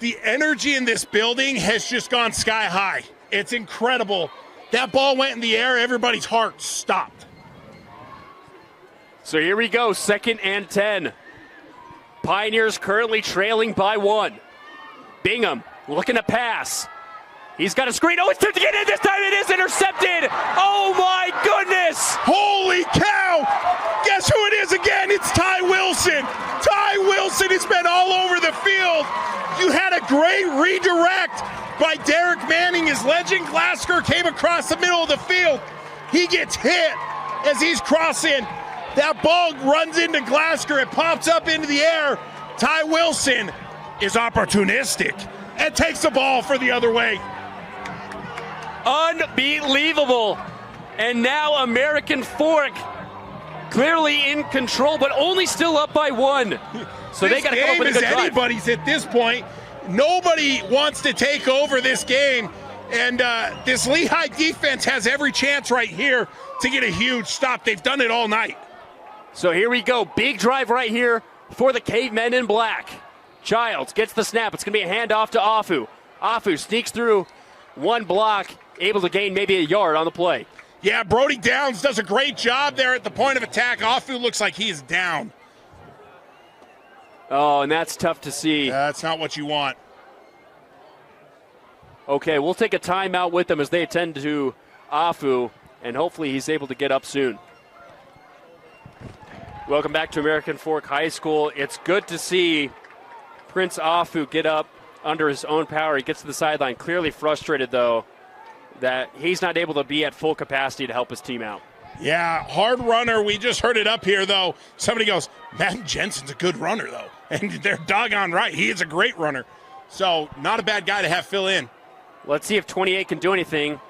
Speaker 2: The energy in this building has just gone sky high. It's incredible. That ball went in the air, everybody's heart stopped.
Speaker 1: So here we go, 2nd and 10. Pioneers currently trailing by 1. Bingham looking to pass. He's got a screen. Oh, it's tipped to get in. This time it is intercepted. Oh, my goodness.
Speaker 2: Holy cow. Guess who it is again? It's Ty Wilson. Ty Wilson has been all over the field. You had a great redirect by Derek Manning. His legend Glasgow came across the middle of the field. He gets hit as he's crossing. That ball runs into Glasgow. It pops up into the air. Ty Wilson is opportunistic and takes the ball for the other way.
Speaker 1: Unbelievable. And now American Fork clearly in control, but only still up by 1. So they got to come up with a good drive.
Speaker 2: Anybody's at this point. Nobody wants to take over this game. And this Lehi defense has every chance right here to get a huge stop. They've done it all night.
Speaker 1: So here we go. Big drive right here for the Cavemen in black. Childs gets the snap. It's going to be a handoff to Afu. Afu sneaks through one block, able to gain maybe a yard on the play.
Speaker 2: Yeah, Brody Downs does a great job there at the point of attack. Afu looks like he is down.
Speaker 1: Oh, and that's tough to see.
Speaker 2: That's not what you want.
Speaker 1: Okay, we'll take a timeout with them as they attend to Afu, and hopefully he's able to get up soon. Welcome back to American Fork High School. It's good to see Prince Afu get up under his own power. He gets to the sideline, clearly frustrated, though, that he's not able to be at full capacity to help his team out.
Speaker 2: Yeah, hard runner. We just heard it up here, though. Somebody goes, Madden Jensen's a good runner, though. And they're doggone right. He is a great runner. So not a bad guy to have fill in.
Speaker 1: Let's see if 28 can do anything.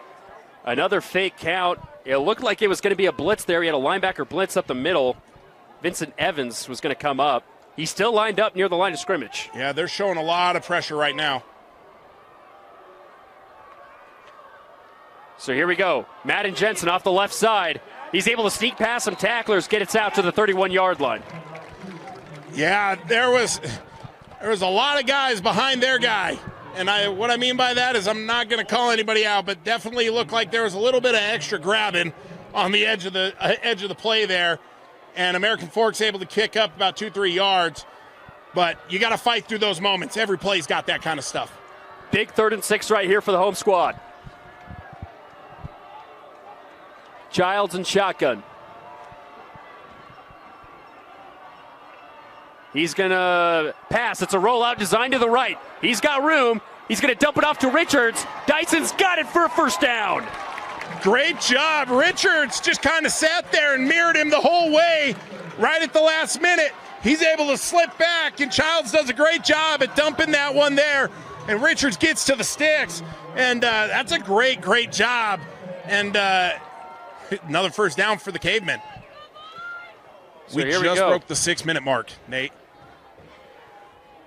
Speaker 1: Another fake count. It looked like it was going to be a blitz there. He had a linebacker blitz up the middle. Vincent Evans was going to come up. He's still lined up near the line of scrimmage.
Speaker 2: Yeah, they're showing a lot of pressure right now.
Speaker 1: So here we go. Madden Jensen off the left side. He's able to sneak past some tacklers, get it out to the 31-yard line.
Speaker 2: Yeah, there was a lot of guys behind their guy. And what I mean by that is I'm not going to call anybody out, but definitely looked like there was a little bit of extra grabbing on the edge of the play there. And American Fork's able to kick up about 2-3 yards. But you got to fight through those moments. Every play's got that kind of stuff.
Speaker 1: Big 3rd and 6 right here for the home squad. Childs and shotgun. He's going to pass. It's a rollout designed to the right. He's got room. He's going to dump it off to Richards. Dyson's got it for a first down.
Speaker 2: Great job. Richards just kind of sat there and mirrored him the whole way right at the last minute. He's able to slip back, and Childs does a great job at dumping that one there. And Richards gets to the sticks, and that's a great, great job. And another first down for the Cavemen.
Speaker 1: So
Speaker 2: we just broke the 6-minute mark, Nate.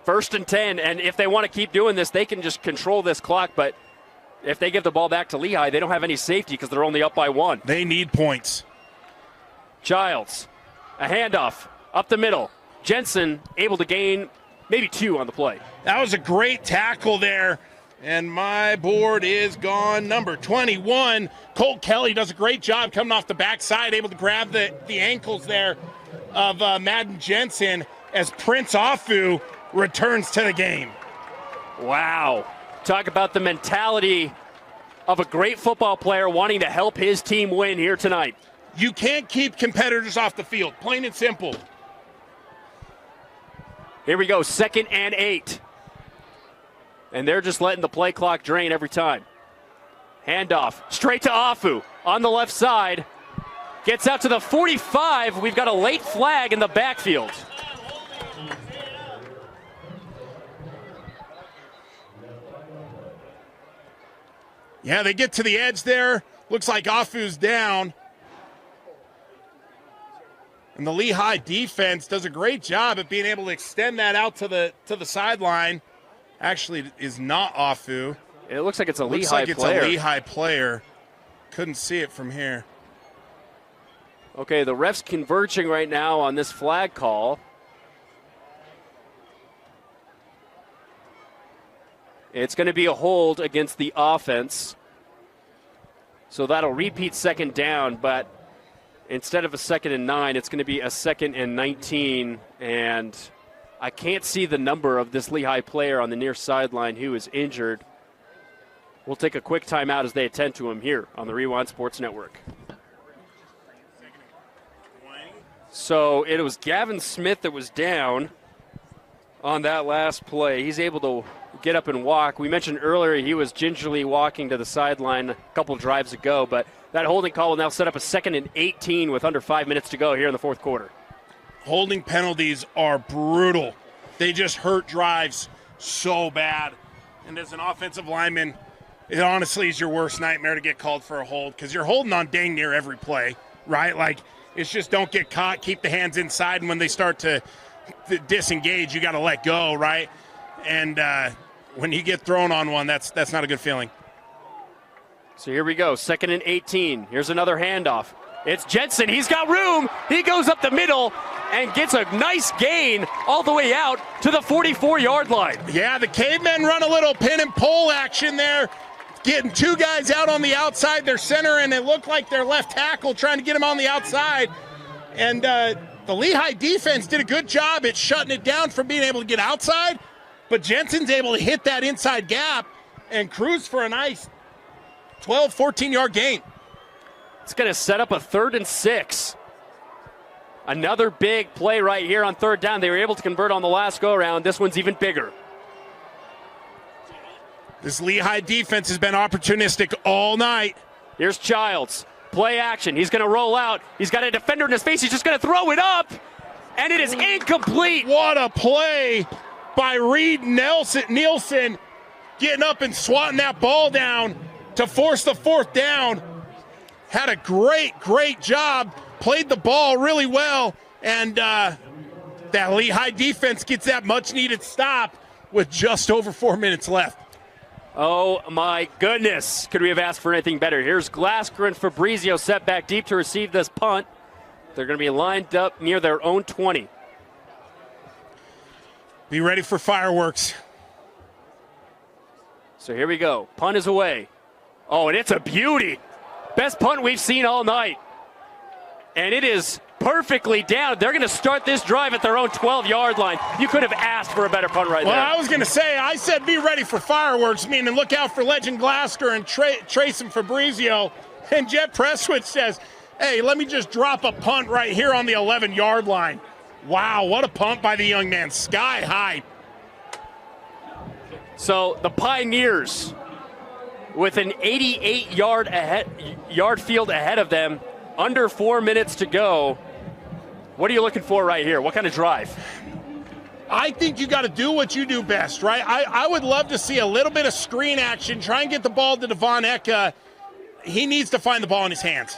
Speaker 1: 1st and 10, and if they want to keep doing this, they can just control this clock, but if they give the ball back to Lehi, they don't have any safety because they're only up by 1.
Speaker 2: They need points.
Speaker 1: Childs, a handoff up the middle. Jensen able to gain maybe 2 on the play.
Speaker 2: That was a great tackle there, and my board is gone. Number 21, Colt Kelly does a great job coming off the backside, able to grab the ankles there of Madden Jensen as Prince Afu returns to the game.
Speaker 1: Wow. Talk about the mentality of a great football player wanting to help his team win here tonight.
Speaker 2: You can't keep competitors off the field, plain and simple.
Speaker 1: Here we go, 2nd and 8. And they're just letting the play clock drain every time. Handoff, straight to Afu on the left side. Gets out to the 45. We've got a late flag in the backfield.
Speaker 2: Yeah, they get to the edge there. Looks like Afu's down. And the Lehi defense does a great job at being able to extend that out to the sideline. Actually, is not Afu.
Speaker 1: It looks like it's a Lehi
Speaker 2: looks like
Speaker 1: player.
Speaker 2: It's a Lehi player. Couldn't see it from here.
Speaker 1: Okay, the ref's converging right now on this flag call. It's going to be a hold against the offense. So that'll repeat 2nd down, but instead of a 2nd and 9, it's going to be a 2nd and 19. And I can't see the number of this Lehi player on the near sideline who is injured. We'll take a quick timeout as they attend to him here on the Rewind Sports Network. So it was Gavin Smith that was down on that last play. He's able to get up and walk. We mentioned earlier he was gingerly walking to the sideline a couple drives ago, but that holding call will now set up a 2nd and 18 with under 5 minutes to go here in the 4th quarter.
Speaker 2: Holding penalties are brutal. They just hurt drives so bad. And as an offensive lineman, it honestly is your worst nightmare to get called for a hold because you're holding on dang near every play, right? Like, it's just don't get caught, keep the hands inside, and when they start to disengage, you got to let go, right? And when you get thrown on one, that's not a good feeling.
Speaker 1: So here we go, 2nd and 18. Here's another handoff. It's Jensen. He's got room. He goes up the middle and gets a nice gain all the way out to the 44-yard line.
Speaker 2: Yeah, the Cavemen run a little pin and pull action there, getting two guys out on the outside, their center, and it looked like their left tackle trying to get him on the outside. And the Lehi defense did a good job at shutting it down from being able to get outside, but Jensen's able to hit that inside gap and cruise for a nice 12, 14-yard gain.
Speaker 1: It's going to set up a 3rd and 6. Another big play right here on 3rd down. They were able to convert on the last go-around. This one's even bigger.
Speaker 2: This Lehi defense has been opportunistic all night.
Speaker 1: Here's Childs. Play action. He's going to roll out. He's got a defender in his face. He's just going to throw it up, and it is incomplete.
Speaker 2: What a play by Reed Nielsen getting up and swatting that ball down to force the 4th down. Had a great job, played the ball really well, and that Lehi defense gets that much-needed stop with just over 4 minutes left.
Speaker 1: Oh, my goodness. Could we have asked for anything better? Here's Glasgow and Fabrizio set back deep to receive this punt. They're going to be lined up near their own 20.
Speaker 2: Be ready for fireworks.
Speaker 1: So here we go. Punt is away. Oh, and it's a beauty. Best punt we've seen all night. And it is perfectly down. They're going to start this drive at their own 12-yard line. You could have asked for a better punt right there.
Speaker 2: Well, I was going to say, I said be ready for fireworks, meaning look out for Legend Glasgow and Trace and Fabrizio. And Jet Presswitch says, hey, let me just drop a punt right here on the 11-yard line. Wow, what a punt by the young man. Sky high.
Speaker 1: So the Pioneers, with an 88-yard field ahead of them, under 4 minutes to go. What are you looking for right here? What kind of drive?
Speaker 2: I think you got to do what you do best, right? I would love to see a little bit of screen action. Try and get the ball to Devon Eka. He needs to find the ball in his hands.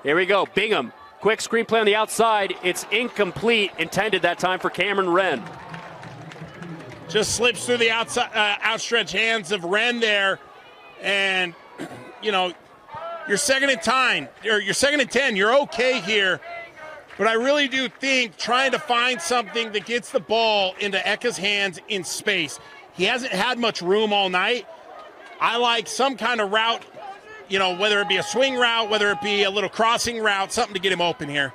Speaker 1: Here we go. Bingham. Quick screen play on the outside. It's incomplete. Intended that time for Cameron Wren.
Speaker 2: Just slips through the outside, outstretched hands of Wren there. And, you know, you're 2nd and 10, or you're 2nd and 10. You're okay here. But I really do think trying to find something that gets the ball into Eka's hands in space. He hasn't had much room all night. I like some kind of route, you know, whether it be a swing route, whether it be a little crossing route, something to get him open here.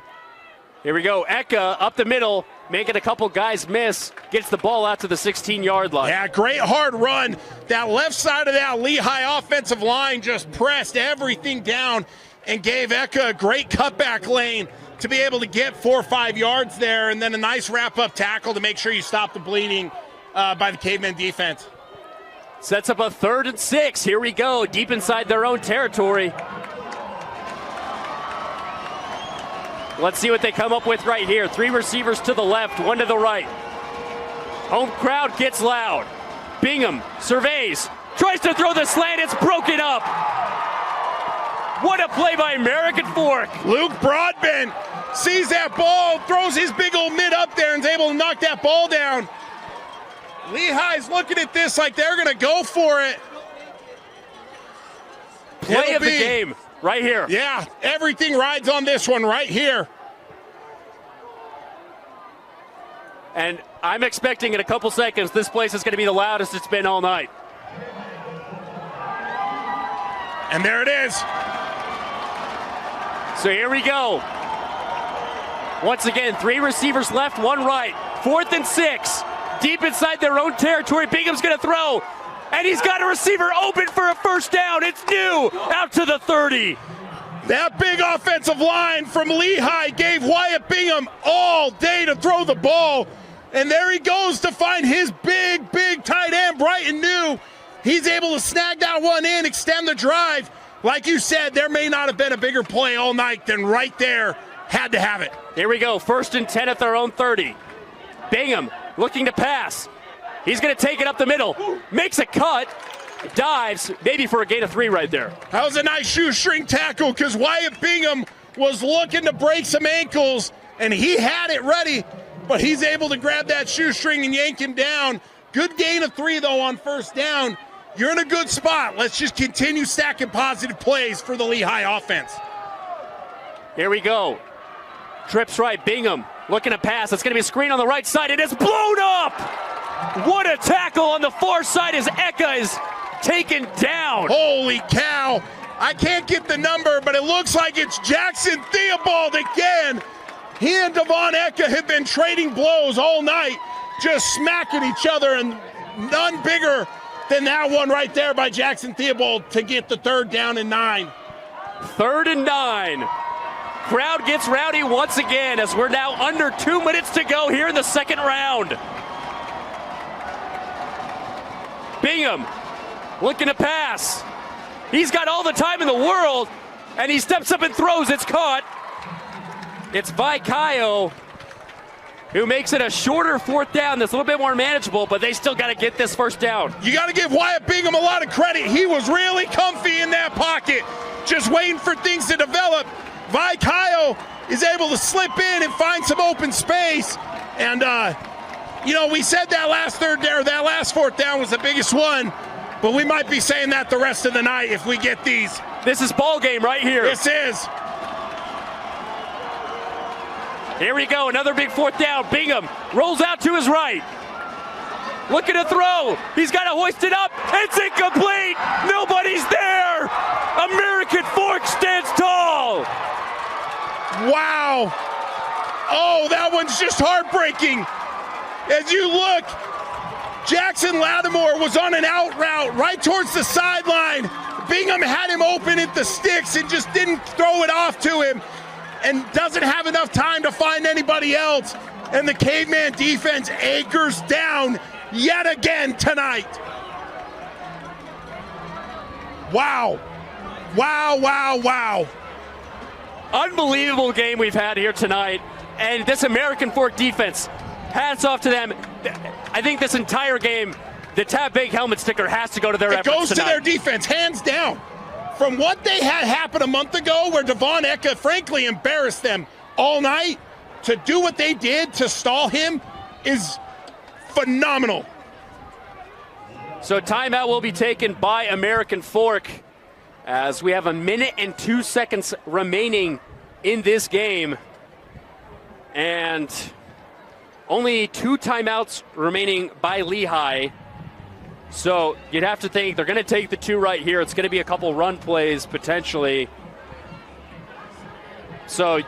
Speaker 1: Here we go. Eka up the middle, making a couple guys miss, gets the ball out to the 16-yard line.
Speaker 2: Yeah, great hard run. That left side of that Lehi offensive line just pressed everything down and gave Eka a great cutback lane to be able to get 4 or 5 yards there, and then a nice wrap-up tackle to make sure you stop the bleeding by the Cavemen defense.
Speaker 1: Sets up a 3rd and 6. Here we go, deep inside their own territory. Let's see what they come up with right here. 3 receivers to the left, 1 to the right. Home crowd gets loud. Bingham surveys, tries to throw the slant, it's broken up. What a play by American Fork.
Speaker 2: Luke Broadbent sees that ball, throws his big old mid up there and is able to knock that ball down. Lehi's looking at this like they're going to go for it.
Speaker 1: Play of the game right here.
Speaker 2: Yeah, everything rides on this one right here.
Speaker 1: And I'm expecting in a couple seconds this place is going to be the loudest it's been all night.
Speaker 2: And there it is.
Speaker 1: So here we go. Once again, 3 receivers left, 1 right. 4th and 6. Deep inside their own territory. Bingham's going to throw. And he's got a receiver open for a first down. It's new out to the 30.
Speaker 2: That big offensive line from Lehi gave Wyatt Bingham all day to throw the ball. And there he goes to find his big tight end, Brighton New. He's able to snag that one in, extend the drive. Like you said, there may not have been a bigger play all night than right there. Had to have it.
Speaker 1: Here we go, 1st and 10 at their own 30. Bingham looking to pass. He's going to take it up the middle. Makes a cut. dives, maybe for a gain of 3 right there.
Speaker 2: That was a nice shoestring tackle because Wyatt Bingham was looking to break some ankles, and he had it ready, but he's able to grab that shoestring and yank him down. Good gain of 3, though, on first down. You're in a good spot. Let's just continue stacking positive plays for the Lehi offense.
Speaker 1: Here we go. Trips right, Bingham looking to pass. It's going to be a screen on the right side. It is blown up! What a tackle on the far side as Eka is taken down.
Speaker 2: Holy cow. I can't get the number, but it looks like it's Jackson Theobald again. He and Devon Eka have been trading blows all night, just smacking each other, and none bigger than that one right there by Jackson Theobald to get the 3rd down and 9.
Speaker 1: 3rd and 9. Crowd gets rowdy once again as we're now under 2 minutes to go here in the 2nd round. Bingham looking to pass. He's got all the time in the world, and he steps up and throws. It's caught. It's Vaikayo who makes it a shorter 4th down that's a little bit more manageable, but they still got to get this 1st down.
Speaker 2: You got to give Wyatt Bingham a lot of credit. He was really comfy in that pocket, just waiting for things to develop. Vaikayo is able to slip in and find some open space, and we said that last 4th down was the biggest one, but we might be saying that the rest of the night if we get these.
Speaker 1: This is ball game right here.
Speaker 2: This is.
Speaker 1: Here we go, another big 4th down. Bingham rolls out to his right. Looking to throw. He's got to hoist it up. It's incomplete. Nobody's there. American Fork stands tall.
Speaker 2: Wow. Oh, that one's just heartbreaking. As you look, Jackson Lattimore was on an out route right towards the sideline. Bingham had him open at the sticks and just didn't throw it off to him, and doesn't have enough time to find anybody else. And the Caveman defense anchors down yet again tonight. Wow. Wow, wow, wow.
Speaker 1: Unbelievable game we've had here tonight. And this American Fork defense, hats off to them. I think this entire game, the Tab Big helmet sticker has to go to their efforts tonight.
Speaker 2: It goes to their defense, hands down. From what they had happen a month ago where Devon Eka frankly embarrassed them all night, to do what they did to stall him is phenomenal.
Speaker 1: So timeout will be taken by American Fork as we have 1 minute and 2 seconds remaining in this game. And only 2 timeouts remaining by Lehi. So you'd have to think they're going to take the 2 right here. It's going to be a couple run plays potentially. So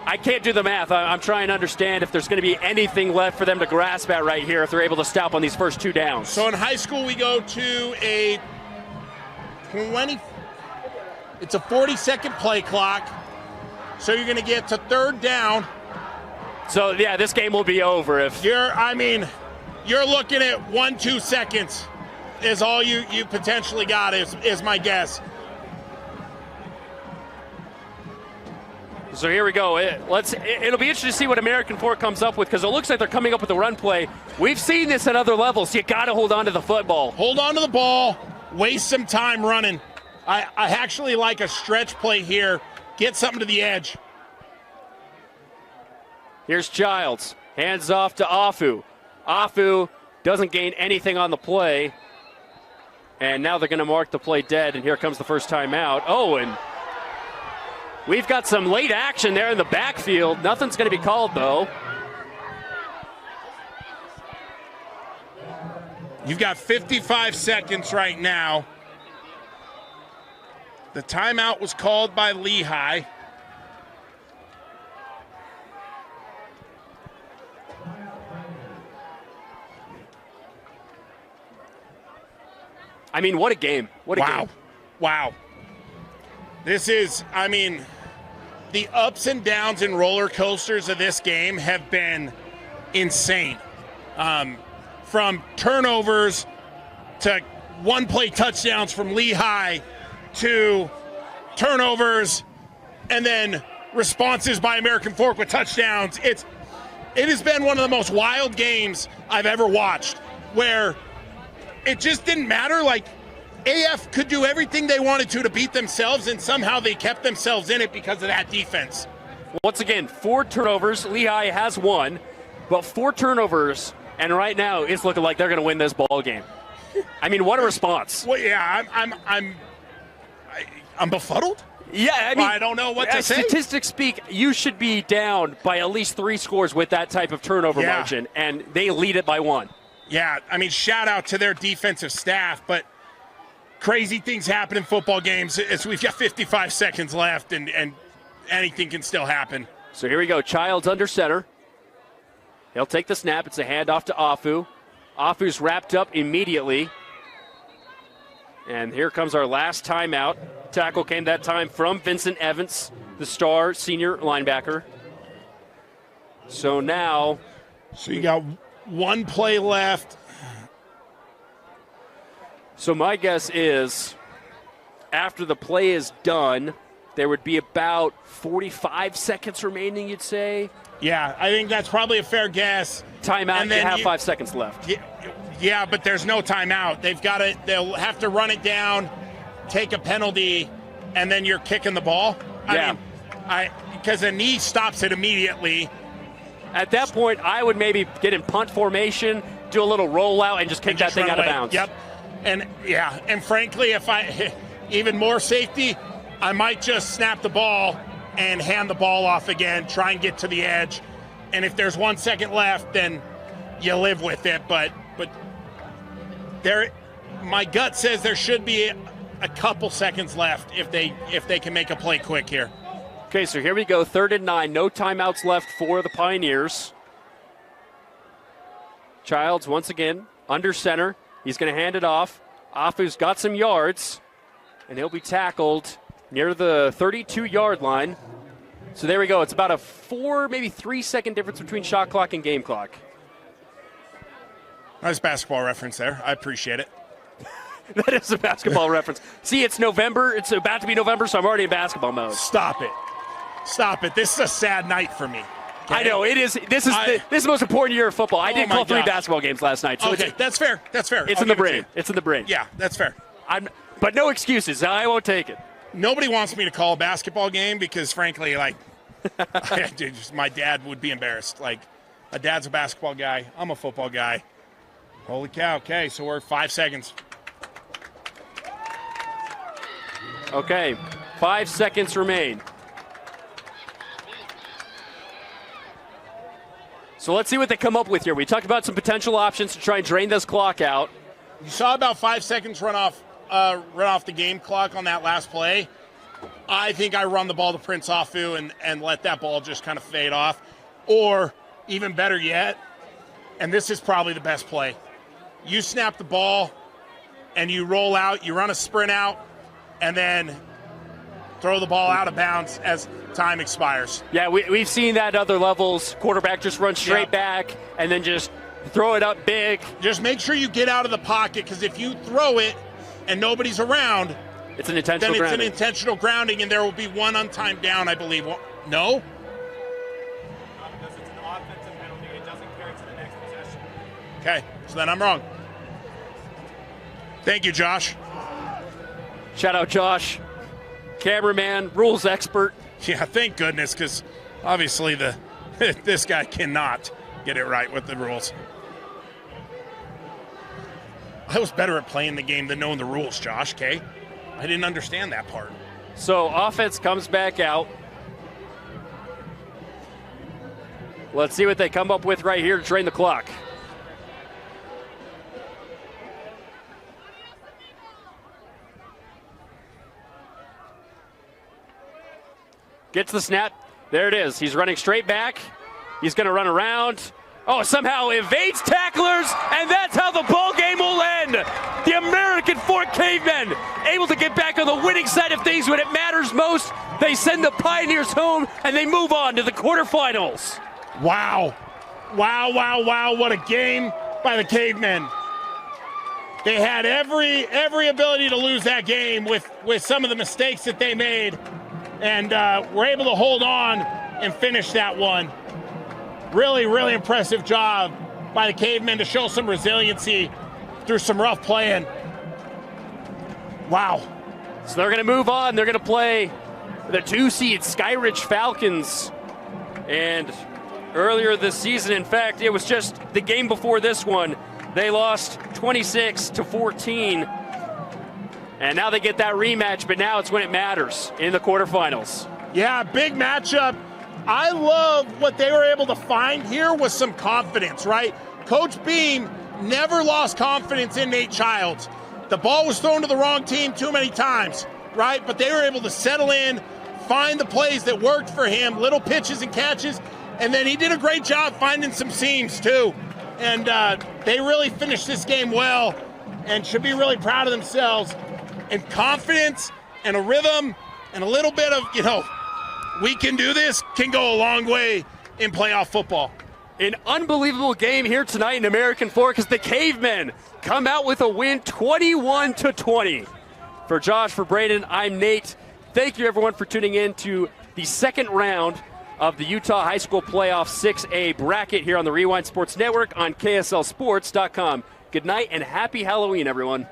Speaker 1: I can't do the math. I'm trying to understand if there's going to be anything left for them to grasp at right here if they're able to stop on these first 2 downs.
Speaker 2: So in high school we go to a 40-second play clock. So you're going to get to 3rd down.
Speaker 1: So yeah, this game will be over if
Speaker 2: you're looking at 1-2 seconds is all you potentially got is my guess.
Speaker 1: So here we go. It'll be interesting to see what American Fork comes up with, because it looks like they're coming up with a run play. We've seen this at other levels. You got to hold on to the football.
Speaker 2: Hold on to the ball. Waste some time running. I actually like a stretch play here. Get something to the edge.
Speaker 1: Here's Childs. Hands off to Afu. Afu doesn't gain anything on the play. And now they're going to mark the play dead, and here comes the first timeout. Oh, and we've got some late action there in the backfield. Nothing's going to be called, though.
Speaker 2: You've got 55 seconds right now. The timeout was called by Lehi.
Speaker 1: I mean, what a game. What a game.
Speaker 2: Wow. This is, the ups and downs and roller coasters of this game have been insane. From turnovers to one-play touchdowns from Lehi to turnovers and then responses by American Fork with touchdowns. It has been one of the most wild games I've ever watched, where it just didn't matter. Like, AF could do everything they wanted to beat themselves, and somehow they kept themselves in it because of that defense.
Speaker 1: Once again, 4 turnovers. Lehi has 1, but 4 turnovers, and right now it's looking like they're going to win this ball game. I mean, what a response!
Speaker 2: Well, yeah, I'm befuddled.
Speaker 1: Yeah, I mean,
Speaker 2: I don't know what to say.
Speaker 1: Statistics speak, you should be down by at least 3 scores with that type of turnover margin, and they lead it by 1.
Speaker 2: Yeah, I mean, shout out to their defensive staff, but crazy things happen in football games. We've got 55 seconds left, and anything can still happen.
Speaker 1: So here we go. Childs under center. He'll take the snap. It's a handoff to Afu. Afu's wrapped up immediately. And here comes our last timeout. Tackle came that time from Vincent Evans, the star senior linebacker. So now...
Speaker 2: So you got 1 play left.
Speaker 1: So my guess is after the play is done, there would be about 45 seconds remaining, you'd say?
Speaker 2: Yeah, I think that's probably a fair guess.
Speaker 1: Timeout, and then you have 5 seconds left.
Speaker 2: Yeah, but there's no timeout. They'll have to run it down, take a penalty, and then you're kicking the ball. Because a knee stops it immediately.
Speaker 1: At that point, I would maybe get in punt formation, do a little rollout, and just kick that thing out of bounds.
Speaker 2: Yep. And frankly, if even more safety, I might just snap the ball and hand the ball off again, try and get to the edge. And if there's 1 second left, then you live with it. But my gut says there should be a couple seconds left if they can make a play quick here.
Speaker 1: Okay, so here we go, 3rd and 9. No timeouts left for the Pioneers. Childs once again under center. He's going to hand it off. Afu's got some yards, and he'll be tackled near the 32-yard line. So there we go. It's about a 4, maybe 3-second difference between shot clock and game clock.
Speaker 2: Nice basketball reference there. I appreciate it.
Speaker 1: That is a basketball reference. See, it's November. It's about to be November, so I'm already in basketball mode.
Speaker 2: Stop it. This is a sad night for me. Okay?
Speaker 1: I know, it is. This is the most important year of football. I did call 3 basketball games last night. So
Speaker 2: okay, that's fair.
Speaker 1: It's in the brain. It's in the brain.
Speaker 2: Yeah, that's fair.
Speaker 1: But no excuses. I won't take it.
Speaker 2: Nobody wants me to call a basketball game because, frankly, my dad would be embarrassed. Like, my dad's a basketball guy. I'm a football guy. Holy cow. Okay, so we're 5 seconds.
Speaker 1: Okay, 5 seconds remain. So let's see what they come up with here. We talked about some potential options to try and drain this clock out.
Speaker 2: You saw about 5 seconds run off the game clock on that last play. I think I run the ball to Prince Afu and let that ball just kind of fade off. Or, even better yet, and this is probably the best play, you snap the ball and you roll out, you run a sprint out, and then throw the ball out of bounds as time expires.
Speaker 1: Yeah, we've seen that at other levels. Quarterback just run straight back and then just throw it up big.
Speaker 2: Just make sure you get out of the pocket, because if you throw it and nobody's around,
Speaker 1: it's an intentional grounding.
Speaker 2: It's an intentional grounding, and there will be 1 untimed down, I believe. No?
Speaker 3: Because it's an offensive penalty, it doesn't carry to the next possession.
Speaker 2: Okay, so then I'm wrong. Thank you, Josh.
Speaker 1: Shout out Josh, cameraman, rules expert.
Speaker 2: Yeah, thank goodness, because obviously this guy cannot get it right with the rules. I was better at playing the game than knowing the rules, Josh, okay? I didn't understand that part.
Speaker 1: So offense comes back out. Let's see what they come up with right here to drain the clock. Gets the snap. There it is. He's running straight back. He's going to run around. Oh, somehow evades tacklers, and that's how the ball game will end. The American Fork Cavemen able to get back on the winning side of things when it matters most. They send the Pioneers home, and they move on to the quarterfinals.
Speaker 2: Wow. Wow, wow, wow. What a game by the Cavemen. They had every ability to lose that game with some of the mistakes that they made, and were able to hold on and finish that one. Really, really impressive job by the Cavemen to show some resiliency through some rough playing. Wow.
Speaker 1: So they're going to move on. They're going to play the 2-seed Skyridge Falcons. And earlier this season, in fact, it was just the game before this one, they lost 26-14. And now they get that rematch, but now it's when it matters in the quarterfinals.
Speaker 2: Yeah, big matchup. I love what they were able to find here with some confidence, right? Coach Beam never lost confidence in Nate Childs. The ball was thrown to the wrong team too many times, right? But they were able to settle in, find the plays that worked for him, little pitches and catches, and then he did a great job finding some seams too. And they really finished this game well and should be really proud of themselves. And confidence and a rhythm and a little bit of, we can do this can go a long way in playoff football.
Speaker 1: An unbelievable game here tonight in American Fork as the Cavemen come out with a win 21-20. For Josh, for Braden, I'm Nate. Thank you everyone for tuning in to the second round of the Utah High School Playoff 6A bracket here on the Rewind Sports Network on KSLSports.com. Good night and happy Halloween, everyone.